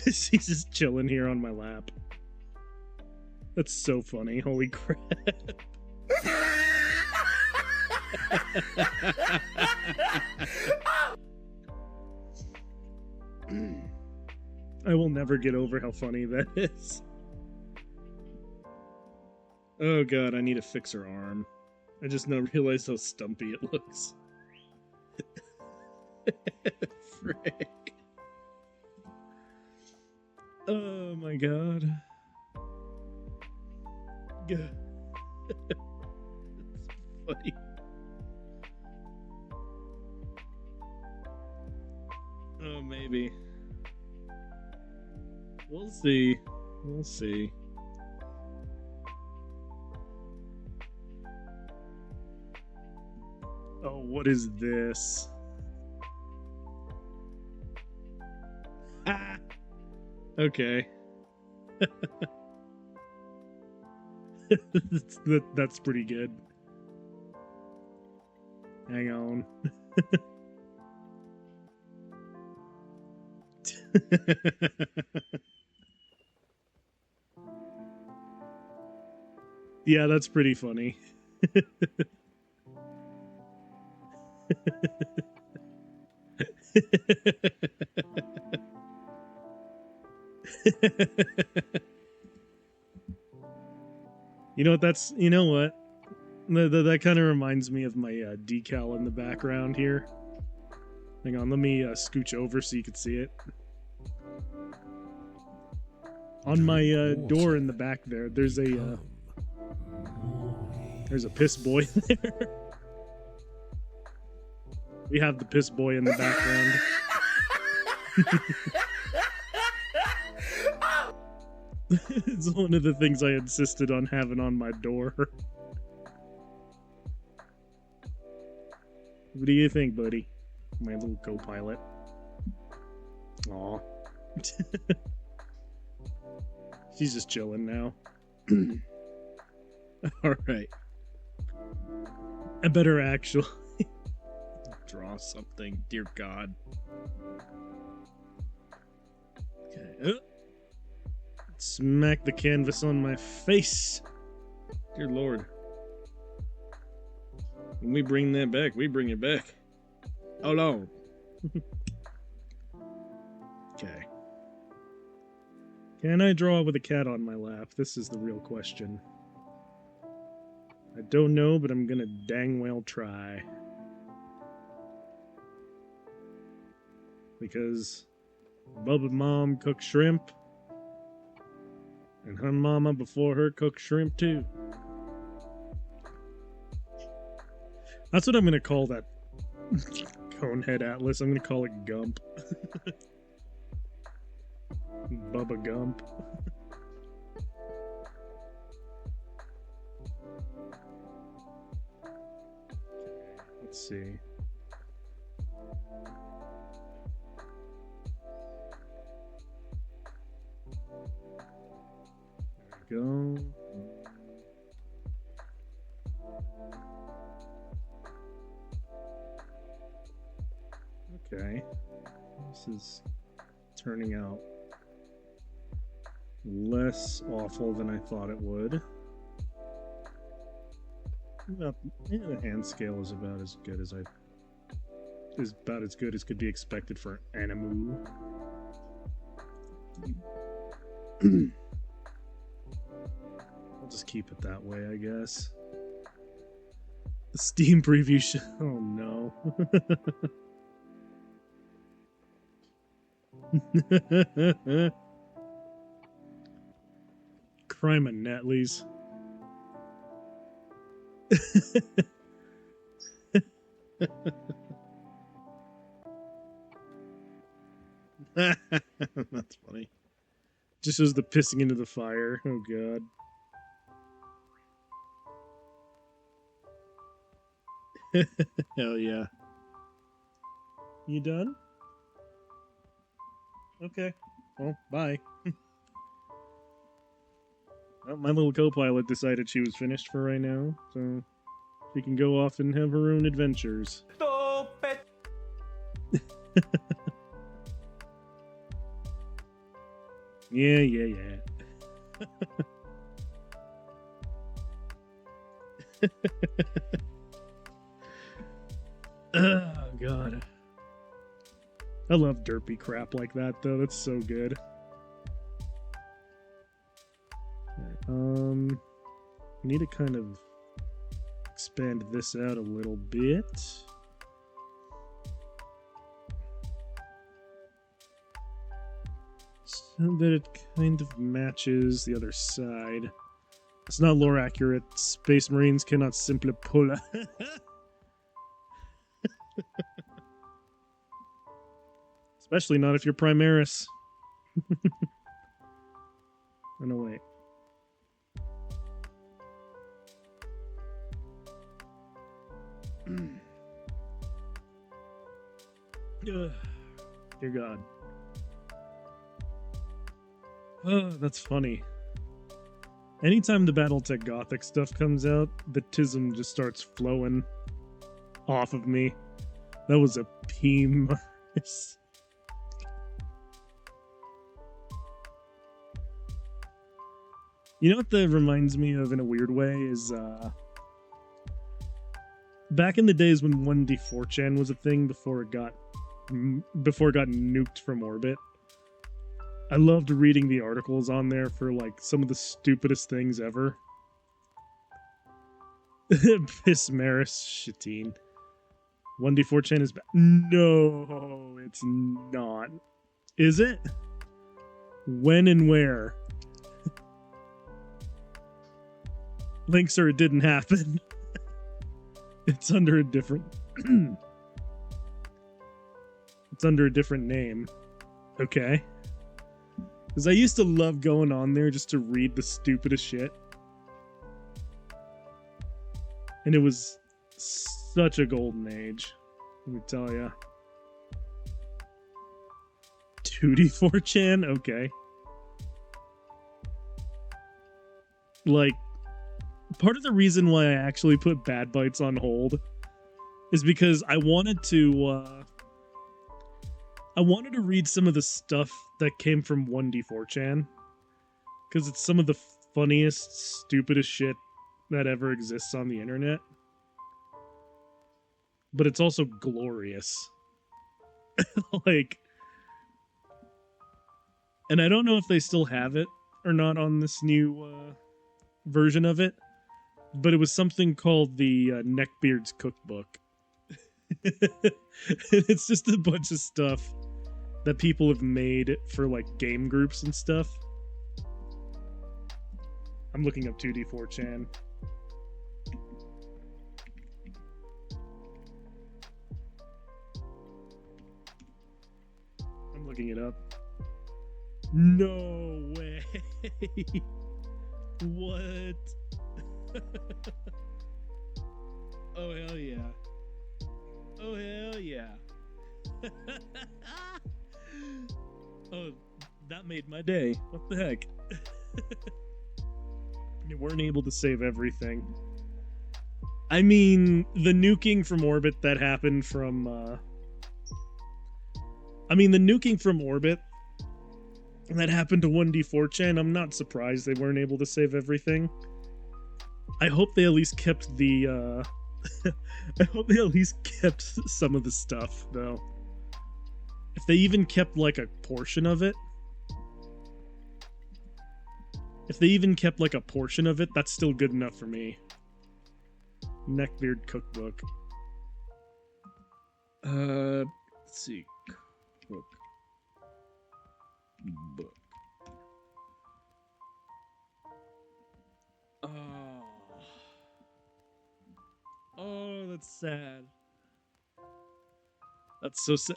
he's just chilling here on my lap. That's so funny. Holy crap. I will never get over how funny that is. Oh god, I need to fix her arm. I just now realized how stumpy it looks. Frick. Oh my god. It's funny. Oh, maybe. We'll see. We'll see. Oh, what is this? Ah! Okay. That's pretty good. Hang on. Yeah, that's pretty funny. You know what? You know what? That kind of reminds me of my decal in the background here. Hang on, let me scooch over so you can see it. On my door in the back there, there's a piss boy there. We have the piss boy in the background. It's one of the things I insisted on having on my door. What do you think, buddy? My little co-pilot. Aw. She's just chilling now. Alright. I better actually draw something, dear God. Okay. Smack the canvas on my face. Dear Lord. When we bring that back, we bring it back. Oh no. Okay. Can I draw with a cat on my lap? This is the real question. I don't know, but I'm gonna dang well try. Because Bubba Mom cooked shrimp. And her mama before her cooked shrimp too. That's what I'm gonna call that Conehead Atlas. I'm gonna call it Gump. Bubba Gump. Let's see. There we go. Okay. This is turning out less awful than I thought it would. The hand scale is about as good as could be expected for an animu. I'll just keep it that way, I guess. The Steam preview oh no. Crime and Netley's. That's funny. Just as the pissing into the fire. Oh god. Hell yeah. You done? Okay. Well, bye. Well, my little co-pilot decided she was finished for right now, so she can go off and have her own adventures. Stop it! Yeah. Oh, God. I love derpy crap like that, though. That's so good. Alright, need to kind of expand this out a little bit. So that it kind of matches the other side. It's not lore accurate. Space Marines cannot simply pull a... Especially not if you're Primaris. Oh, no, wait. Ugh. Dear God. Oh, that's funny. Anytime the Battletech Gothic stuff comes out, the tism just starts flowing off of me. That was a P-. You know what that reminds me of in a weird way is, back in the days when 1D4chan was a thing before it got nuked from orbit. I loved reading the articles on there for like some of the stupidest things ever. Pismaris Shitine. 1D4chan is no, it's not. Is it? When and where? Links or it didn't happen. It's under a different it's under a different name. Okay. Because I used to love going on there just to read the stupidest shit. And it was such a golden age, let me tell ya. 2D4chan? Okay. Like, part of the reason why I actually put Bad Bites on hold is because I wanted to read some of the stuff that came from 1D4chan, because it's some of the funniest, stupidest shit that ever exists on the internet. But it's also glorious. Like, and I don't know if they still have it or not on this new version of it, but it was something called the Neckbeard's Cookbook. It's just a bunch of stuff that people have made for like game groups and stuff. I'm looking up 2D4chan. I'm looking it up. No way. What? Oh, hell yeah. Oh, hell yeah. Oh, that made my day. What the heck? You weren't able to save everything. I mean, the nuking from orbit that happened from, the nuking from orbit that happened to 1D4chan, I'm not surprised they weren't able to save everything. I hope they at least kept the, I hope they at least kept some of the stuff, though. If they even kept, like, a portion of it. If they even kept, like, a portion of it, that's still good enough for me. Neckbeard Cookbook. Let's see. Cookbook. Oh, that's sad. That's so sad.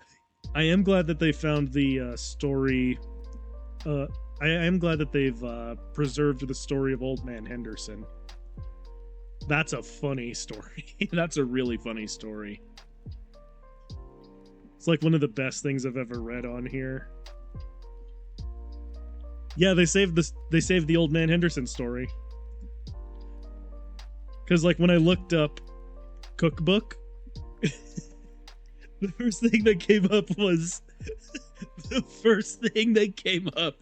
I am glad that they found the story. I am glad that they've preserved the story of Old Man Henderson. That's a funny story. That's a really funny story. It's like one of the best things I've ever read on here. Yeah, they saved the Old Man Henderson story. Because, like, when I looked up cookbook, The first thing that came up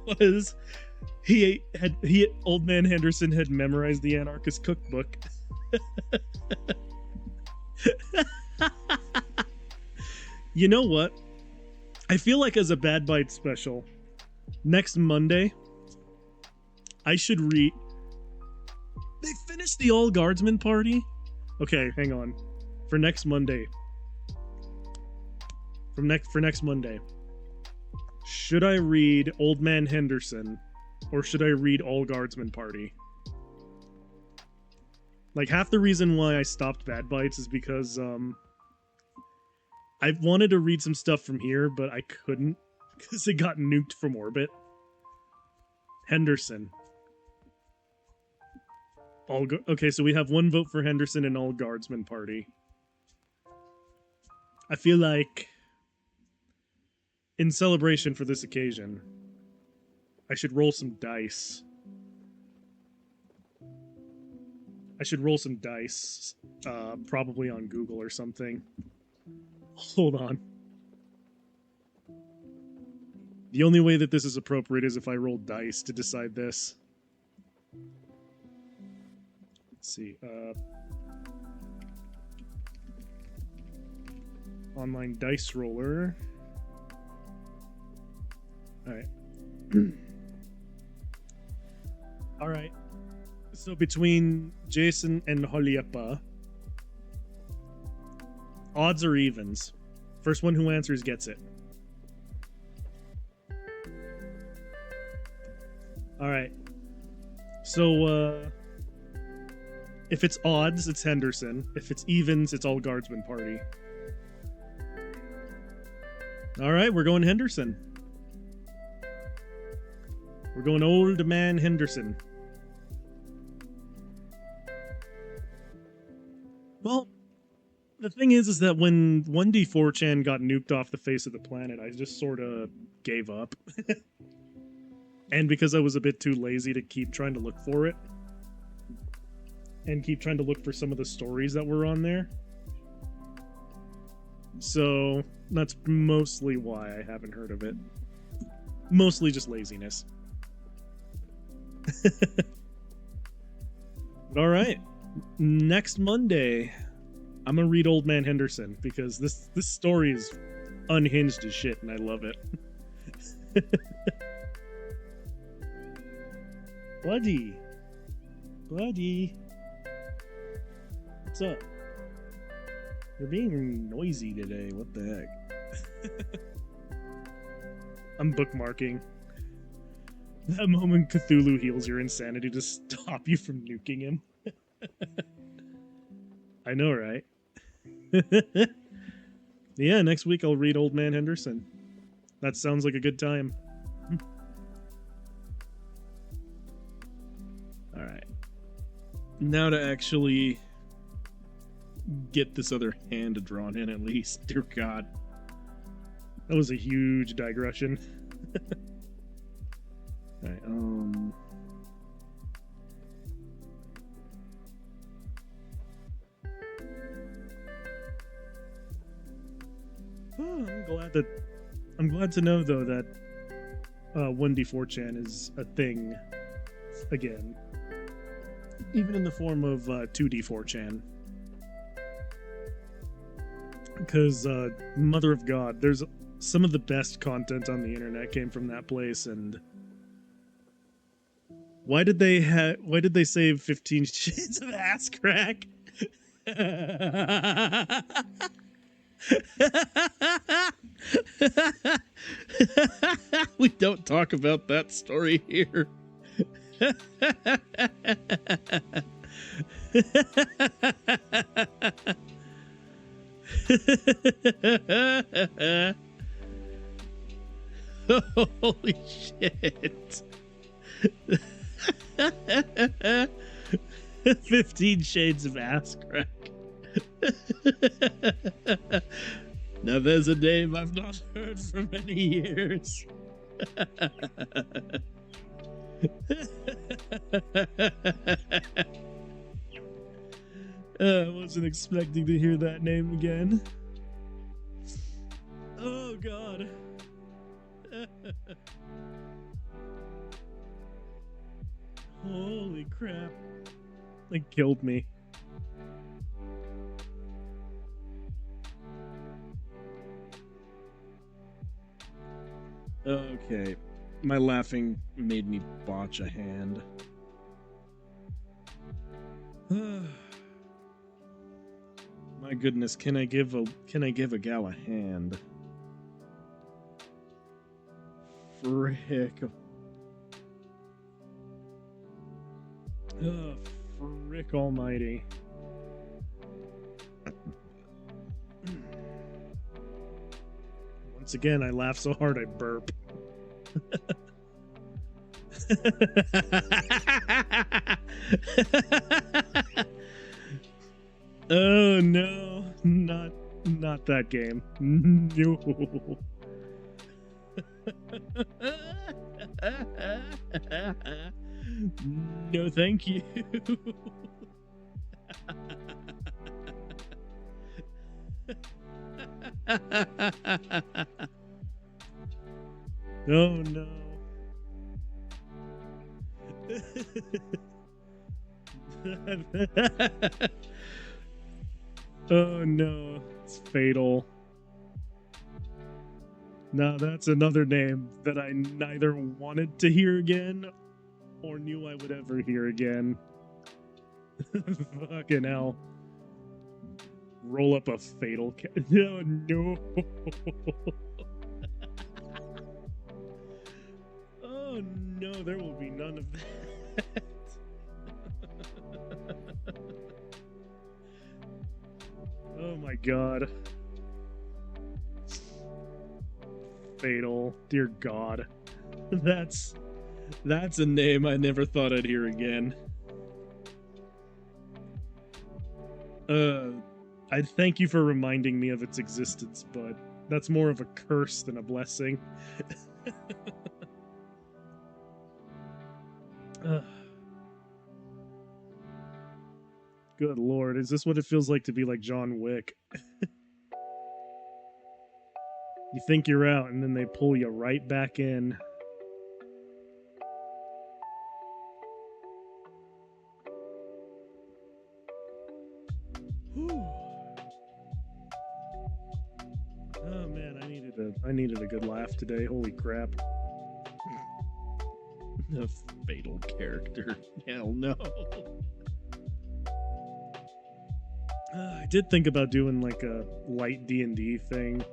was Old Man Henderson had memorized the Anarchist Cookbook. You know what? I feel like as a Bad Bite special, next Monday, I should read. They finished the All Guardsmen party? Okay, hang on. For next Monday. For next Monday. Should I read Old Man Henderson or should I read All Guardsmen Party? Like, half the reason why I stopped Bad Bites is because I wanted to read some stuff from here, but I couldn't because it got nuked from orbit. Henderson. Okay, so we have one vote for Henderson and All Guardsmen Party. I feel like, in celebration for this occasion, I should roll some dice. Probably on Google or something. Hold on. The only way that this is appropriate is if I roll dice to decide this. Let's see. Online dice roller. Alright. Alright. So between Jason and Holiepa, odds or evens? First one who answers gets it. Alright. So, if it's odds, it's Henderson. If it's evens, it's All Guardsmen Party. Alright, we're going Henderson. We're going Old Man Henderson. Well, the thing is that when 1D4chan got nuked off the face of the planet, I just sort of gave up. And because I was a bit too lazy to keep trying to look for it, and keep trying to look for some of the stories that were on there. So, that's mostly why I haven't heard of it. Mostly just laziness. Alright. Next Monday, I'm gonna read Old Man Henderson, because this story is unhinged as shit, and I love it. Buddy. What's up? You're being noisy today. What the heck? I'm bookmarking. That moment Cthulhu heals your insanity to stop you from nuking him. I know, right? Yeah, next week I'll read Old Man Henderson. That sounds like a good time. Alright. Now to actually get this other hand drawn in at least. Dear God. That was a huge digression. Alright, I'm glad to know though that 1D4chan is a thing again. Even in the form of 2D4chan. Because Mother of God, there's some of the best content on the internet came from that place, and why did they save 15 Shades of Ass Crack? We don't talk about that story here. 15 Shades of Ass Crack. Now there's a name I've not heard for many years. I wasn't expecting to hear that name again. God. Holy crap. It killed me. Okay. My laughing made me botch a hand. My goodness, can I give a gal a hand? Frick. Frick almighty. Once again, I laugh so hard I burp. Oh no, not that game. No. No, thank you. Oh no. Oh no, it's fatal. Now that's another name that I neither wanted to hear again or knew I would ever hear again. Fucking hell. Roll up a fatal Oh no. Oh no, there will be none of that. Oh my god. Fatal. Dear God. That's a name I never thought I'd hear again. I thank you for reminding me of its existence, but that's more of a curse than a blessing. Good lord, is this what it feels like to be like John Wick? You think you're out, and then they pull you right back in. Whew. Oh man, I needed a good laugh today. Holy crap. A fatal character. Hell no. I did think about doing like a light D&D thing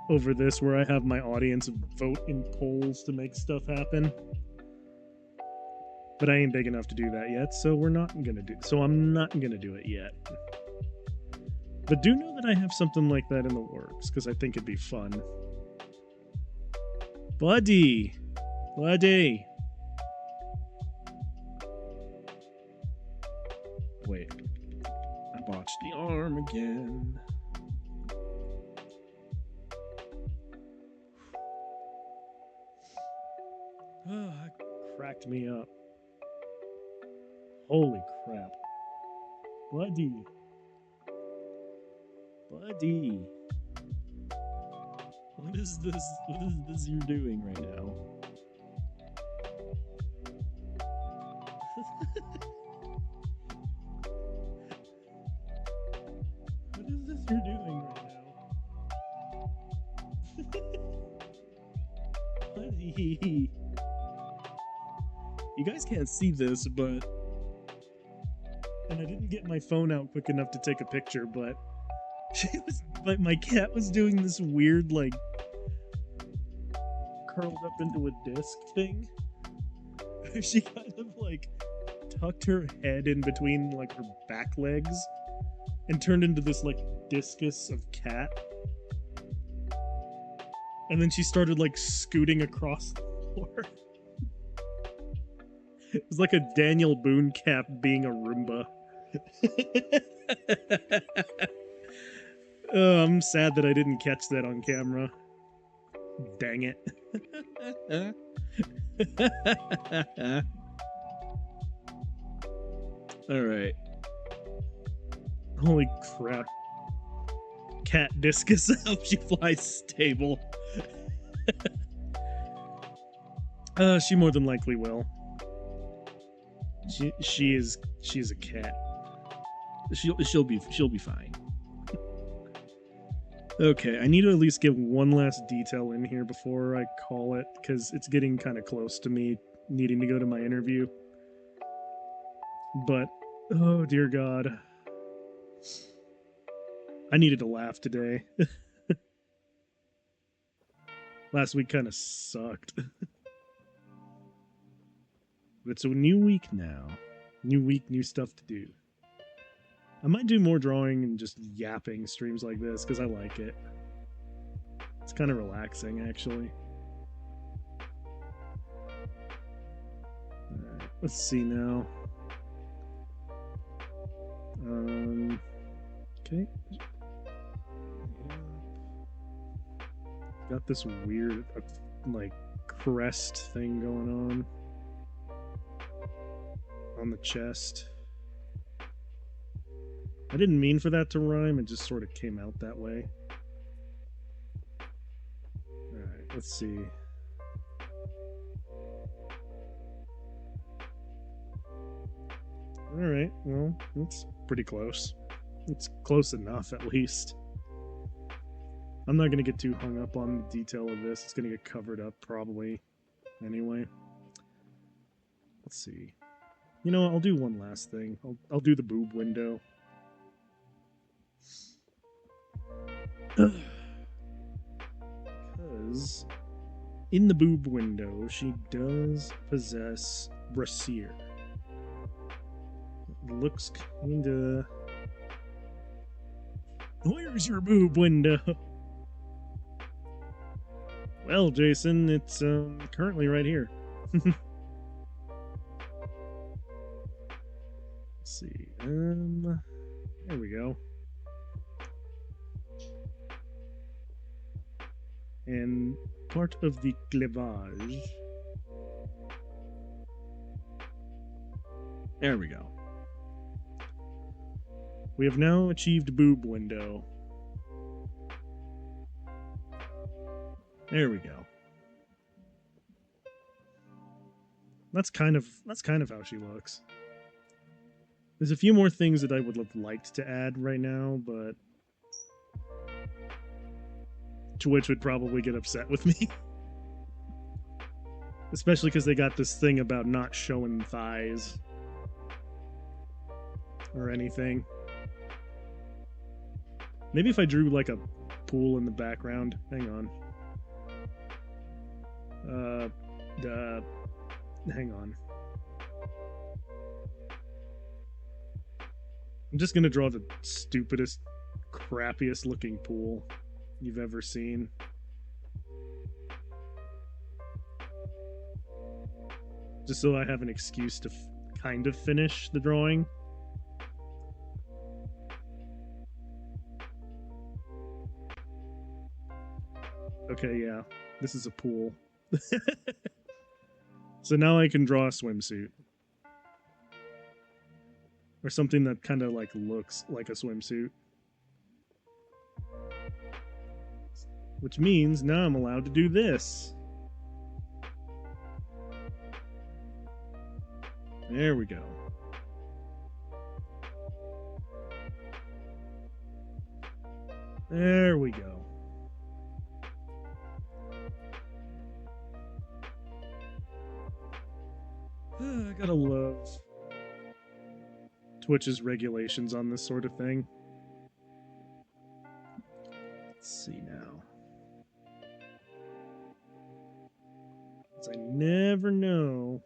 over this where I have my audience vote in polls to make stuff happen. But I ain't big enough to do that yet, so I'm not gonna do it yet. But do know that I have something like that in the works, because I think it'd be fun. Buddy! Buddy! Wait. I botched the arm again. Oh, that cracked me up. Holy crap. Buddy. Buddy. What is this you're doing right now? What is this you're doing right now? Buddy. You guys can't see this, but... And I didn't get my phone out quick enough to take a picture, but... my cat was doing this weird, like... curled up into a disc thing. She kind of, like, tucked her head in between, like, her back legs and turned into this, like, discus of cat. And then she started, like, scooting across the floor. It was like a Daniel Boone cap being a Roomba. Oh, I'm sad that I didn't catch that on camera. Dang it. Alright. Holy crap. cat discus out. She flies stable. She more than likely will. She's a cat. She'll be fine. Okay, I need to at least get one last detail in here before I call it, because it's getting kind of close to me needing to go to my interview. But, oh dear God. I needed to laugh today. Last week kind of sucked. But it's a new week now. New week, new stuff to do. I might do more drawing and just yapping streams like this, because I like it. It's kind of relaxing, actually. Alright, let's see now. Okay. Got this weird, like, crest thing going on the chest. I didn't mean for that to rhyme, it just sort of came out that way. Alright, let's see. Alright, well, it's pretty close. It's close enough, at least. I'm not going to get too hung up on the detail of this. It's going to get covered up, probably, anyway. Let's see. You know what, I'll do one last thing. I'll do the boob window. Because in the boob window, she does possess brassiere. It looks kinda... Where's your boob window? Well, Jason, it's currently right here. Let's see. There we go. And part of the cleavage. There we go. We have now achieved boob window. There we go. That's kind of how she looks. There's a few more things that I would have liked to add right now, but Twitch would probably get upset with me. Especially because they got this thing about not showing thighs or anything. Maybe if I drew like a pool in the background. Hang on. Hang on. I'm just gonna draw the stupidest, crappiest looking pool you've ever seen. Just so I have an excuse to kind of finish the drawing. Okay, yeah, this is a pool. So now I can draw a swimsuit. Or something that kind of like looks like a swimsuit. Which means now I'm allowed to do this. There we go. There we go. I gotta love Twitch's regulations on this sort of thing. Let's see now. 'Cause I never know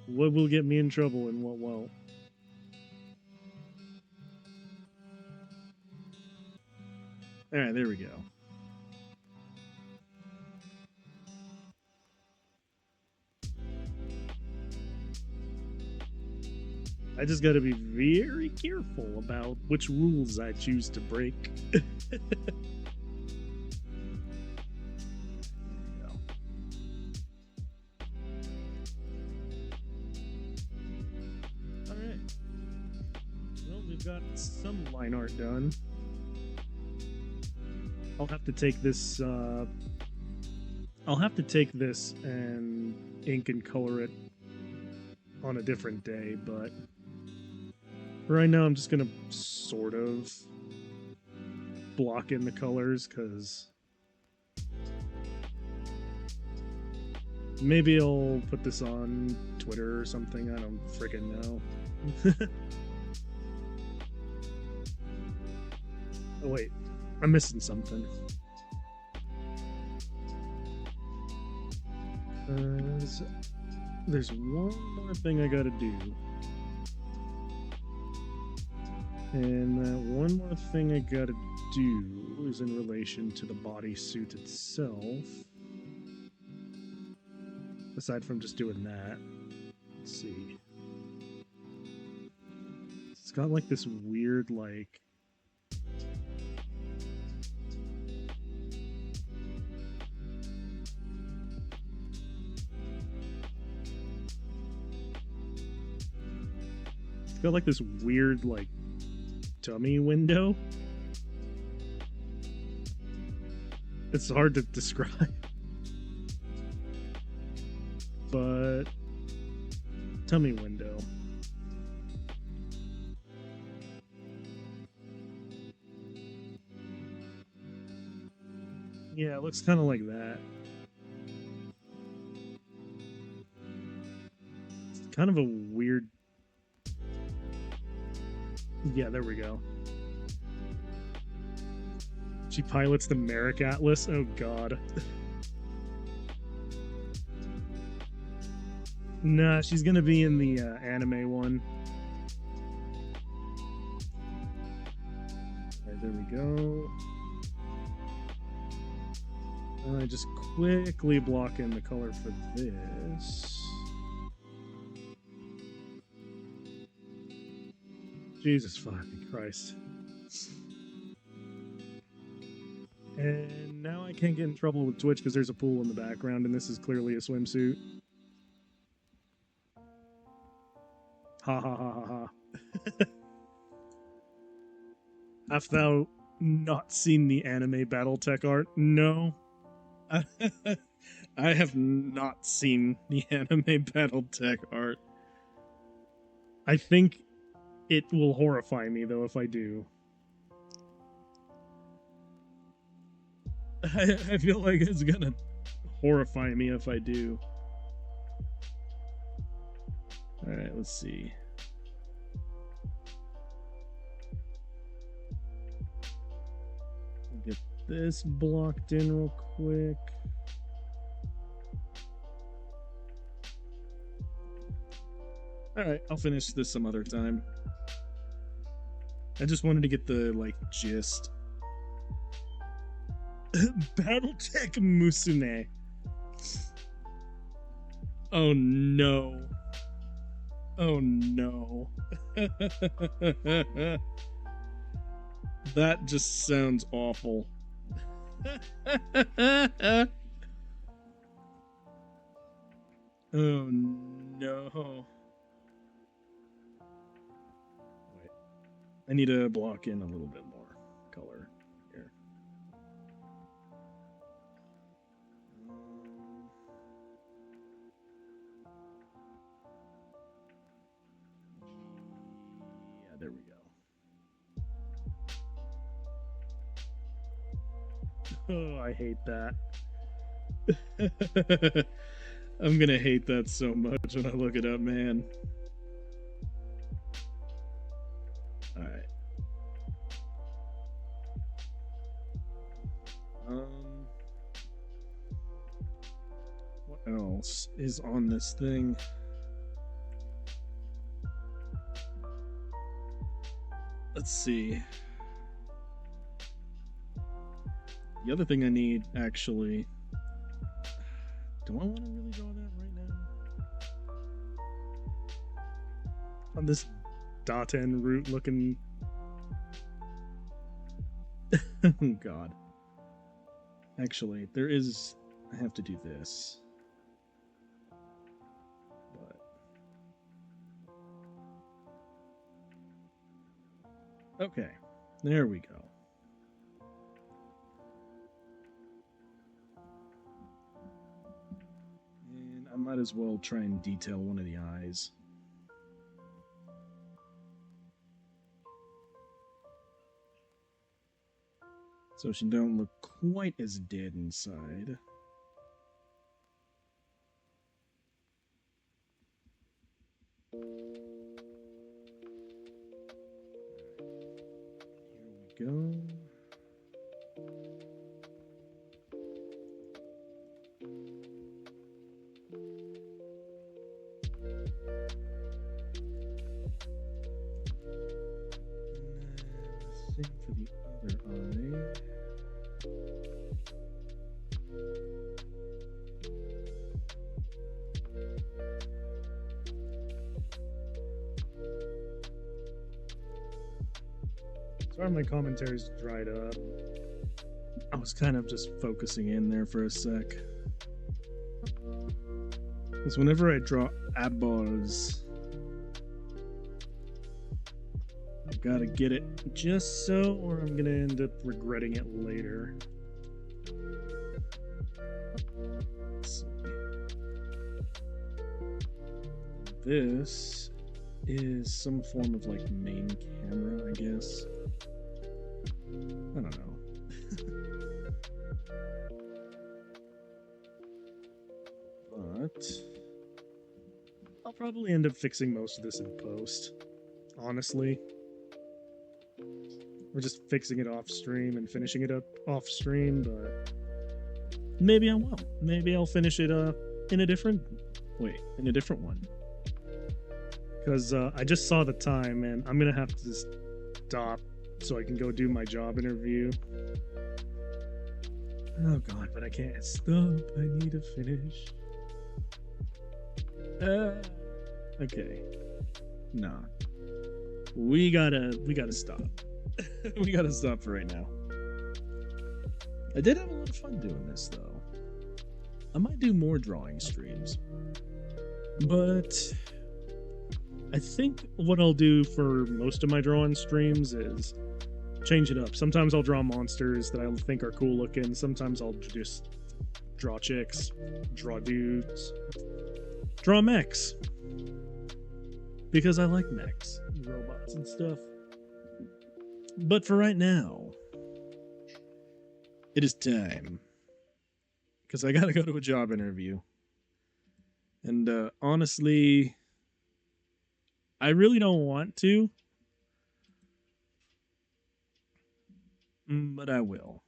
what will get me in trouble and what won't. Alright, there we go. I just gotta be very careful about which rules I choose to break. Alright. Well, we've got some line art done. I'll have to take this. I'll have to take this and ink and color it on a different day, but right now I'm just gonna sort of block in the colors because maybe I'll put this on Twitter or something. I don't freaking know. Oh wait, I'm missing something. There's one more thing I gotta do. And that one more thing I gotta do is in relation to the bodysuit itself. Aside from just doing that. Let's see. It's got like this weird, like... It's got like this weird, like, tummy window. It's hard to describe. But tummy window. Yeah, it looks kind of like that. It's kind of a weird... Yeah, there we go. She pilots the Merrick Atlas? Oh god. Nah, she's gonna be in the anime one. Alright, there we go. I just quickly block in the color for this. Jesus fucking Christ. And now I can't get in trouble with Twitch because there's a pool in the background and this is clearly a swimsuit. Ha ha ha ha ha. Hast thou not seen the anime Battletech art? No. I have not seen the anime Battletech art. I think it will horrify me, though, if I do. I feel like it's gonna horrify me if I do. Alright, let's see. Get this blocked in real quick. Alright, I'll finish this some other time. I just wanted to get the, like, gist. Battletech Musume. Oh no. Oh no. That just sounds awful. Oh no. Wait. I need to block in a little bit more color here. Yeah, there we go. Oh, I hate that. I'm gonna hate that so much when I look it up, man. Alright. What else is on this thing? Let's see. The other thing I need, actually... Do I want to really draw that right now? On this Daten root looking... Oh god. Actually, there is... I have to do this. But... Okay. There we go. I might as well try and detail one of the eyes. So she don't look quite as dead inside. Here we go. And then same for the other eye. Sorry, my commentary's dried up. I was kind of just focusing in there for a sec. Because whenever I draw eyeballs, I gotta get it just so, or I'm gonna end up regretting it later. Let's see. This is some form of like main camera, I guess. I don't know. But I'll probably end up fixing most of this in post, honestly. We're just fixing it off stream and finishing it up off stream, but maybe I will. Maybe I'll finish it in a different one. Because I just saw the time and I'm gonna have to stop so I can go do my job interview. Oh god, but I can't stop. I need to finish. Okay. Nah. We gotta stop. We gotta stop for right now. I did have a lot of fun doing this though. I might do more drawing streams. But I think what I'll do for most of my drawing streams is change it up. Sometimes I'll draw monsters that I think are cool looking. Sometimes I'll just draw chicks, draw dudes, draw mechs. Because I like mechs, and robots and stuff. But for right now, it is time. Because I gotta go to a job interview. And honestly, I really don't want to. But I will.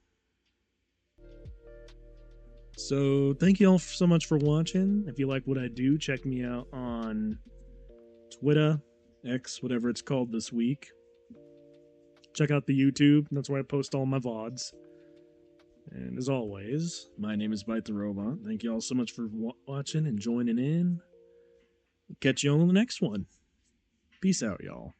So thank you all so much for watching. If you like what I do, check me out on Twitter, X, whatever it's called this week. Check out the YouTube. That's where I post all my VODs. And as always, my name is Bite the Robot. Thank you all so much for watching and joining in. Catch you on the next one. Peace out, y'all.